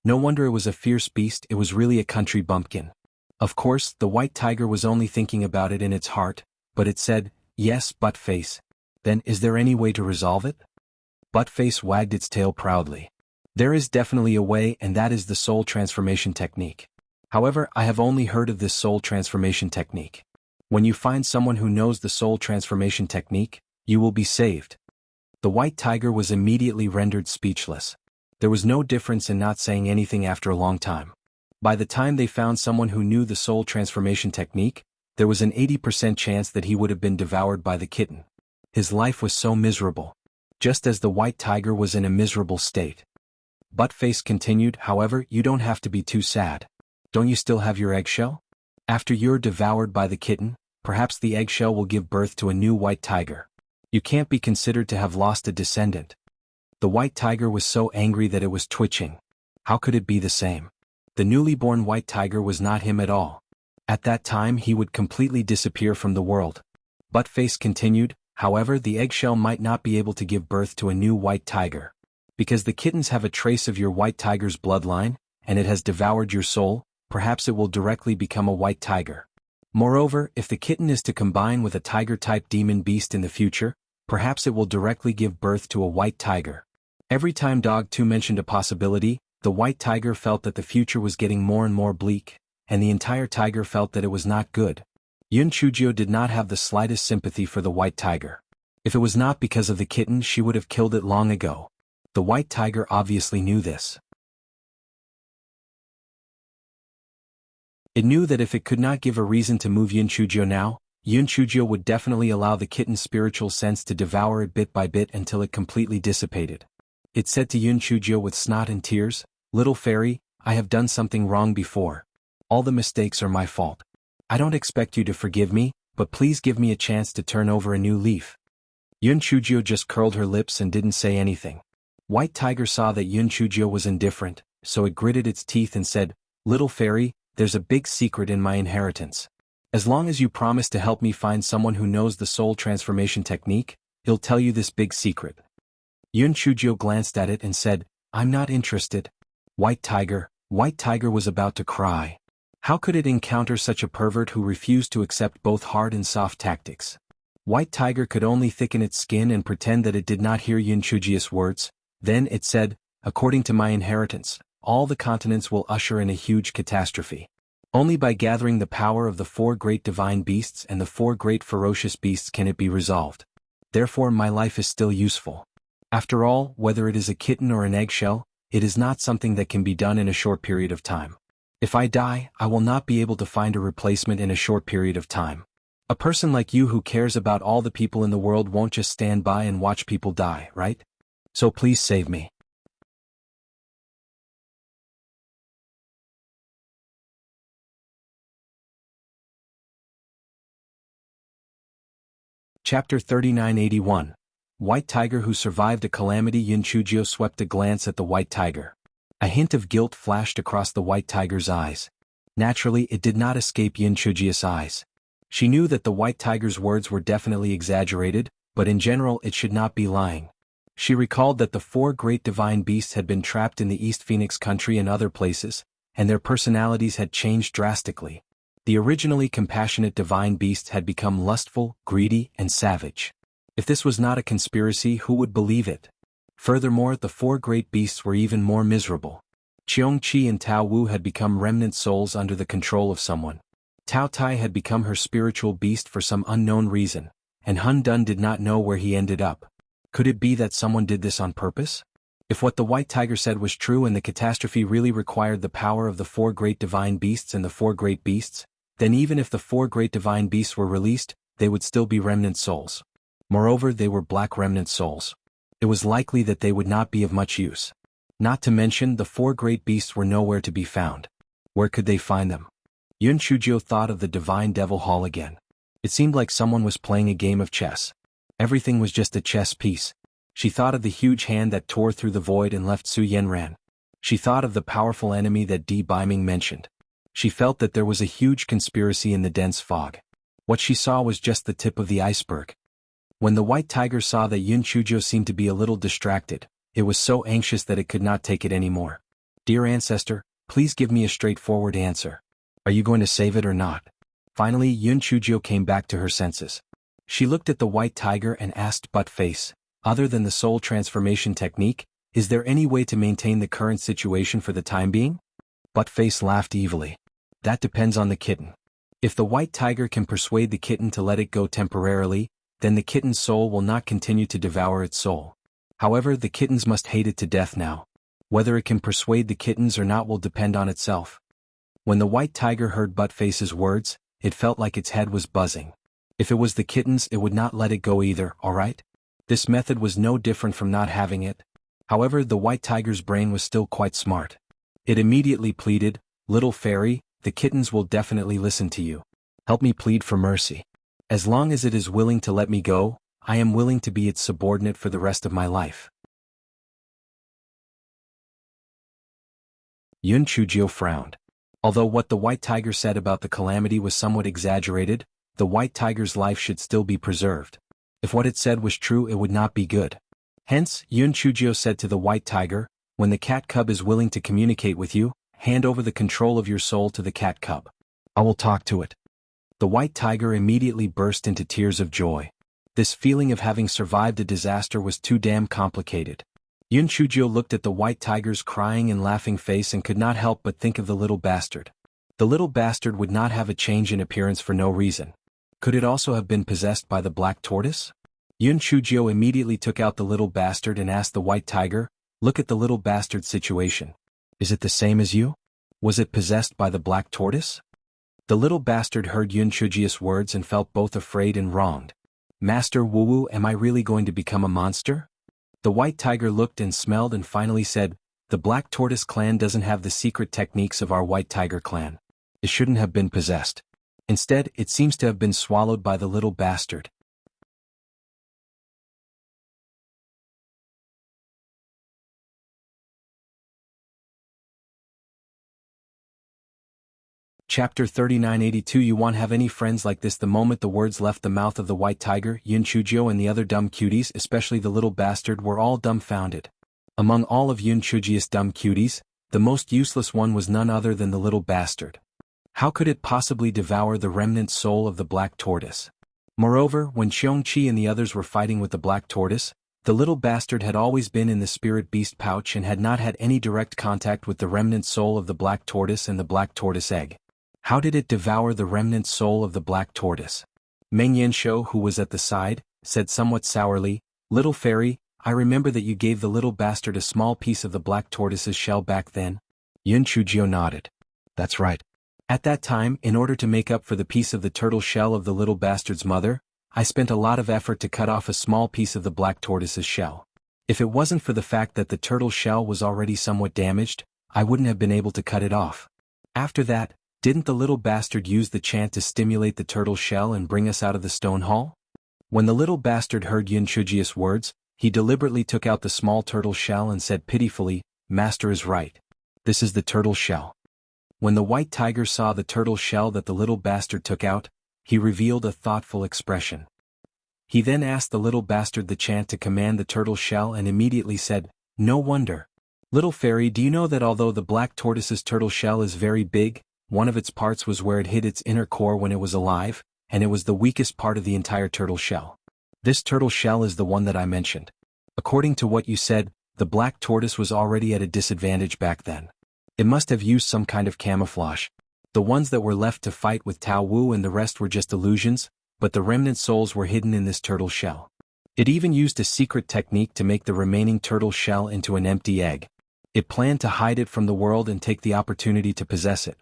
No wonder it was a fierce beast, it was really a country bumpkin. Of course, the white tiger was only thinking about it in its heart, but it said, "Yes, Buttface. Then is there any way to resolve it?" Buttface wagged its tail proudly. "There is definitely a way, and that is the soul transformation technique. However, I have only heard of this soul transformation technique. When you find someone who knows the soul transformation technique, you will be saved." The white tiger was immediately rendered speechless. There was no difference in not saying anything after a long time. By the time they found someone who knew the soul transformation technique, there was an 80% chance that he would have been devoured by the kitten. His life was so miserable. Just as the white tiger was in a miserable state. Buttface continued, "However, you don't have to be too sad. Don't you still have your eggshell? After you're devoured by the kitten, perhaps the eggshell will give birth to a new white tiger. You can't be considered to have lost a descendant." The white tiger was so angry that it was twitching. How could it be the same? The newly born white tiger was not him at all. At that time he would completely disappear from the world. Buttface continued, "However, the eggshell might not be able to give birth to a new white tiger. Because the kittens have a trace of your white tiger's bloodline, and it has devoured your soul, perhaps it will directly become a white tiger. Moreover, if the kitten is to combine with a tiger-type demon beast in the future, perhaps it will directly give birth to a white tiger." Every time Dog 2 mentioned a possibility, the white tiger felt that the future was getting more and more bleak, and the entire tiger felt that it was not good. Yun Chujio did not have the slightest sympathy for the white tiger. If it was not because of the kitten, she would have killed it long ago. The white tiger obviously knew this. It knew that if it could not give a reason to move Yun Chujio now, Yun Chujio would definitely allow the kitten's spiritual sense to devour it bit by bit until it completely dissipated. It said to Yun Chujio with snot and tears, "Little fairy, I have done something wrong before. All the mistakes are my fault. I don't expect you to forgive me, but please give me a chance to turn over a new leaf." Yun Chujio just curled her lips and didn't say anything. White Tiger saw that Yun Chujio was indifferent, so it gritted its teeth and said, "Little fairy, there's a big secret in my inheritance. As long as you promise to help me find someone who knows the soul transformation technique, he'll tell you this big secret." Yun Chujio glanced at it and said, "I'm not interested." White Tiger was about to cry. How could it encounter such a pervert who refused to accept both hard and soft tactics? White Tiger could only thicken its skin and pretend that it did not hear Yun Chujio's words. Then it said, "According to my inheritance, all the continents will usher in a huge catastrophe. Only by gathering the power of the 4 great divine beasts and the 4 great ferocious beasts can it be resolved. Therefore my life is still useful. After all, whether it is a kitten or an eggshell, it is not something that can be done in a short period of time. If I die, I will not be able to find a replacement in a short period of time. A person like you who cares about all the people in the world won't just stand by and watch people die, right? So please save me." Chapter 3981. White Tiger who survived a calamity. Yun Chujio swept a glance at the white tiger. A hint of guilt flashed across the white tiger's eyes. Naturally, it did not escape Yun Chujio's eyes. She knew that the white tiger's words were definitely exaggerated, but in general it should not be lying. She recalled that the 4 great divine beasts had been trapped in the East Phoenix country and other places, and their personalities had changed drastically. The originally compassionate divine beasts had become lustful, greedy, and savage. If this was not a conspiracy, who would believe it? Furthermore, the 4 great beasts were even more miserable. Cheong Chi and Tao Wu had become remnant souls under the control of someone. Tao Tai had become her spiritual beast for some unknown reason, and Hun Dun did not know where he ended up. Could it be that someone did this on purpose? If what the white tiger said was true and the catastrophe really required the power of the four great divine beasts and the four great beasts, then even if the four great divine beasts were released, they would still be remnant souls. Moreover, they were black remnant souls. It was likely that they would not be of much use. Not to mention, the four great beasts were nowhere to be found. Where could they find them? Yun Chujio thought of the divine devil hall again. It seemed like someone was playing a game of chess. Everything was just a chess piece. She thought of the huge hand that tore through the void and left Su Yenran. She thought of the powerful enemy that Di Biming mentioned. She felt that there was a huge conspiracy in the dense fog. What she saw was just the tip of the iceberg. When the white tiger saw that Yun Chujio seemed to be a little distracted, it was so anxious that it could not take it anymore. Dear ancestor, please give me a straightforward answer. Are you going to save it or not? Finally, Yun Chujio came back to her senses. She looked at the white tiger and asked Buttface, other than the soul transformation technique, is there any way to maintain the current situation for the time being? Buttface laughed evilly. That depends on the kitten. If the white tiger can persuade the kitten to let it go temporarily, then the kitten's soul will not continue to devour its soul. However, the kittens must hate it to death now. Whether it can persuade the kittens or not will depend on itself. When the white tiger heard Buttface's words, it felt like its head was buzzing. If it was the kittens, it would not let it go either, alright? This method was no different from not having it. However, the white tiger's brain was still quite smart. It immediately pleaded, "Little fairy, the kittens will definitely listen to you. Help me plead for mercy. As long as it is willing to let me go, I am willing to be its subordinate for the rest of my life." Yun Chujio frowned. Although what the white tiger said about the calamity was somewhat exaggerated, the white tiger's life should still be preserved. If what it said was true, it would not be good. Hence, Yun Chujio said to the white tiger, "When the cat cub is willing to communicate with you, hand over the control of your soul to the cat cub. I will talk to it." The white tiger immediately burst into tears of joy. This feeling of having survived a disaster was too damn complicated. Yun Chujio looked at the white tiger's crying and laughing face and could not help but think of the little bastard. The little bastard would not have a change in appearance for no reason. Could it also have been possessed by the black tortoise? Yun Chujio immediately took out the little bastard and asked the white tiger, "Look at the little bastard's situation. Is it the same as you? Was it possessed by the black tortoise?" The little bastard heard Yun Chujio's words and felt both afraid and wronged. "Master Wu, am I really going to become a monster?" The white tiger looked and smelled and finally said, "The black tortoise clan doesn't have the secret techniques of our white tiger clan. It shouldn't have been possessed. Instead, it seems to have been swallowed by the little bastard." Chapter 3982 You want have any friends like this? The moment the words left the mouth of the white tiger, Yun Chujio and the other dumb cuties, especially the little bastard, were all dumbfounded. Among all of Yun Chujio's dumb cuties, the most useless one was none other than the little bastard. How could it possibly devour the remnant soul of the black tortoise? Moreover, when Xiongqi and the others were fighting with the black tortoise, the little bastard had always been in the spirit beast pouch and had not had any direct contact with the remnant soul of the black tortoise and the black tortoise egg. How did it devour the remnant soul of the black tortoise? Meng Yanshou, who was at the side, said somewhat sourly, "Little fairy, I remember that you gave the little bastard a small piece of the black tortoise's shell back then." Yun Chujio nodded. "That's right. At that time, in order to make up for the piece of the turtle shell of the little bastard's mother, I spent a lot of effort to cut off a small piece of the black tortoise's shell. If it wasn't for the fact that the turtle shell was already somewhat damaged, I wouldn't have been able to cut it off. After that, didn't the little bastard use the chant to stimulate the turtle shell and bring us out of the stone hall?" When the little bastard heard Yun Chujio's words, he deliberately took out the small turtle shell and said pitifully, "Master is right. This is the turtle shell." When the white tiger saw the turtle shell that the little bastard took out, he revealed a thoughtful expression. He then asked the little bastard the chant to command the turtle shell and immediately said, "No wonder. Little fairy, do you know that although the black tortoise's turtle shell is very big, one of its parts was where it hid its inner core when it was alive, and it was the weakest part of the entire turtle shell. This turtle shell is the one that I mentioned. According to what you said, the black tortoise was already at a disadvantage back then. It must have used some kind of camouflage. The ones that were left to fight with Tao Wu and the rest were just illusions, but the remnant souls were hidden in this turtle shell. It even used a secret technique to make the remaining turtle shell into an empty egg. It planned to hide it from the world and take the opportunity to possess it.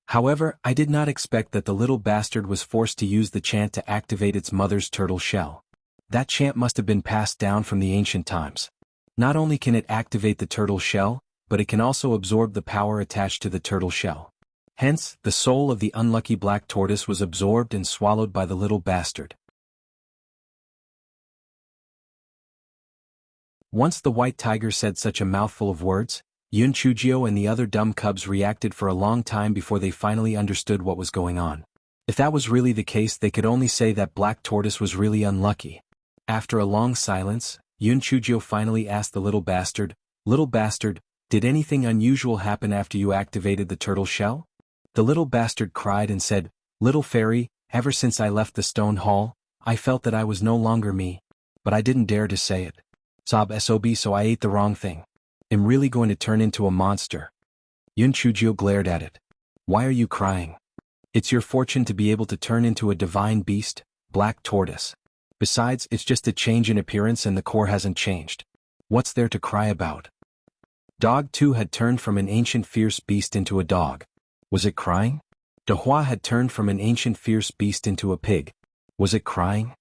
However, I did not expect that the little bastard was forced to use the chant to activate its mother's turtle shell. That chant must have been passed down from the ancient times. Not only can it activate the turtle shell, but it can also absorb the power attached to the turtle shell. Hence, the soul of the unlucky black tortoise was absorbed and swallowed by the little bastard. Once the white tiger said such a mouthful of words, Yun Chujio and the other dumb cubs reacted for a long time before they finally understood what was going on. If that was really the case, they could only say that black tortoise was really unlucky. After a long silence, Yun Chujio finally asked the little bastard, "Little bastard, did anything unusual happen after you activated the turtle shell?" The little bastard cried and said, "Little fairy, ever since I left the stone hall, I felt that I was no longer me. But I didn't dare to say it. Sob, so I ate the wrong thing. I'm really going to turn into a monster." Yun Chujio glared at it. "Why are you crying? It's your fortune to be able to turn into a divine beast, black tortoise. Besides, it's just a change in appearance and the core hasn't changed. What's there to cry about?" Dog too had turned from an ancient fierce beast into a dog. Was it crying? Dehua had turned from an ancient fierce beast into a pig. Was it crying?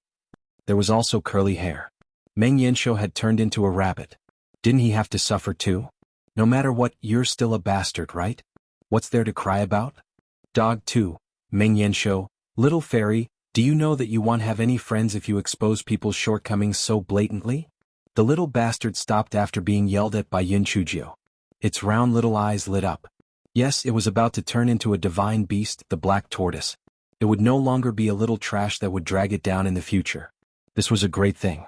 There was also curly hair. Meng Yanshou had turned into a rabbit. Didn't he have to suffer too? No matter what, you're still a bastard, right? What's there to cry about? Dog 2, Meng Yanshou, little fairy, do you know that you won't have any friends if you expose people's shortcomings so blatantly? The little bastard stopped after being yelled at by Yun Chujio. Its round little eyes lit up. Yes, it was about to turn into a divine beast, the black tortoise. It would no longer be a little trash that would drag it down in the future. This was a great thing.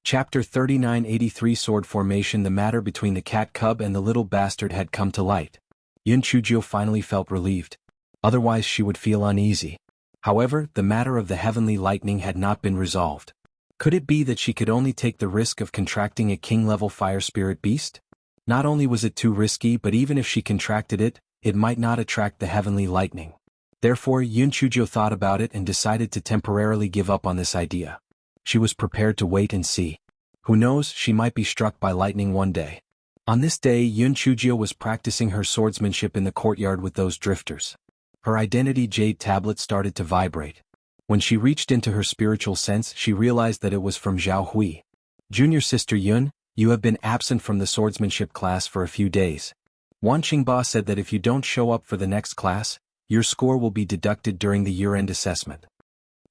Chapter 3983 Sword Formation. The matter between the cat cub and the little bastard had come to light. Yun Chujio finally felt relieved. Otherwise she would feel uneasy. However, the matter of the heavenly lightning had not been resolved. Could it be that she could only take the risk of contracting a king-level fire spirit beast? Not only was it too risky, but even if she contracted it, it might not attract the heavenly lightning. Therefore, Yun Chujio thought about it and decided to temporarily give up on this idea. She was prepared to wait and see. Who knows, she might be struck by lightning one day. On this day, Yun Chujio was practicing her swordsmanship in the courtyard with those drifters. Her identity jade tablet started to vibrate. When she reached into her spiritual sense, she realized that it was from Zhao Hui. "Junior sister Yun, you have been absent from the swordsmanship class for a few days. Wan Qingba said that if you don't show up for the next class, your score will be deducted during the year-end assessment."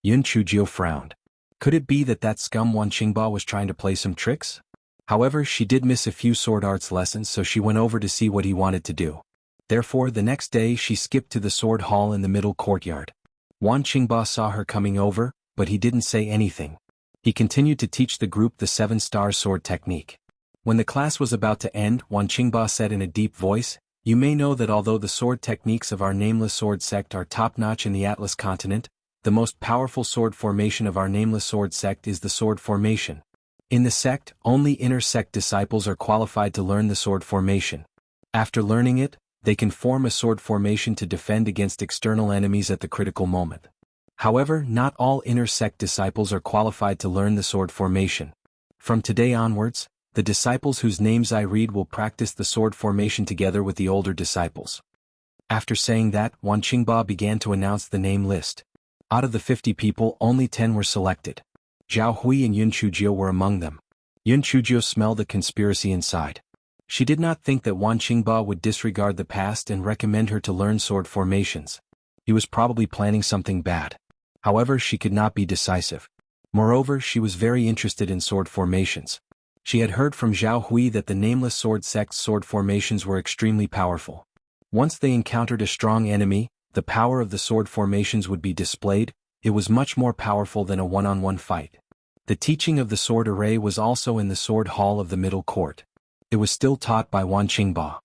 Yun Chujio frowned. Could it be that that scum Wan Qingba was trying to play some tricks? However, she did miss a few sword arts lessons, so she went over to see what he wanted to do. Therefore, the next day she skipped to the sword hall in the middle courtyard. Wan Qingba saw her coming over, but he didn't say anything. He continued to teach the group the 7-star sword technique. When the class was about to end, Wan Qingba said in a deep voice, "You may know that although the sword techniques of our nameless sword sect are top-notch in the Atlas continent, the most powerful sword formation of our nameless sword sect is the sword formation. In the sect, only inner sect disciples are qualified to learn the sword formation. After learning it, they can form a sword formation to defend against external enemies at the critical moment. However, not all inner sect disciples are qualified to learn the sword formation. From today onwards, the disciples whose names I read will practice the sword formation together with the older disciples." After saying that, Wan Qingba began to announce the name list. Out of the 50 people, only 10 were selected. Zhao Hui and Yun Chujio were among them. Yun Chujio smelled a conspiracy inside. She did not think that Wan Qingba would disregard the past and recommend her to learn sword formations. He was probably planning something bad. However, she could not be decisive. Moreover, she was very interested in sword formations. She had heard from Zhao Hui that the nameless sword sect's sword formations were extremely powerful. Once they encountered a strong enemy, the power of the sword formations would be displayed. It was much more powerful than a one-on-one fight. The teaching of the sword array was also in the sword hall of the middle court. It was still taught by Wan Qingba.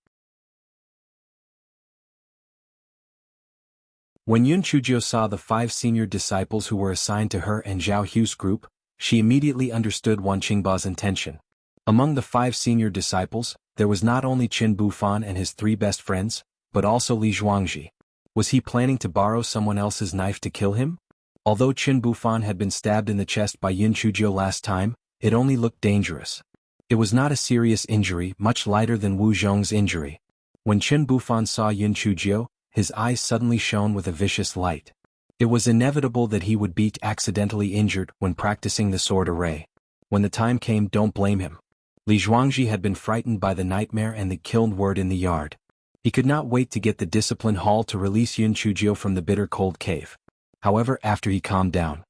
When Yun Chujio saw the 5 senior disciples who were assigned to her and Zhao Hu's group, She immediately understood Wan Qingba's intention. Among the 5 senior disciples, there was not only Qin Bufan and his 3 best friends, but also Li Zhuangji. Was he planning to borrow someone else's knife to kill him? Although Qin Bufan had been stabbed in the chest by Yun Chuzhou last time, it only looked dangerous. It was not a serious injury, much lighter than Wu Zhong's injury. When Qin Bufan saw Yun Chuzhou, his eyes suddenly shone with a vicious light. It was inevitable that he would be accidentally injured when practicing the sword array. When the time came, don't blame him. Li Zhuangji had been frightened by the nightmare and the killed word in the yard. He could not wait to get the discipline hall to release Yun Chuzhou from the bitter cold cave. However, after he calmed down,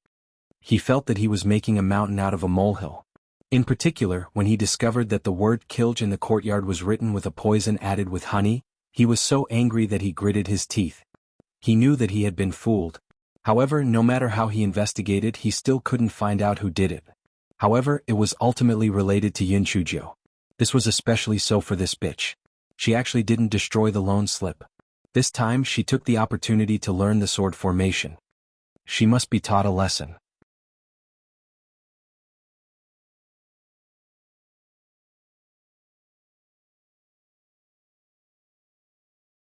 he felt that he was making a mountain out of a molehill. In particular, when he discovered that the word "Kilj" in the courtyard was written with a poison added with honey, he was so angry that he gritted his teeth. He knew that he had been fooled. However, no matter how he investigated, he still couldn't find out who did it. However, it was ultimately related to Yun Chuzhou. This was especially so for this bitch. She actually didn't destroy the loan slip. This time she took the opportunity to learn the sword formation. She must be taught a lesson.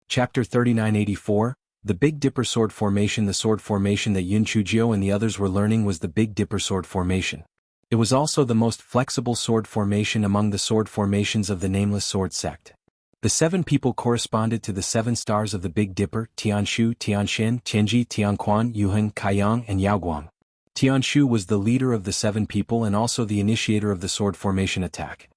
Chapter 3984, The Big Dipper Sword Formation. The sword formation that Yun Chuzhou and the others were learning was the Big Dipper Sword Formation. It was also the most flexible sword formation among the sword formations of the Nameless Sword Sect. The 7 people corresponded to the 7 stars of the Big Dipper: Tianshu, Tianxin, Tianji, Tianquan, Yuheng, Kaiyang, and Yaoguang. Tianshu was the leader of the 7 people and also the initiator of the sword formation attack.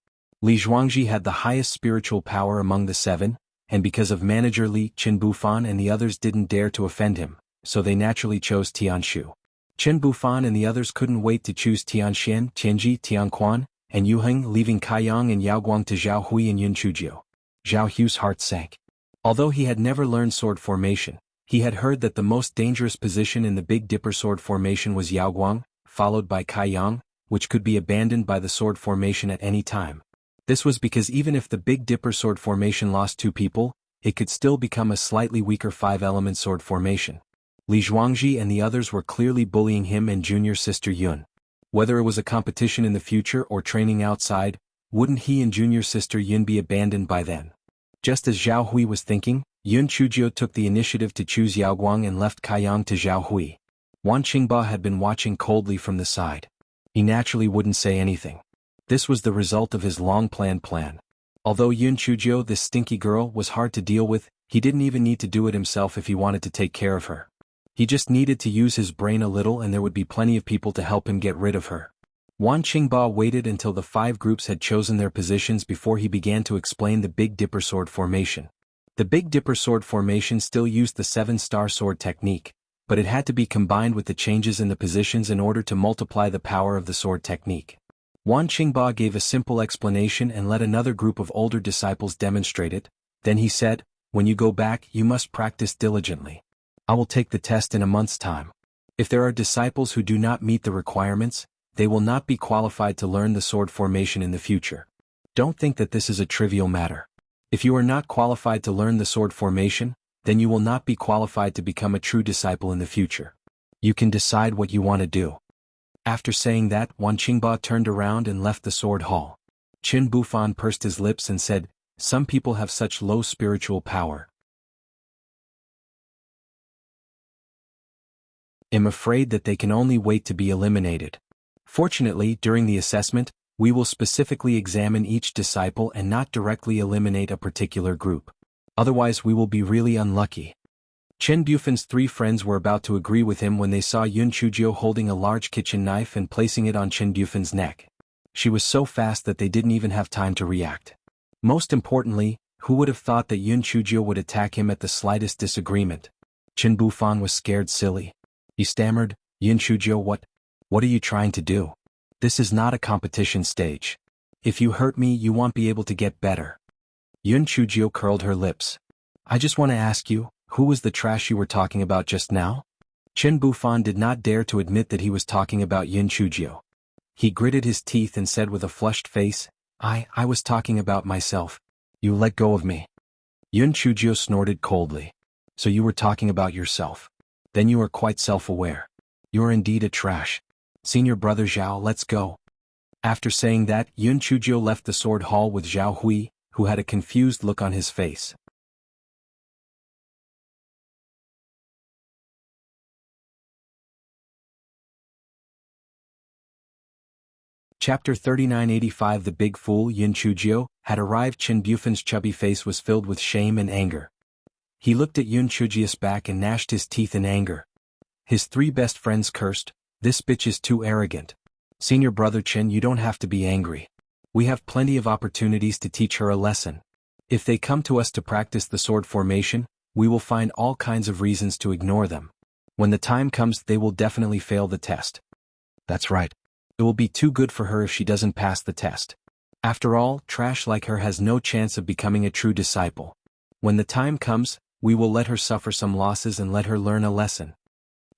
Li Zhuangji had the highest spiritual power among the 7, and because of manager Li, Qin Bufan and the others didn't dare to offend him, so they naturally chose Tianshu. Qin Bufan and the others couldn't wait to choose Tianxian, Tianji, Tianquan, and Yuheng, leaving Kaiyang and Yaoguang to Zhao Hui and Yun Chuzhou. Zhao Hu's heart sank. Although he had never learned sword formation, he had heard that the most dangerous position in the Big Dipper sword formation was Yaoguang, followed by Kaiyang, which could be abandoned by the sword formation at any time. This was because even if the Big Dipper sword formation lost 2 people, it could still become a slightly weaker 5-element sword formation. Li Zhuangji and the others were clearly bullying him and junior sister Yun. Whether it was a competition in the future or training outside, wouldn't he and junior sister Yun be abandoned by then? Just as Zhao Hui was thinking, Yun Chuzhou took the initiative to choose Yaoguang and left Kaiyang to Zhao Hui. Wan Qingba had been watching coldly from the side. He naturally wouldn't say anything. This was the result of his long-planned plan. Although Yun Chuzhou, this stinky girl, was hard to deal with, he didn't even need to do it himself if he wanted to take care of her. He just needed to use his brain a little and there would be plenty of people to help him get rid of her. Wan Qingba waited until the 5 groups had chosen their positions before he began to explain the Big Dipper sword formation. The Big Dipper sword formation still used the 7-star sword technique, but it had to be combined with the changes in the positions in order to multiply the power of the sword technique. Wan Qingba gave a simple explanation and let another group of older disciples demonstrate it. Then he said, "When you go back, you must practice diligently. I will take the test in a month's time. If there are disciples who do not meet the requirements, they will not be qualified to learn the sword formation in the future. Don't think that this is a trivial matter. If you are not qualified to learn the sword formation, then you will not be qualified to become a true disciple in the future. You can decide what you want to do." After saying that, Wan Qingba turned around and left the sword hall. Qin Bufan pursed his lips and said, "Some people have such low spiritual power. I'm afraid that they can only wait to be eliminated. Fortunately, during the assessment, we will specifically examine each disciple and not directly eliminate a particular group. Otherwise we will be really unlucky." Qin Bufan's 3 friends were about to agree with him when they saw Yun Chuzhou holding a large kitchen knife and placing it on Qin Bufan's neck. She was so fast that they didn't even have time to react. Most importantly, who would have thought that Yun Chuzhou would attack him at the slightest disagreement? Qin Bufan was scared silly. He stammered, "Yun Chuzhou, what are you trying to do? This is not a competition stage. If you hurt me, you won't be able to get better." Yun Chuzhou curled her lips. "I just want to ask you, who was the trash you were talking about just now?" Qin Bufan did not dare to admit that he was talking about Yun Chuzhou. He gritted his teeth and said with a flushed face, I was talking about myself. You let go of me." Yun Chuzhou snorted coldly. "So you were talking about yourself. Then you are quite self-aware. You are indeed a trash. Senior brother Zhao, let's go. After saying that, Yun Chujio left the sword hall with Zhao Hui, who had a confused look on his face. Chapter 3985 The Big Fool Yun Chujio had arrived. Chen Bufan's chubby face was filled with shame and anger. He looked at Yun Chujio's back and gnashed his teeth in anger. His three best friends cursed, "This bitch is too arrogant." Senior brother Chen, you don't have to be angry. We have plenty of opportunities to teach her a lesson. If they come to us to practice the sword formation, we will find all kinds of reasons to ignore them. When the time comes, they will definitely fail the test. That's right. It will be too good for her if she doesn't pass the test. After all, trash like her has no chance of becoming a true disciple. When the time comes, we will let her suffer some losses and let her learn a lesson.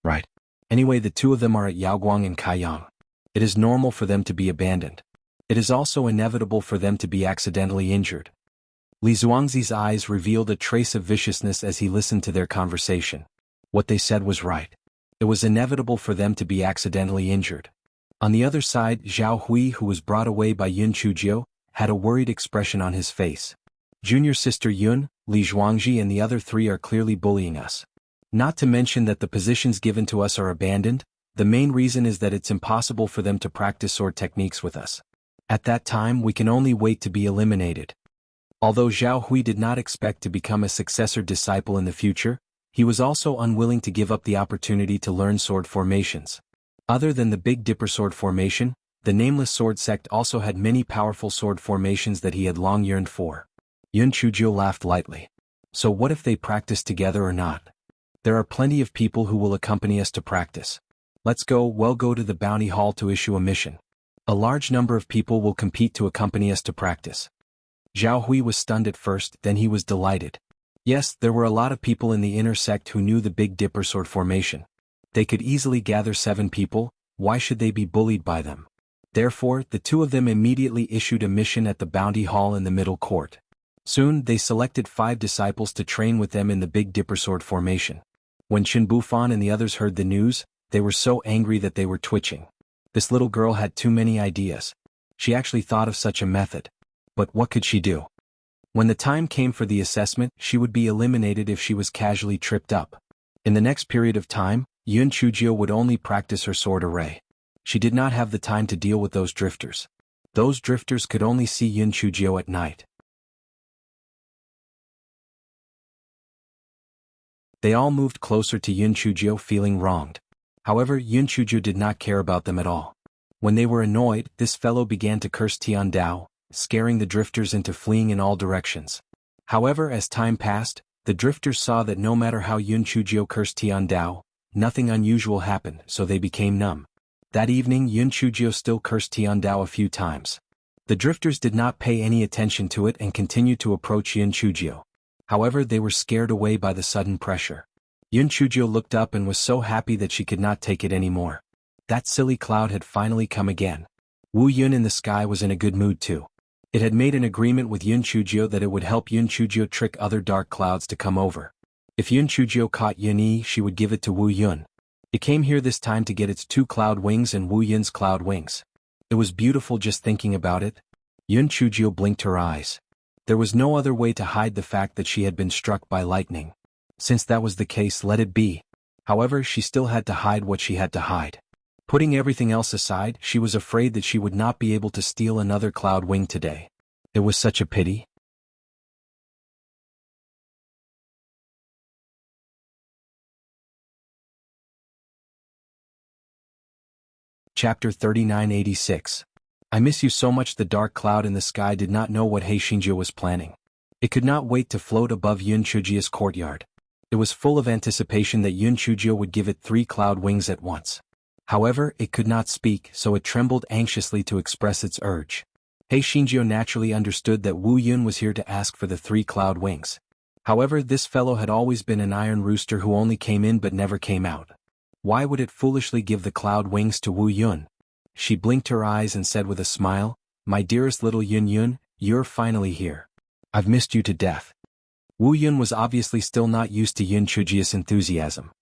Right. Anyway, the two of them are at Yaoguang and Kaiyang. It is normal for them to be abandoned. It is also inevitable for them to be accidentally injured. Li Zhuangzi's eyes revealed a trace of viciousness as he listened to their conversation. What they said was right. It was inevitable for them to be accidentally injured. On the other side, Zhao Hui, who was brought away by Yun Chujio, had a worried expression on his face. Junior sister Yun, Li Zhuangzi and the other three are clearly bullying us. Not to mention that the positions given to us are abandoned. The main reason is that it's impossible for them to practice sword techniques with us. At that time, we can only wait to be eliminated. Although Zhao Hui did not expect to become a successor disciple in the future, he was also unwilling to give up the opportunity to learn sword formations. Other than the Big Dipper sword formation, the Nameless Sword sect also had many powerful sword formations that he had long yearned for. Yun Chujio laughed lightly. So what if they practice together or not? There are plenty of people who will accompany us to practice. Let's go. We'll go to the bounty hall to issue a mission. A large number of people will compete to accompany us to practice. Zhao Hui was stunned at first, then he was delighted. Yes, there were a lot of people in the inner sect who knew the Big Dipper sword formation. They could easily gather 7 people. Why should they be bullied by them? Therefore, the two of them immediately issued a mission at the bounty hall in the middle court. Soon, they selected 5 disciples to train with them in the Big Dipper sword formation. When Chen Bufan and the others heard the news, they were so angry that they were twitching. This little girl had too many ideas. She actually thought of such a method. But what could she do? When the time came for the assessment, she would be eliminated if she was casually tripped up. In the next period of time, Yun Chujio would only practice her sword array. She did not have the time to deal with those drifters. Those drifters could only see Yun Chujio at night. They all moved closer to Yun Chujio feeling wronged. However, Yun Chujio did not care about them at all. When they were annoyed, this fellow began to curse Tian Dao, scaring the drifters into fleeing in all directions. However, as time passed, the drifters saw that no matter how Yun Chujio cursed Tian Dao, nothing unusual happened, so they became numb. That evening, Yun Chujio still cursed Tian Dao a few times. The drifters did not pay any attention to it and continued to approach Yun Chujio. However, they were scared away by the sudden pressure. Yun Chujio looked up and was so happy that she could not take it anymore. That silly cloud had finally come again. Wu Yun in the sky was in a good mood too. It had made an agreement with Yun Chujio that it would help Yun Chujio trick other dark clouds to come over. If Yun Chujio caught Yun Yi, she would give it to Wu Yun. It came here this time to get its 2 cloud wings and Wu Yun's cloud wings. It was beautiful just thinking about it. Yun Chujio blinked her eyes. There was no other way to hide the fact that she had been struck by lightning. Since that was the case, let it be. However, she still had to hide what she had to hide. Putting everything else aside, she was afraid that she would not be able to steal another cloud wing today. It was such a pity. Chapter 3986. I miss you so much. The dark cloud in the sky did not know what Heishinjo was planning. It could not wait to float above Yun Chujio's courtyard. It was full of anticipation that Yun Chujio would give it 3 cloud wings at once. However, it could not speak, so it trembled anxiously to express its urge. Heishinjo naturally understood that Wu Yun was here to ask for the 3 cloud wings. However, this fellow had always been an iron rooster who only came in but never came out. Why would it foolishly give the cloud wings to Wu Yun? She blinked her eyes and said with a smile, "My dearest little Yun Yun, you're finally here. I've missed you to death." Wu Yun was obviously still not used to Yun Chujio's enthusiasm.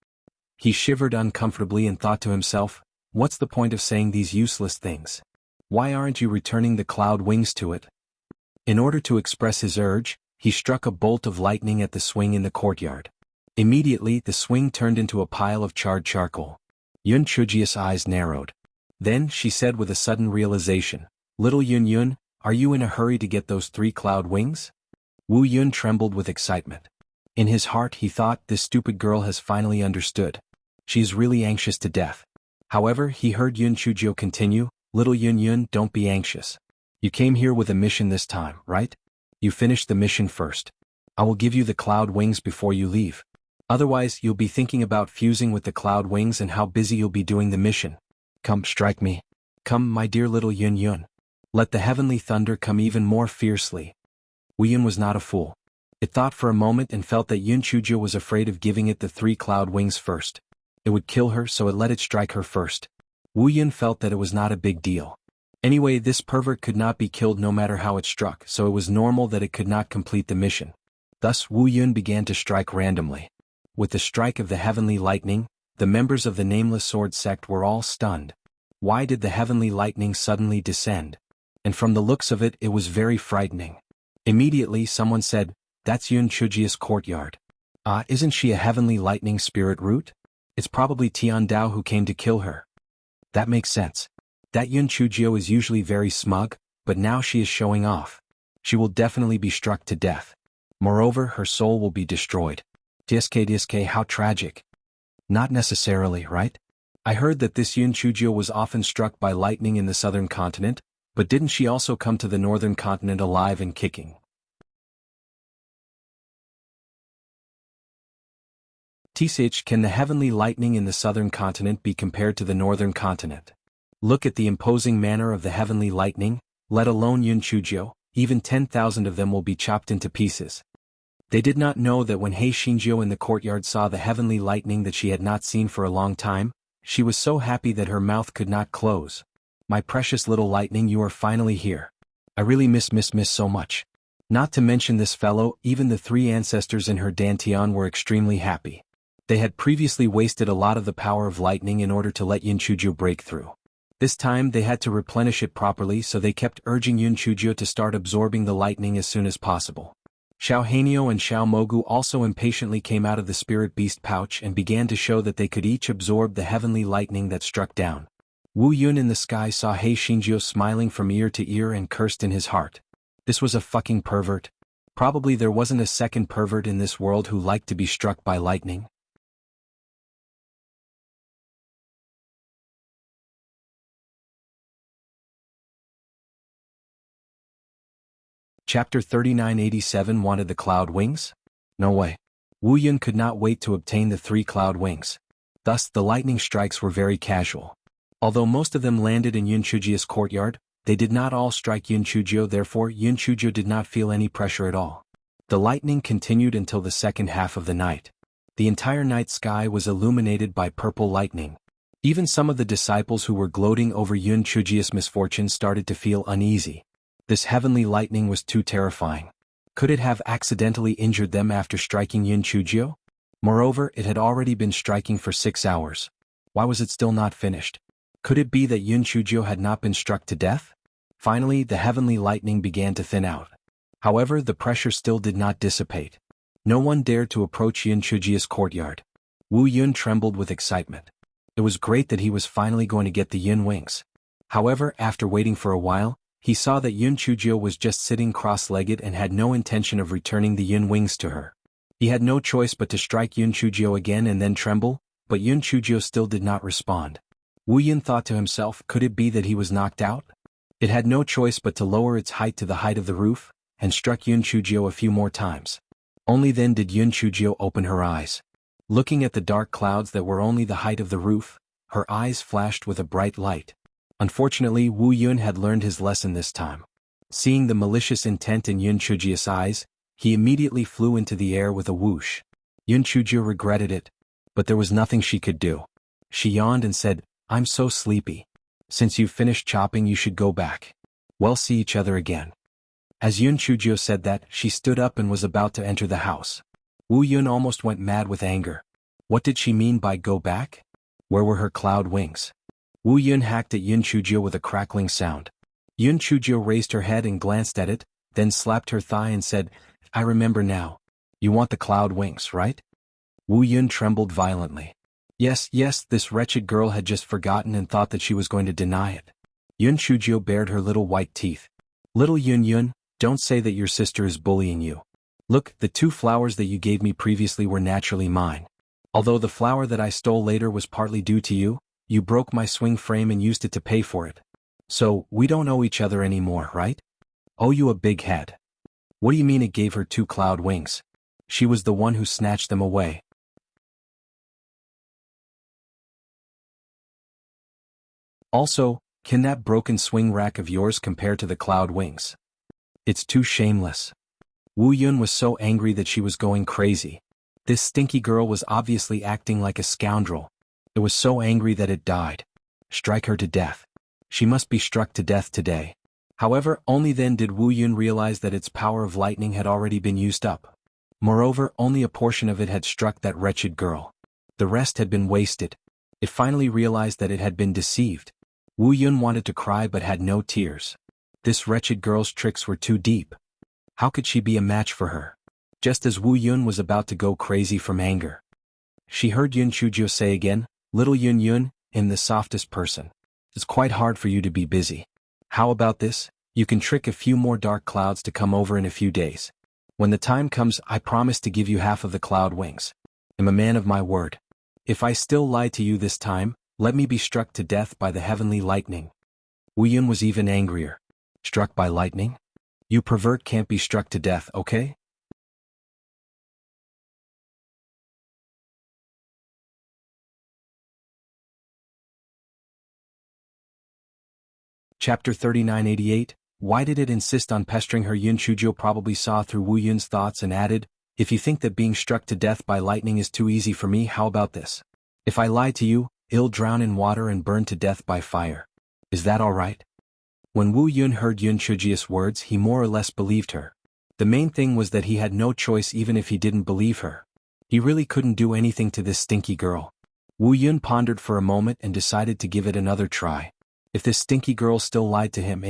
He shivered uncomfortably and thought to himself, What's the point of saying these useless things? Why aren't you returning the cloud wings to it? In order to express his urge, he struck a bolt of lightning at the swing in the courtyard. Immediately the swing turned into a pile of charred charcoal. Yun Chujia's eyes narrowed. Then she said with a sudden realization, "Little Yun Yun, are you in a hurry to get those 3 cloud wings?" Wu Yun trembled with excitement. In his heart he thought, this stupid girl has finally understood. She is really anxious to death. However, he heard Yun Chujio continue, "Little Yun Yun, don't be anxious. You came here with a mission this time, right? You finished the mission first. I will give you the cloud wings before you leave. Otherwise, you'll be thinking about fusing with the cloud wings and how busy you'll be doing the mission. Come, strike me. Come, my dear little Yun Yun. Let the heavenly thunder come even more fiercely." Wu Yun was not a fool. It thought for a moment and felt that Yun Chujio was afraid of giving it the 3 cloud wings first. It would kill her, so it let it strike her first. Wu Yun felt that it was not a big deal. Anyway, this pervert could not be killed no matter how it struck, so it was normal that it could not complete the mission. Thus Wu Yun began to strike randomly. With the strike of the heavenly lightning, the members of the Nameless Sword sect were all stunned. Why did the heavenly lightning suddenly descend? And from the looks of it, it was very frightening. Immediately someone said, "That's Yun Chujia's courtyard. Isn't she a heavenly lightning spirit root? It's probably Tian Dao who came to kill her." That makes sense. That Yun Chujio is usually very smug, but now she is showing off. She will definitely be struck to death. Moreover, her soul will be destroyed. Tsk, how tragic. Not necessarily, right? I heard that this Yun Chujio was often struck by lightning in the southern continent, but didn't she also come to the northern continent alive and kicking? Tsh, can the heavenly lightning in the southern continent be compared to the northern continent? Look at the imposing manner of the heavenly lightning, let alone Yun Chujio, even 10,000 of them will be chopped into pieces. They did not know that when He Xinjiu in the courtyard saw the heavenly lightning that she had not seen for a long time, she was so happy that her mouth could not close. "My precious little lightning, you are finally here. I really miss so much." Not to mention this fellow, even the 3 ancestors in her dantian were extremely happy. They had previously wasted a lot of the power of lightning in order to let Yun Chujio break through. This time they had to replenish it properly, so they kept urging Yun Chujio to start absorbing the lightning as soon as possible. Xiao Hanio and Xiao Mogu also impatiently came out of the spirit beast pouch and began to show that they could each absorb the heavenly lightning that struck down. Wu Yun in the sky saw He Xinjiu smiling from ear to ear and cursed in his heart. This was a fucking pervert. Probably there wasn't a second pervert in this world who liked to be struck by lightning. Chapter 3987 Wanted the cloud wings? No way. Wu Yun could not wait to obtain the 3 cloud wings. Thus the lightning strikes were very casual. Although most of them landed in Yun Chujia's courtyard, they did not all strike Yun Chujio, therefore Yun Chujio did not feel any pressure at all. The lightning continued until the second half of the night. The entire night sky was illuminated by purple lightning. Even some of the disciples who were gloating over Yun Chujia's misfortune started to feel uneasy. This heavenly lightning was too terrifying. Could it have accidentally injured them after striking Yun Chujio? Moreover, it had already been striking for 6 hours. Why was it still not finished? Could it be that Yun Chujio had not been struck to death? Finally, the heavenly lightning began to thin out. However, the pressure still did not dissipate. No one dared to approach Yun Chujio's courtyard. Wu Yun trembled with excitement. It was great that he was finally going to get the Yun wings. However, after waiting for a while, he saw that Yun Chujio was just sitting cross-legged and had no intention of returning the Yun wings to her. He had no choice but to strike Yun Chujio again and then tremble, but Yun Chujio still did not respond. Wu Yun thought to himself, could it be that he was knocked out? It had no choice but to lower its height to the height of the roof, and struck Yun Chujio a few more times. Only then did Yun Chujio open her eyes. Looking at the dark clouds that were only the height of the roof, her eyes flashed with a bright light. Unfortunately, Wu Yun had learned his lesson this time. Seeing the malicious intent in Yun Chujio's eyes, he immediately flew into the air with a whoosh. Yun Chujio regretted it, but there was nothing she could do. She yawned and said, "I'm so sleepy. Since you've finished chopping, you should go back. We'll see each other again." As Yun Chujio said that, she stood up and was about to enter the house. Wu Yun almost went mad with anger. What did she mean by go back? Where were her cloud wings? Wu Yun hacked at Yun Chujio with a crackling sound. Yun Chujio raised her head and glanced at it, then slapped her thigh and said, "I remember now. You want the cloud wings, right?" Wu Yun trembled violently. Yes, this wretched girl had just forgotten and thought that she was going to deny it. Yun Chujio bared her little white teeth. "Little Yun, don't say that your sister is bullying you. Look, the 2 flowers that you gave me previously were naturally mine. Although the flower that I stole later was partly due to you, you broke my swing frame and used it to pay for it. So, we don't owe each other anymore, right? Owe you a big head." "What do you mean it gave her 2 cloud wings? She was the one who snatched them away." "Also, can that broken swing rack of yours compare to the cloud wings? It's too shameless." Wu Yun was so angry that she was going crazy. This stinky girl was obviously acting like a scoundrel. It was so angry that it died. Strike her to death. She must be struck to death today. However, only then did Wu Yun realize that its power of lightning had already been used up. Moreover, only a portion of it had struck that wretched girl. The rest had been wasted. It finally realized that it had been deceived. Wu Yun wanted to cry but had no tears. This wretched girl's tricks were too deep. How could she be a match for her? Just as Wu Yun was about to go crazy from anger, she heard Yun Chujio say again, "Little Yun, I'm the softest person. It's quite hard for you to be busy. How about this? You can trick a few more dark clouds to come over in a few days. When the time comes, I promise to give you half of the cloud wings. I'm a man of my word. If I still lie to you this time, let me be struck to death by the heavenly lightning." Wu Yun was even angrier. "Struck by lightning? You pervert can't be struck to death, okay?" Chapter 3988, Why did it insist on pestering her? Yun Chujio probably saw through Wu Yun's thoughts and added, "If you think that being struck to death by lightning is too easy for me, how about this? If I lie to you, I'll drown in water and burn to death by fire. Is that all right?" When Wu Yun heard Yun Chujio's words, he more or less believed her. The main thing was that he had no choice even if he didn't believe her. He really couldn't do anything to this stinky girl. Wu Yun pondered for a moment and decided to give it another try. If this stinky girl still lied to him,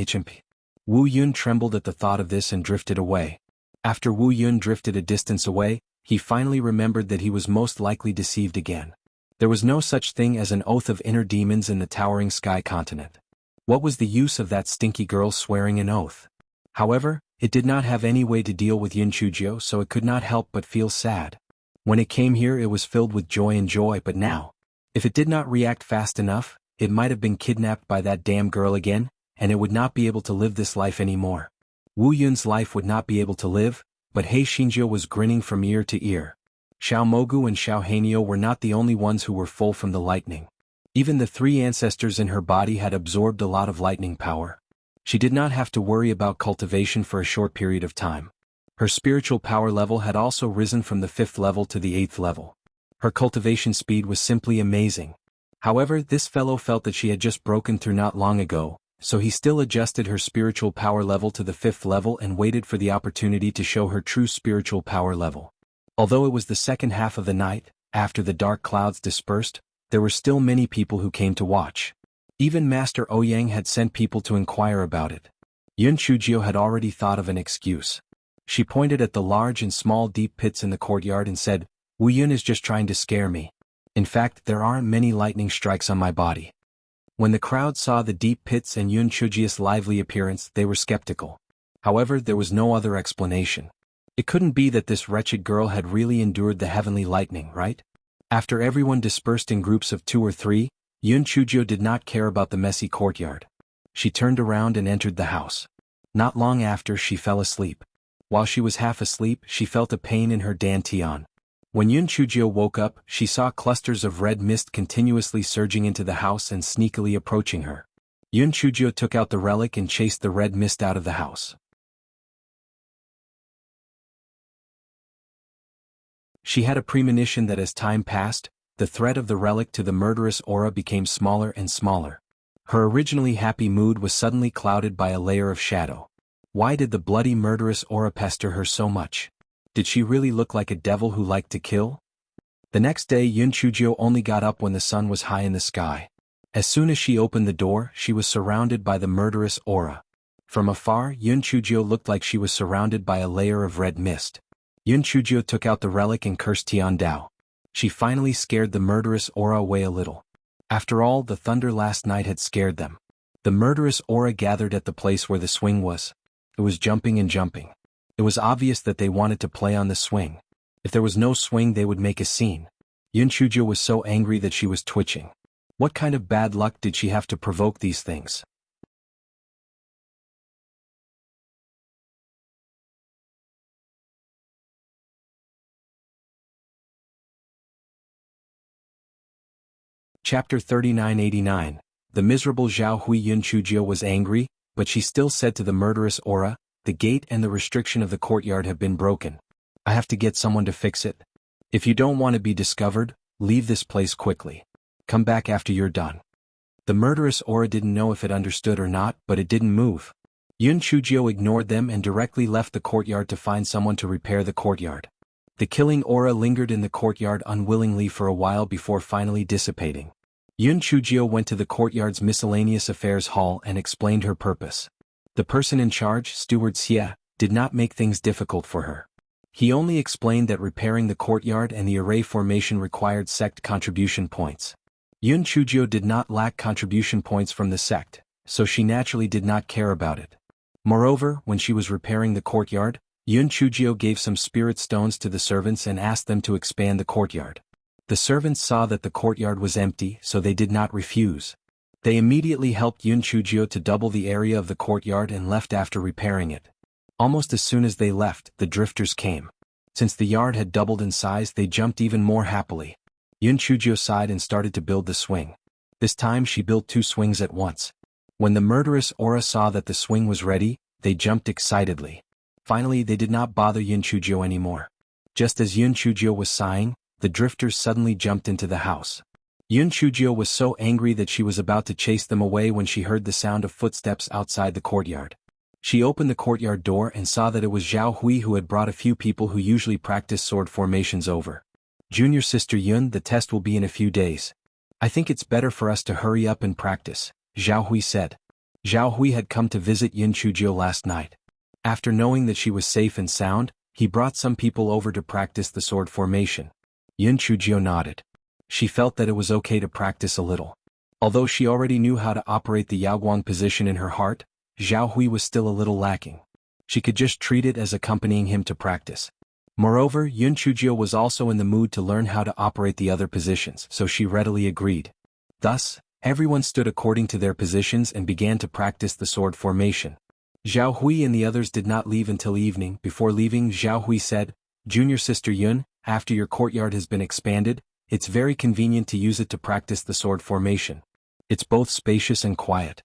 Wu Yun trembled at the thought of this and drifted away. After Wu Yun drifted a distance away, he finally remembered that he was most likely deceived again. There was no such thing as an oath of inner demons in the towering sky continent. What was the use of that stinky girl swearing an oath? However, it did not have any way to deal with Yun Chujio, so it could not help but feel sad. When it came here, it was filled with joy, but now, if it did not react fast enough, it might have been kidnapped by that damn girl again, and it would not be able to live this life anymore. Wu Yun's life would not be able to live, but Hei Xinjiu was grinning from ear to ear. Xiao Mogu and Xiao Hanio were not the only ones who were full from the lightning. Even the 3 ancestors in her body had absorbed a lot of lightning power. She did not have to worry about cultivation for a short period of time. Her spiritual power level had also risen from the 5th level to the 8th level. Her cultivation speed was simply amazing. However, this fellow felt that she had just broken through not long ago, so he still adjusted her spiritual power level to the 5th level and waited for the opportunity to show her true spiritual power level. Although it was the second half of the night, after the dark clouds dispersed, there were still many people who came to watch. Even Master Ouyang had sent people to inquire about it. Yun Chujio had already thought of an excuse. She pointed at the large and small deep pits in the courtyard and said, "Wu Yun is just trying to scare me. In fact, there aren't many lightning strikes on my body." When the crowd saw the deep pits and Yun Chujio's lively appearance, they were skeptical. However, there was no other explanation. It couldn't be that this wretched girl had really endured the heavenly lightning, right? After everyone dispersed in groups of 2 or 3, Yun Chujio did not care about the messy courtyard. She turned around and entered the house. Not long after, she fell asleep. While she was half asleep, she felt a pain in her dantian. When Yun Chujio woke up, she saw clusters of red mist continuously surging into the house and sneakily approaching her. Yun Chujio took out the relic and chased the red mist out of the house. She had a premonition that as time passed, the threat of the relic to the murderous aura became smaller and smaller. Her originally happy mood was suddenly clouded by a layer of shadow. Why did the bloody murderous aura pester her so much? Did she really look like a devil who liked to kill? The next day Yun Chujio only got up when the sun was high in the sky. As soon as she opened the door, she was surrounded by the murderous aura. From afar, Yun Chujio looked like she was surrounded by a layer of red mist. Yun Chujio took out the relic and cursed Tian Dao. She finally scared the murderous aura away a little. After all, the thunder last night had scared them. The murderous aura gathered at the place where the swing was. It was jumping and jumping. It was obvious that they wanted to play on the swing. If there was no swing, they would make a scene. Yun Chujio was so angry that she was twitching. What kind of bad luck did she have to provoke these things? Chapter 3989. The miserable Zhao Hui. Yun Chujio was angry, but she still said to the murderous aura, "The gate and the restriction of the courtyard have been broken. I have to get someone to fix it. If you don't want to be discovered, leave this place quickly. Come back after you're done." The murderous aura didn't know if it understood or not, but it didn't move. Yun Chujio ignored them and directly left the courtyard to find someone to repair the courtyard. The killing aura lingered in the courtyard unwillingly for a while before finally dissipating. Yun Chujio went to the courtyard's miscellaneous affairs hall and explained her purpose. The person in charge, Steward Xie, did not make things difficult for her. He only explained that repairing the courtyard and the array formation required sect contribution points. Yun Chujio did not lack contribution points from the sect, so she naturally did not care about it. Moreover, when she was repairing the courtyard, Yun Chujio gave some spirit stones to the servants and asked them to expand the courtyard. The servants saw that the courtyard was empty, so they did not refuse. They immediately helped Yun Chujio to double the area of the courtyard and left after repairing it. Almost as soon as they left, the drifters came. Since the yard had doubled in size, they jumped even more happily. Yun Chujio sighed and started to build the swing. This time she built 2 swings at once. When the murderous aura saw that the swing was ready, they jumped excitedly. Finally, they did not bother Yun Chujio anymore. Just as Yun Chujio was sighing, the drifters suddenly jumped into the house. Yun Chujio was so angry that she was about to chase them away when she heard the sound of footsteps outside the courtyard. She opened the courtyard door and saw that it was Zhao Hui, who had brought a few people who usually practice sword formations over. "Junior sister Yun, the test will be in a few days. I think it's better for us to hurry up and practice," Zhao Hui said. Zhao Hui had come to visit Yun Chujio last night. After knowing that she was safe and sound, he brought some people over to practice the sword formation. Yun Chujio nodded. She felt that it was okay to practice a little. Although she already knew how to operate the Yaoguang position in her heart, Zhao Hui was still a little lacking. She could just treat it as accompanying him to practice. Moreover, Yun Chujio was also in the mood to learn how to operate the other positions, so she readily agreed. Thus, everyone stood according to their positions and began to practice the sword formation. Zhao Hui and the others did not leave until evening. Before leaving, Zhao Hui said, "Junior sister Yun, after your courtyard has been expanded, it's very convenient to use it to practice the sword formation. It's both spacious and quiet.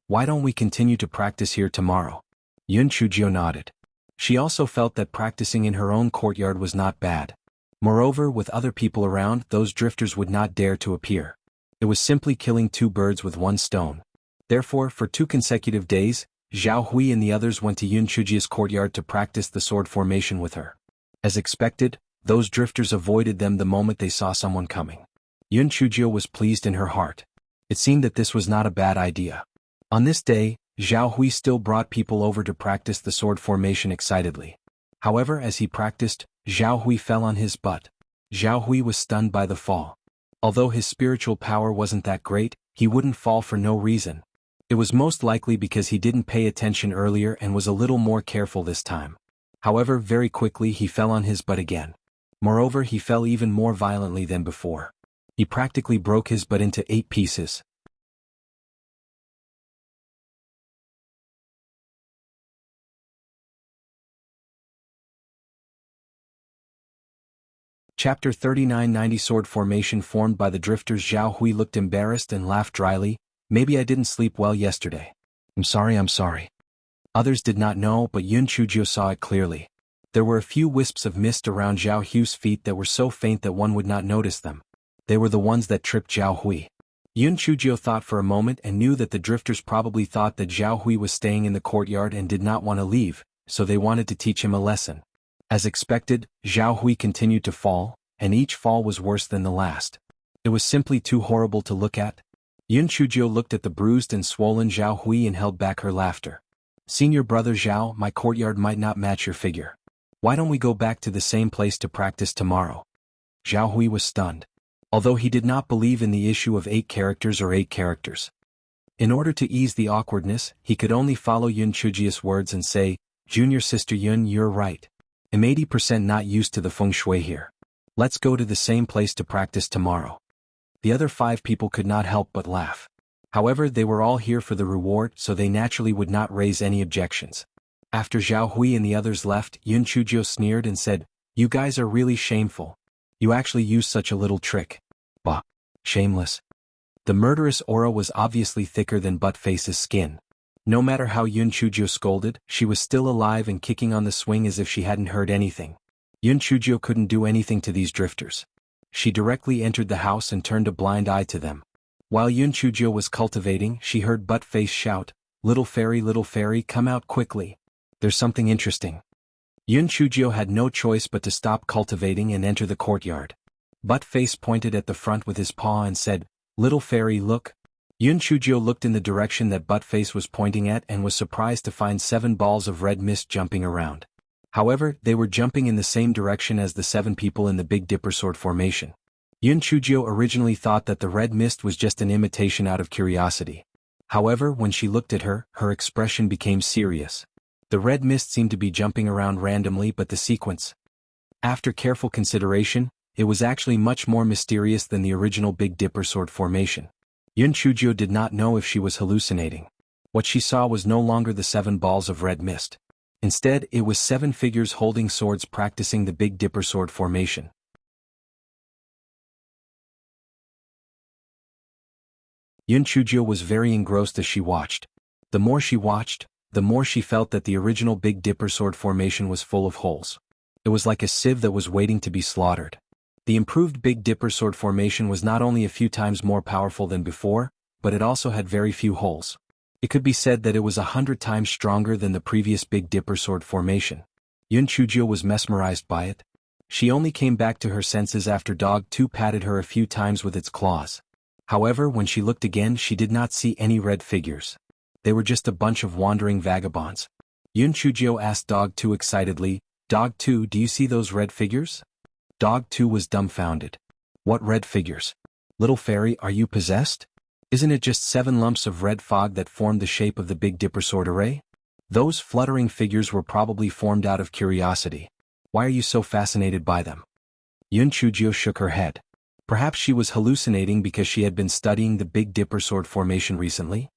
Why don't we continue to practice here tomorrow?" Yun Chujio nodded. She also felt that practicing in her own courtyard was not bad. Moreover, with other people around, those drifters would not dare to appear. It was simply killing 2 birds with 1 stone. Therefore, for 2 consecutive days, Zhao Hui and the others went to Yun Chujio's courtyard to practice the sword formation with her. As expected, those drifters avoided them the moment they saw someone coming. Yun Chujio was pleased in her heart. It seemed that this was not a bad idea. On this day, Zhao Hui still brought people over to practice the sword formation excitedly. However, as he practiced, Zhao Hui fell on his butt. Zhao Hui was stunned by the fall. Although his spiritual power wasn't that great, he wouldn't fall for no reason. It was most likely because he didn't pay attention earlier and was a little more careful this time. However, very quickly he fell on his butt again. Moreover, he fell even more violently than before. He practically broke his butt into 8 pieces. Chapter 3990. Sword formation formed by the drifters. Zhao Hui looked embarrassed and laughed dryly. "Maybe I didn't sleep well yesterday. I'm sorry. Others did not know, but Yun Chujio saw it clearly. There were a few wisps of mist around Zhao Hui's feet that were so faint that one would not notice them. They were the ones that tripped Zhao Hui. Yun Chujio thought for a moment and knew that the drifters probably thought that Zhao Hui was staying in the courtyard and did not want to leave, so they wanted to teach him a lesson. As expected, Zhao Hui continued to fall. and each fall was worse than the last. It was simply too horrible to look at. Yun Chuzhou looked at the bruised and swollen Zhao Hui and held back her laughter. Senior brother Zhao, my courtyard might not match your figure. Why don't we go back to the same place to practice tomorrow? Zhao Hui was stunned. Although he did not believe in the issue of 8 characters or 8 characters. In order to ease the awkwardness, he could only follow Yun Chujia's words and say, Junior sister Yun, you're right. I'm 80% not used to the feng shui here. Let's go to the same place to practice tomorrow. The other 5 people could not help but laugh. However, they were all here for the reward, so they naturally would not raise any objections. After Zhao Hui and the others left, Yun Chuzhou sneered and said, You guys are really shameful. You actually used such a little trick. Bah. Shameless. The murderous aura was obviously thicker than Buttface's skin. No matter how Yun Chuzhou scolded, she was still alive and kicking on the swing as if she hadn't heard anything. Yun Chuzhou couldn't do anything to these drifters. She directly entered the house and turned a blind eye to them. While Yun Chuzhou was cultivating, she heard Buttface shout, little fairy, come out quickly. There's something interesting. Yun Chuzhou had no choice but to stop cultivating and enter the courtyard. Buttface pointed at the front with his paw and said, Little fairy, look. Yun Chuzhou looked in the direction that Buttface was pointing at and was surprised to find 7 balls of red mist jumping around. However, they were jumping in the same direction as the 7 people in the Big Dipper sword formation. Yun Chuzhou originally thought that the red mist was just an imitation out of curiosity. However, when she looked at her, her expression became serious. The red mist seemed to be jumping around randomly, but the sequence. After careful consideration, it was actually much more mysterious than the original Big Dipper sword formation. Yun Chuzhou did not know if she was hallucinating. What she saw was no longer the 7 balls of red mist. Instead, it was 7 figures holding swords practicing the Big Dipper sword formation. Yun Chuzhou was very engrossed as she watched. The more she watched, the more she felt that the original Big Dipper sword formation was full of holes. It was like a sieve that was waiting to be slaughtered. The improved Big Dipper sword formation was not only a few times more powerful than before, but it also had very few holes. It could be said that it was 100 times stronger than the previous Big Dipper sword formation. Yun Chuzhou was mesmerized by it. She only came back to her senses after Dog 2 patted her a few times with its claws. However, when she looked again, she did not see any red figures. They were just a bunch of wandering vagabonds. Yun Chuzhou asked Dog 2 excitedly, Dog 2, do you see those red figures? Dog 2 was dumbfounded. What red figures? Little fairy, are you possessed? Isn't it just 7 lumps of red fog that formed the shape of the Big Dipper sword array? Those fluttering figures were probably formed out of curiosity. Why are you so fascinated by them? Yun Chuzhou shook her head. Perhaps she was hallucinating because she had been studying the Big Dipper sword formation recently?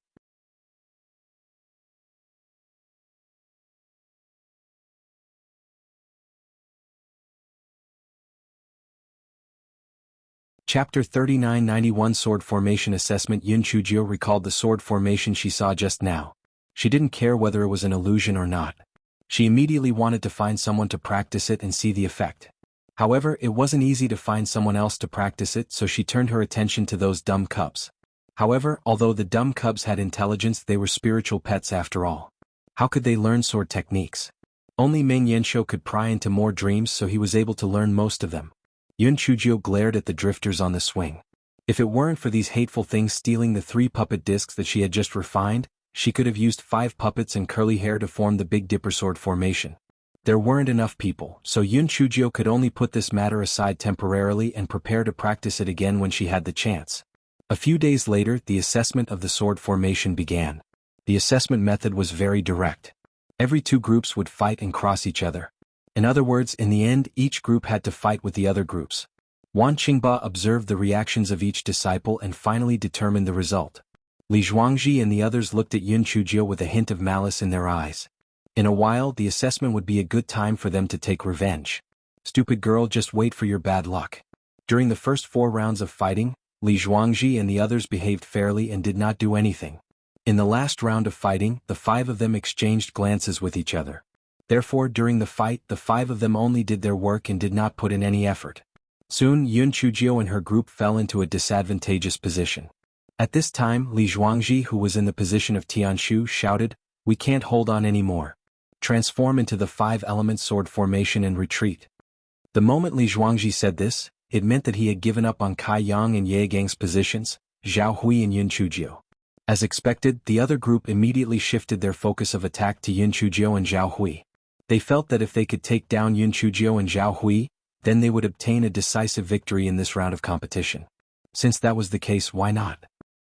Chapter 3991 Sword Formation Assessment. Yun Chuzhou recalled the sword formation she saw just now. She didn't care whether it was an illusion or not. She immediately wanted to find someone to practice it and see the effect. However, it wasn't easy to find someone else to practice it, so she turned her attention to those dumb cubs. However, although the dumb cubs had intelligence, they were spiritual pets after all. How could they learn sword techniques? Only Meng Yanshou could pry into more dreams, so he was able to learn most of them. Yun Chuzhou glared at the drifters on the swing. If it weren't for these hateful things stealing the 3 puppet discs that she had just refined, she could have used 5 puppets and curly hair to form the Big Dipper sword formation. There weren't enough people, so Yun Chuzhou could only put this matter aside temporarily and prepare to practice it again when she had the chance. A few days later, the assessment of the sword formation began. The assessment method was very direct. Every 2 groups would fight and cross each other. In other words, in the end, each group had to fight with the other groups. Wan Qingba observed the reactions of each disciple and finally determined the result. Li Zhuangji and the others looked at Yun Chuzhou with a hint of malice in their eyes. In a while, the assessment would be a good time for them to take revenge. Stupid girl, just wait for your bad luck. During the first 4 rounds of fighting, Li Zhuangji and the others behaved fairly and did not do anything. In the last round of fighting, the 5 of them exchanged glances with each other. Therefore, during the fight, the 5 of them only did their work and did not put in any effort. Soon, Yun Chuzhou and her group fell into a disadvantageous position. At this time, Li Zhuangji, who was in the position of Tianshu, shouted, "We can't hold on anymore. Transform into the 5-element sword formation and retreat." The moment Li Zhuangji said this, it meant that he had given up on Kai Yang and Ye Gang's positions, Zhao Hui and Yun Chuzhou. As expected, the other group immediately shifted their focus of attack to Yun Chuzhou and Zhao Hui. They felt that if they could take down Yun Chuzhou and Zhao Hui, then they would obtain a decisive victory in this round of competition. Since that was the case, why not?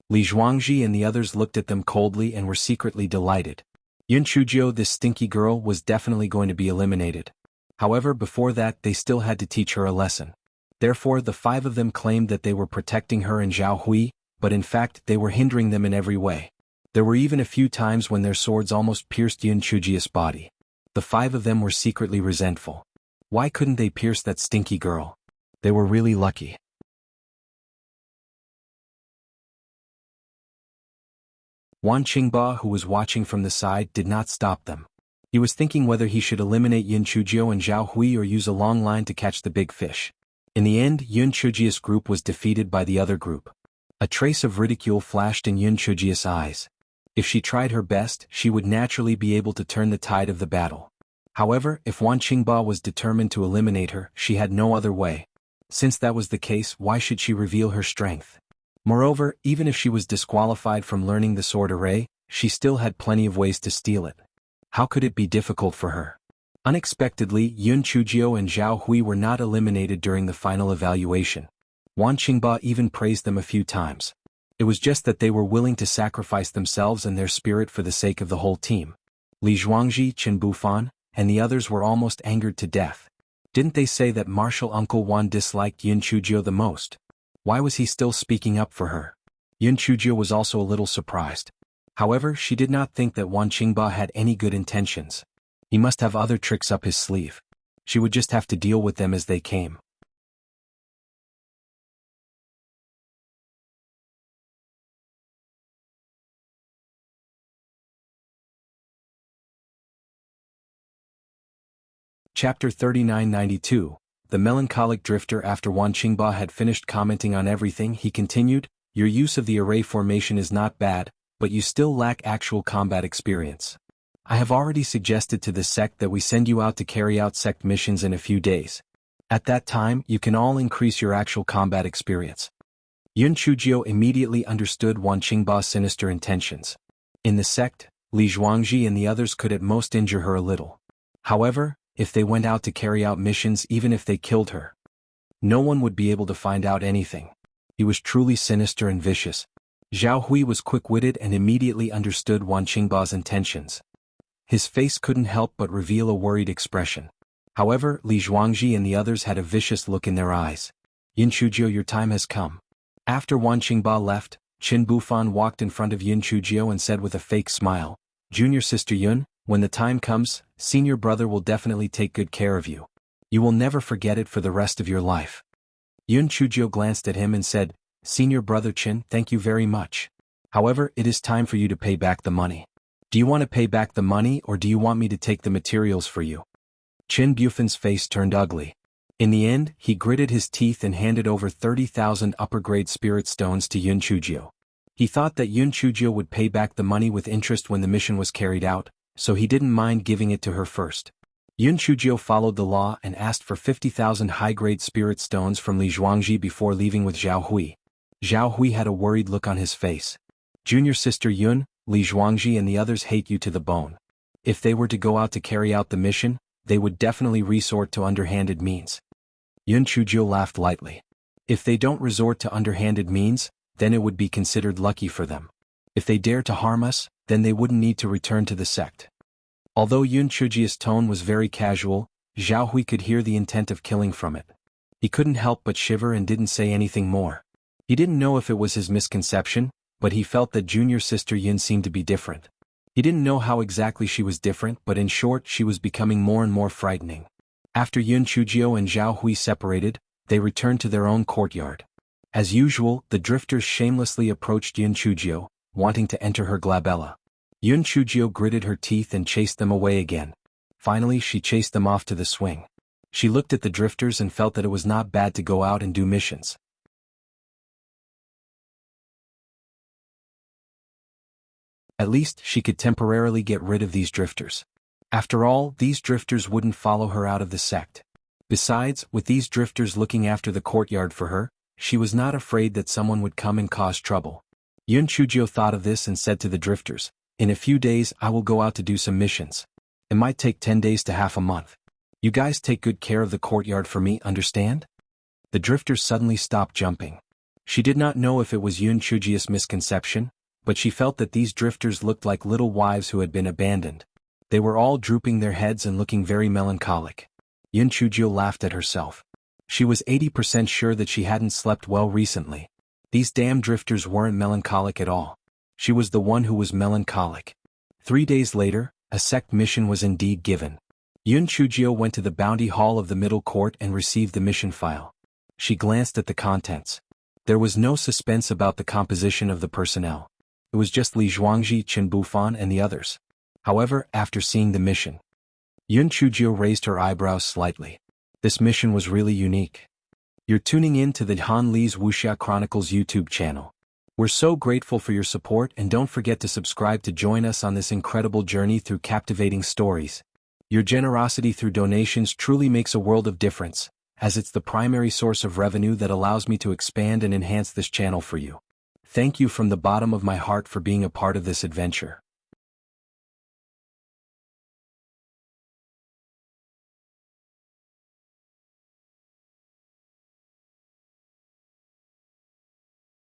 Li Zhuangji and the others looked at them coldly and were secretly delighted. Yun Chuzhou, this stinky girl, was definitely going to be eliminated. However, before that they still had to teach her a lesson. Therefore the 5 of them claimed that they were protecting her and Zhao Hui, but in fact they were hindering them in every way. There were even a few times when their swords almost pierced Yun Chuzhiou's body. The 5 of them were secretly resentful. Why couldn't they pierce that stinky girl? They were really lucky. Wan Qingba, who was watching from the side, did not stop them. He was thinking whether he should eliminate Yun Chuzhou and Zhao Hui or use a long line to catch the big fish. In the end, Yun Chuzhiou's group was defeated by the other group. A trace of ridicule flashed in Yun Chuzhiou's eyes. If she tried her best, she would naturally be able to turn the tide of the battle. However, if Wan Qingba was determined to eliminate her, she had no other way. Since that was the case, why should she reveal her strength? Moreover, even if she was disqualified from learning the sword array, she still had plenty of ways to steal it. How could it be difficult for her? Unexpectedly, Yun Chuzhou and Zhao Hui were not eliminated during the final evaluation. Wan Qingba even praised them a few times. It was just that they were willing to sacrifice themselves and their spirit for the sake of the whole team. Li Zhuangji, Chen Bufan, and the others were almost angered to death. Didn't they say that Martial Uncle Wan disliked Yun Chuzhou the most? Why was he still speaking up for her? Yun Chuzhou was also a little surprised. However, she did not think that Wan Qingba had any good intentions. He must have other tricks up his sleeve. She would just have to deal with them as they came. Chapter 3992. The Melancholic Drifter. After Wan Qingba had finished commenting on everything, he continued, "Your use of the array formation is not bad, but you still lack actual combat experience. I have already suggested to the sect that we send you out to carry out sect missions in a few days. At that time, you can all increase your actual combat experience." Yun Chuzhou immediately understood Wan Qingba's sinister intentions. In the sect, Li Zhuangji and the others could at most injure her a little. However, if they went out to carry out missions, even if they killed her, no one would be able to find out anything. He was truly sinister and vicious. Zhao Hui was quick-witted and immediately understood Wan Qingba's intentions. His face couldn't help but reveal a worried expression. However, Li Zhuangji and the others had a vicious look in their eyes. "Yun Chuzhou, your time has come." After Wan Qingba left, Qin Bufan walked in front of Yun Chuzhou and said with a fake smile, "Junior sister Yun, when the time comes, senior brother will definitely take good care of you. You will never forget it for the rest of your life." Yun Chuzhou glanced at him and said, "Senior brother Qin, thank you very much. However, it is time for you to pay back the money. Do you want to pay back the money or do you want me to take the materials for you?" Qin Bufan's face turned ugly. In the end, he gritted his teeth and handed over 30,000 upper-grade spirit stones to Yun Chuzhou. He thought that Yun Chuzhou would pay back the money with interest when the mission was carried out, so he didn't mind giving it to her first. Yun Chuzhou followed the law and asked for 50,000 high-grade spirit stones from Li Zhuangji before leaving with Zhao Hui. Zhao Hui had a worried look on his face. "Junior sister Yun, Li Zhuangji and the others hate you to the bone. If they were to go out to carry out the mission, they would definitely resort to underhanded means." Yun Chuzhou laughed lightly. "If they don't resort to underhanded means, then it would be considered lucky for them. If they dare to harm us, then they wouldn't need to return to the sect." Although Yun Chuzhiou's tone was very casual, Zhao Hui could hear the intent of killing from it. He couldn't help but shiver and didn't say anything more. He didn't know if it was his misconception, but he felt that junior sister Yun seemed to be different. He didn't know how exactly she was different, but in short, she was becoming more and more frightening. After Yun Chuzhou and Zhao Hui separated, they returned to their own courtyard. As usual, the drifters shamelessly approached Yun Chuzhou, wanting to enter her glabella. Yun Chuzhou gritted her teeth and chased them away again. Finally, she chased them off to the swing. She looked at the drifters and felt that it was not bad to go out and do missions. At least, she could temporarily get rid of these drifters. After all, these drifters wouldn't follow her out of the sect. Besides, with these drifters looking after the courtyard for her, she was not afraid that someone would come and cause trouble. Yun Chujio thought of this and said to the drifters, "In a few days I will go out to do some missions. It might take 10 days to half a month. You guys take good care of the courtyard for me, understand?" The drifters suddenly stopped jumping. She did not know if it was Yun Chujio's misconception, but she felt that these drifters looked like little wives who had been abandoned. They were all drooping their heads and looking very melancholic. Yun Chujio laughed at herself. She was 80% sure that she hadn't slept well recently. These damn drifters weren't melancholic at all. She was the one who was melancholic. 3 days later, a sect mission was indeed given. Yun Chujio went to the bounty hall of the middle court and received the mission file. She glanced at the contents. There was no suspense about the composition of the personnel. It was just Li Zhuangji, Chen Bufan and the others. However, after seeing the mission, Yun Chujio raised her eyebrows slightly. This mission was really unique. You're tuning in to the Han Li's Wuxia Chronicles YouTube channel. We're so grateful for your support, and don't forget to subscribe to join us on this incredible journey through captivating stories. Your generosity through donations truly makes a world of difference, as it's the primary source of revenue that allows me to expand and enhance this channel for you. Thank you from the bottom of my heart for being a part of this adventure.